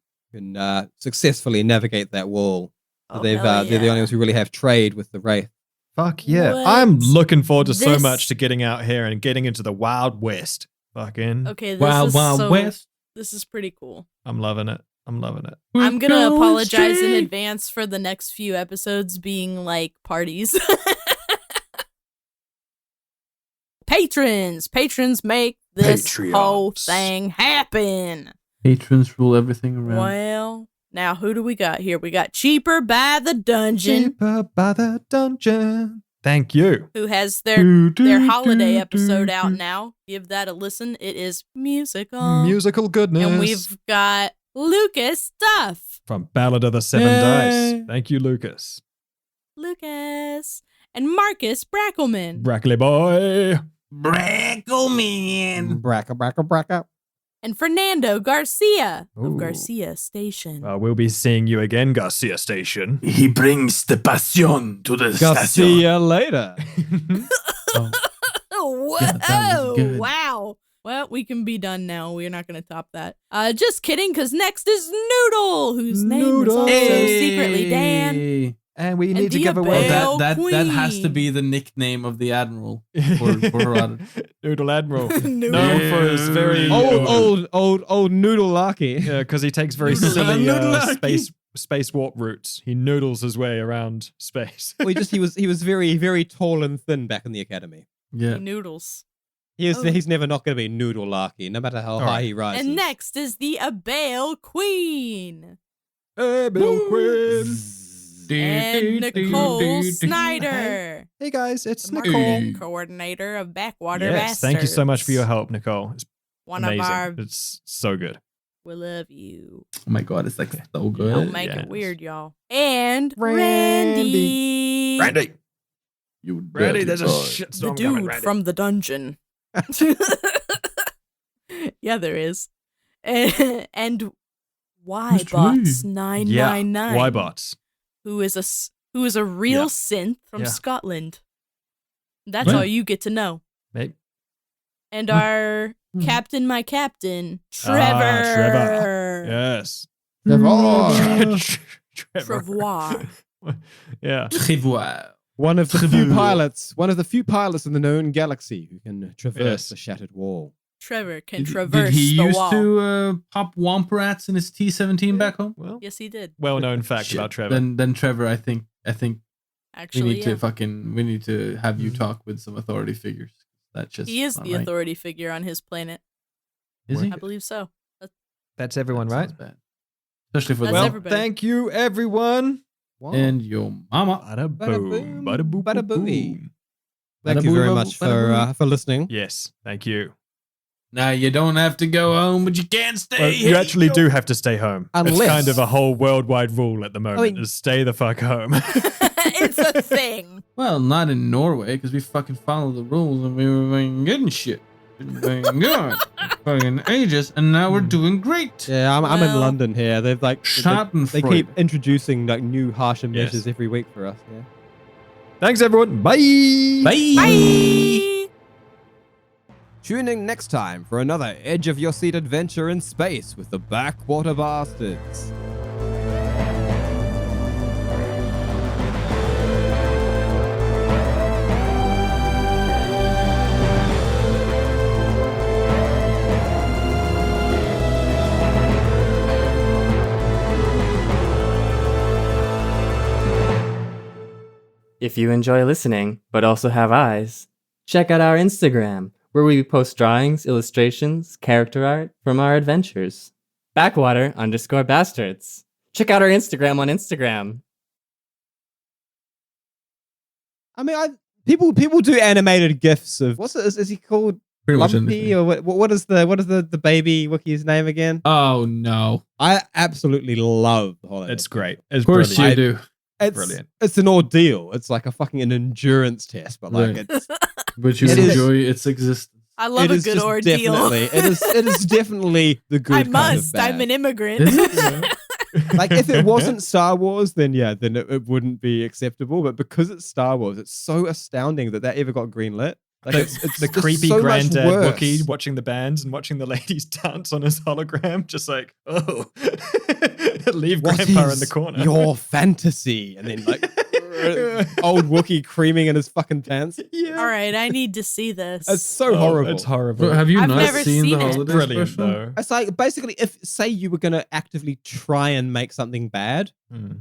successfully navigate that wall. So they're the only ones who really have trade with the wraith. Fuck yeah! What? I'm looking forward to so much to getting out here and getting into the Wild West. Fucking okay, Wild West. This is pretty cool. I'm loving it. I'm gonna apologize in advance for the next few episodes being like parties. Patrons make this whole thing happen. Patrons rule everything around. Well, now who do we got here? We got Cheaper by the Dungeon. Thank you. Who has their holiday episode out now. Give that a listen. It is musical goodness. And we've got Lucas Duff from Ballad of the Seven Dice. Thank you, Lucas. And Marcus Brackelman. Brackley boy. Brackelman. Bracka. And Fernando Garcia of Garcia Station. We'll be seeing you again, Garcia Station. He brings the passion to the See you later. Whoa! Yeah, wow. Well, we can be done now. We're not going to top that. Just kidding, because next is Noodle, whose name is also secretly Dan. And we need to give away that has to be the nickname of the admiral for Herodotus. Noodle Admiral, known for his very old noodle larky. Yeah, because he takes very silly space warp routes. He noodles his way around space. Well, he was very very tall and thin back in the academy. Yeah, he noodles. He's never not going to be noodle larky, no matter how high he rises. And next is the Abale Queen. Abale Queen. And Nicole Snyder. Hey guys, it's the Nicole, coordinator of Backwater Bastards. Thank you so much for your help, Nicole. It's amazing. It's so good. We love you. Oh my god, it's like so good. Don't make it weird, y'all. And Randy. You Randy, there's a shitstorm coming, Randy. From the dungeon. Yeah, there is. And Ybots999. Yeah, Ybots. Who is a real synth from Scotland. That's all you get to know. Maybe. And our captain, my captain, Trevor. Trevor. Yes. Trevor. Yeah. Trevor. One of the few pilots in the known galaxy who can traverse the shattered wall. Trevor can traverse did he the used wall. to pop womp rats in his T-17 back home? Well, yes, he did. Well-known fact about Trevor. Then Trevor, I think actually we need to have you talk with some authority figures. He is the authority figure on his planet. Is he? I believe so. That's everyone, right? Bad. Especially for everybody. Thank you, everyone. Wow. And your mama. Bada boom. Bada boom. Bada boo. Thank you very much for listening. Yes, thank you. Now you don't have to go home, but you can't stay. Well, you actually do have to stay home. It's Unless- kind of a whole worldwide rule at the moment, is stay the fuck home. It's a thing. Well, not in Norway, because we fucking follow the rules and we were fucking getting shit. Fucking good. Fucking ages, and now we're doing great. Yeah, I'm in Well- London here. They've like they Schadenfreude. keep introducing like new harsher measures every week for us. Yeah. Thanks, everyone. Bye. Bye. Tune in next time for another edge of your seat adventure in space with the Backwater Bastards. If you enjoy listening, but also have eyes, check out our Instagram, where we post drawings, illustrations, character art from our adventures. Backwater_Bastards. Check out our Instagram on Instagram. I mean, people do animated gifs of what's it? Is he called Pretty much Lumpy anything. or what is the baby Wookiee's name again? Oh no! I absolutely love the holiday. It's great. It's Of course brilliant. you do. It's Brilliant. It's an ordeal. It's like an endurance test, but like Right. it's But you It is- enjoy its existence. I love it a is good just ordeal. Definitely, it is definitely the good. I kind of must. bad. I'm an immigrant. Is it? Like if it wasn't Star Wars, then it wouldn't be acceptable. But because it's Star Wars, it's so astounding that ever got greenlit. Like it's The just creepy so much granddad worse. Wookiee watching the bands and watching the ladies dance on his hologram, just like, oh, leave What Grandpa is in the corner. your fantasy? And then like old Wookiee creaming in his fucking pants. Yeah. All right, I need to see this. It's so horrible. It's horrible. But have you I've not never seen the seen it. holiday Brilliant, special? though. It's like basically if say you were gonna actively try and make something bad,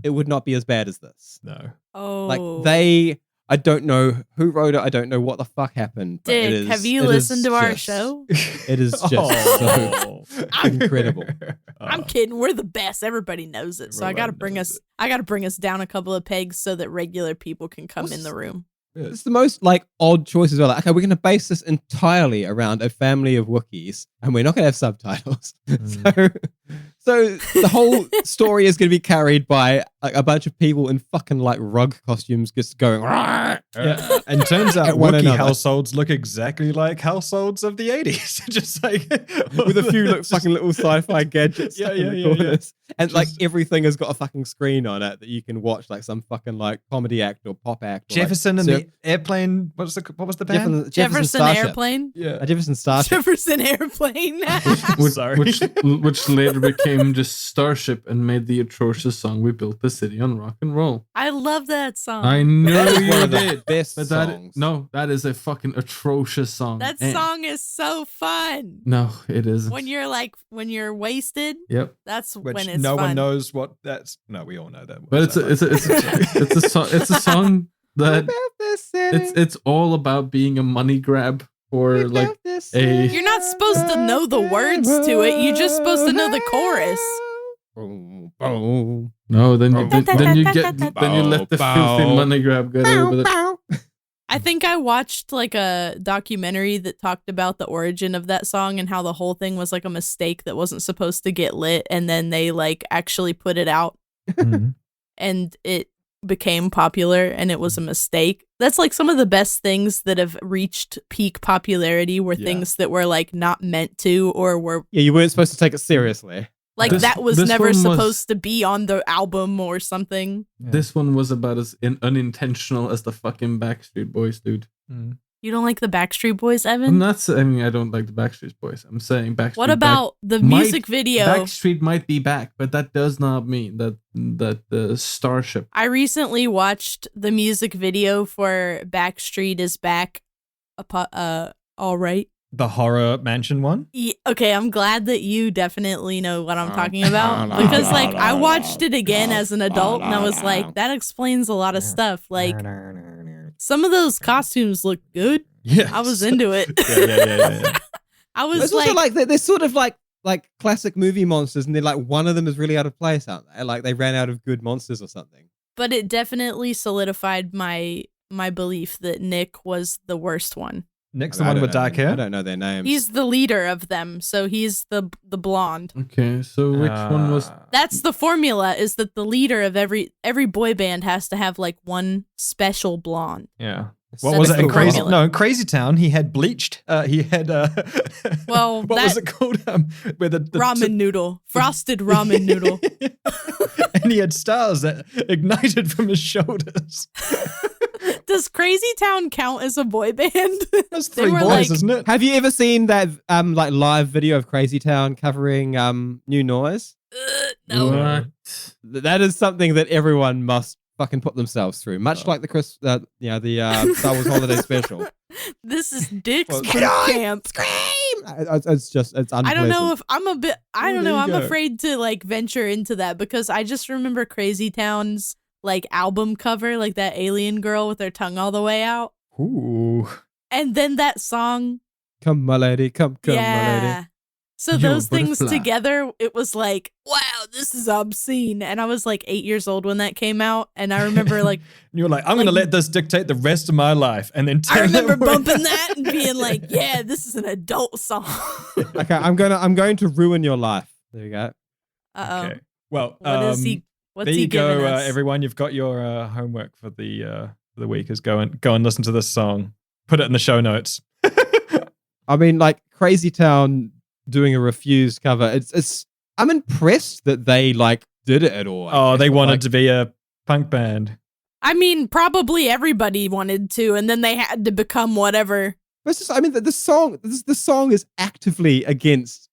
it would not be as bad as this. No. Oh, Like I don't know who wrote it. I don't know what the fuck happened. But it Dick, is, have you it is listened to our just- show? It is just so incredible. I'm kidding. We're the best. Everybody knows it. So I gotta bring us. I gotta bring us down a couple of pegs so that regular people can come in the room. It's the most like odd choice as well. Like, okay, we're going to base this entirely around a family of Wookiees, and we're not going to have subtitles. So the whole story is going to be carried by like a bunch of people in fucking like rug costumes, just going. Yeah. And turns out At one Wookiee another. households look exactly like households of the 80s. Just like With a few fucking little sci-fi gadgets, Yeah, stuck in yeah, the yeah, yeah. corners. And like Just- everything has got a fucking screen on it that you can watch, like some fucking like comedy act or pop act. Or, Jefferson like, and the airplane. What was the band? Jefferson Starship. Airplane. Yeah. A Jefferson Starship. Jefferson Airplane. Sorry. Which later became just Starship and made the atrocious song "We Built the City on Rock and Roll." I love that song. I know That is one you of the did, best but songs. that is a fucking atrocious song. That And- song is so fun. No, it isn't. When you're wasted, Yep. that's Which when it's no fun. one knows what that's. No, we all know that. But it's a song that it's all about being a money grab for like a. You're not supposed to know the words to it. You're just supposed to know the chorus. No, then you let the filthy money grab get over it. I think I watched like a documentary that talked about the origin of that song and how the whole thing was like a mistake that wasn't supposed to get lit, and then they like actually put it out and it became popular and it was a mistake. That's like some of the best things that have reached peak popularity were Yeah. things that were like not meant to or were Yeah, you weren't supposed to take it seriously. like This- that was this never one was- supposed to be on the album or something. This one was about as unintentional as the fucking Backstreet Boys, dude. You don't like the Backstreet Boys, I'm Evan? not saying I don't like the Backstreet Boys. I'm saying Backstreet. What about the music video? Backstreet might be back, but that does not mean that the Starship. I recently watched the music video for Backstreet is Back. All right. The horror mansion one. Okay, I'm glad that you definitely know what I'm talking about because like I watched it again as an adult and I was like, that explains a lot of stuff. Like some of those costumes look good. Yeah. I was into it. Yeah. I was It's also like, like they're sort of like classic movie monsters, and they're like one of them is really out of place, aren't they? Like they ran out of good monsters or something. but it definitely solidified my belief that Nick was the worst one. Nick's I the one don't with know dark their- I hair. don't know their names. He's the leader of them, so he's the blonde. Okay, so which one was? That's the formula, is that the leader of every boy band has to have like one special blonde. Yeah. So What was that's it in the Crazy? formula. No, in Crazy Town, he had bleached. He had. Well, what was it called? Where the Ramen noodle. Frosted ramen noodle. and he had stars that ignited from his shoulders. Does Crazy Town count as a boy band? That's They 3 were boys, like- isn't it? Have you ever seen that like live video of Crazy Town covering New Noise? No. What? That is something that everyone must fucking put themselves through, much like the Star Wars Holiday Special. This is Dick's Well, boot can I camp. It's unpleasant. I don't know if I'm a bit. I Oh, don't there know. you I'm go. afraid to like venture into that because I just remember Crazy Town's like album cover, like that alien girl with her tongue all the way out, Ooh. and then that song. Come, my lady, come, my lady. Yeah. So Yo, those things butterfly. together, it was like, wow, this is obscene. And I was like 8 years old when that came out, and I remember like You were like, I'm going to let this dictate the rest of my life. And then I remember it away. bumping that and being like, yeah, this is an adult song. Okay, I'm going to ruin your life. There you go. Uh-oh. Okay. Well, What is he? What's there he you go, giving us? everyone. You've got your homework for the week. Is go and listen to this song. Put it in the show notes. I mean, like Crazy Town doing a Refused cover. It's. I'm impressed that they like did it at all. Oh, they wanted to be a punk band. I mean, probably everybody wanted to, and then they had to become whatever. It's just, I mean, the song is actively against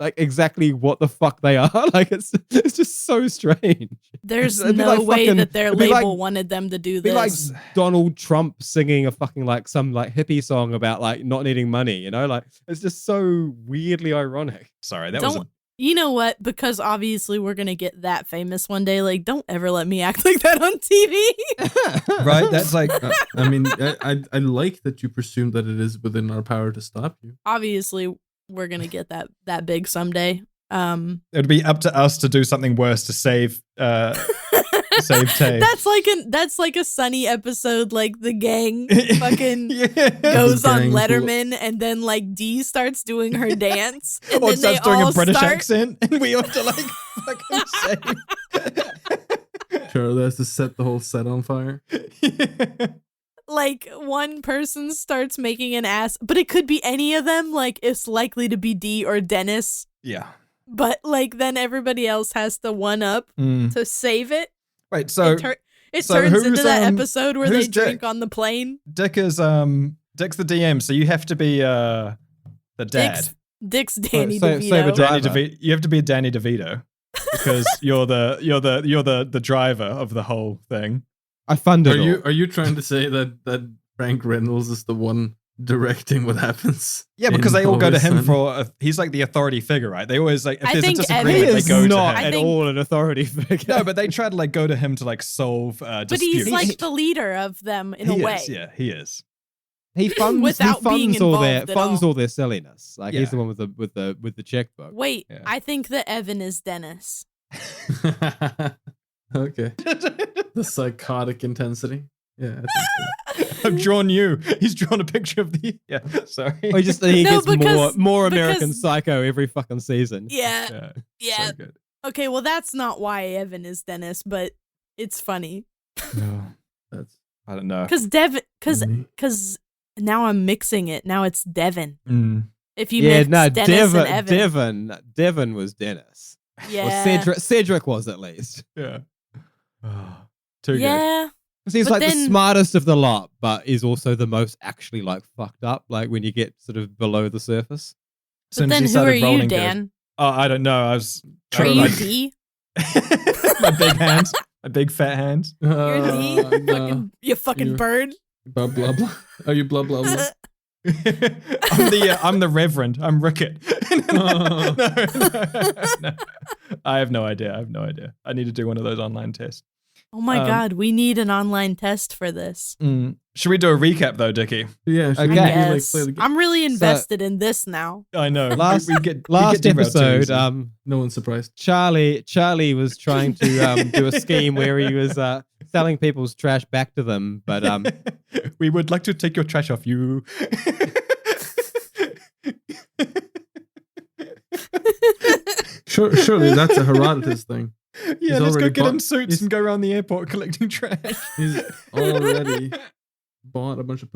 like exactly what the fuck they are. Like it's just so strange. There's It'd be no like way fucking- that their it'd be label like- wanted them to do It'd be like this. Donald Trump singing a fucking like some like hippie song about like not needing money, you know? Like it's just so weirdly ironic. Sorry, that was Don't you know what? Because obviously we're gonna get that famous one day. Like, don't ever let me act like that on TV. right. That's like I mean, I like that you presume that it is within our power to stop you. Obviously, we're gonna get that big someday. it'd be up to us to do something worse to save save Tay. That's like a Sunny episode. Like the gang fucking Yeah. goes on Gang Letterman, and then like Dee starts doing her dance, and Or then they starts doing all a British start. accent, and we have to like fucking save. Charlie has to set the whole set on fire. Like one person starts making an ass, but it could be any of them. Like it's likely to be Dee or Dennis, Yeah. but like then everybody else has to one up to save it. Wait, so It so turns into who's, that episode where they who's drink Dick? on the plane. Dick is Dick's the DM, so you have to be the dad. Dick's Danny so- DeVito. Saber Danny driver. DeVito. You have to be a Danny DeVito because you're the driver of the whole thing. I funded it. Are you trying to say that Frank Reynolds is the one directing what happens? Yeah, because in they all go to him Always for he's like the authority figure, right? They always like if I there's a think disagreement, Evan they is go to not him. I at think- all an authority figure. No, but they try to like go to him to like solve But disputes. he's like the leader of them in he a way. is, yeah, he is. he funds Without being involved at all. their silliness. Like he's Yeah. the one with the checkbook. Wait, Yeah. I think that Evan is Dennis. Okay. The psychotic intensity. Yeah. I think so. I've drawn you. He's drawn a picture of the sorry. Or he No, gets because- more American because- Psycho every fucking season. Yeah, yeah. So good. Okay, well that's not why Evan is Dennis, but it's funny No, That's I don't know. because Devin, funny. because now I'm mixing it. Now it's Devin. Mm. If you Yeah, mix no, Dennis and Evan, Devin was Dennis. yeah, Or Cedric was at least. Yeah. Oh, too good. yeah. Because he's But like the then- smartest of the lot, but is also the most actually like fucked up. Like when you get sort of below the surface. As soon But as then he who started are you, rolling good. Dan? Oh, I don't know. I was Are you my, D? my big hands, my big fat hands. You're D. No. You fucking You- bird. Blah blah blah. Are you blah blah blah? I'm the Reverend. I'm Rickett. No. I have no idea. I need to do one of those online tests. Oh my god, we need an online test for this. Should we do a recap though, Dickie? Yeah. Should we Okay. maybe, Yes. play the game? I'm really invested in this now. I know. Last- we get Last derailed too episode, easily. No one's surprised. Charlie was trying to do a scheme where he was selling people's trash back to them, but we would like to take your trash off you. Surely that's a Herodotus thing. Yeah, He's let's go already get him bought- suits he's- and go around the airport collecting trash. He's already bought a bunch of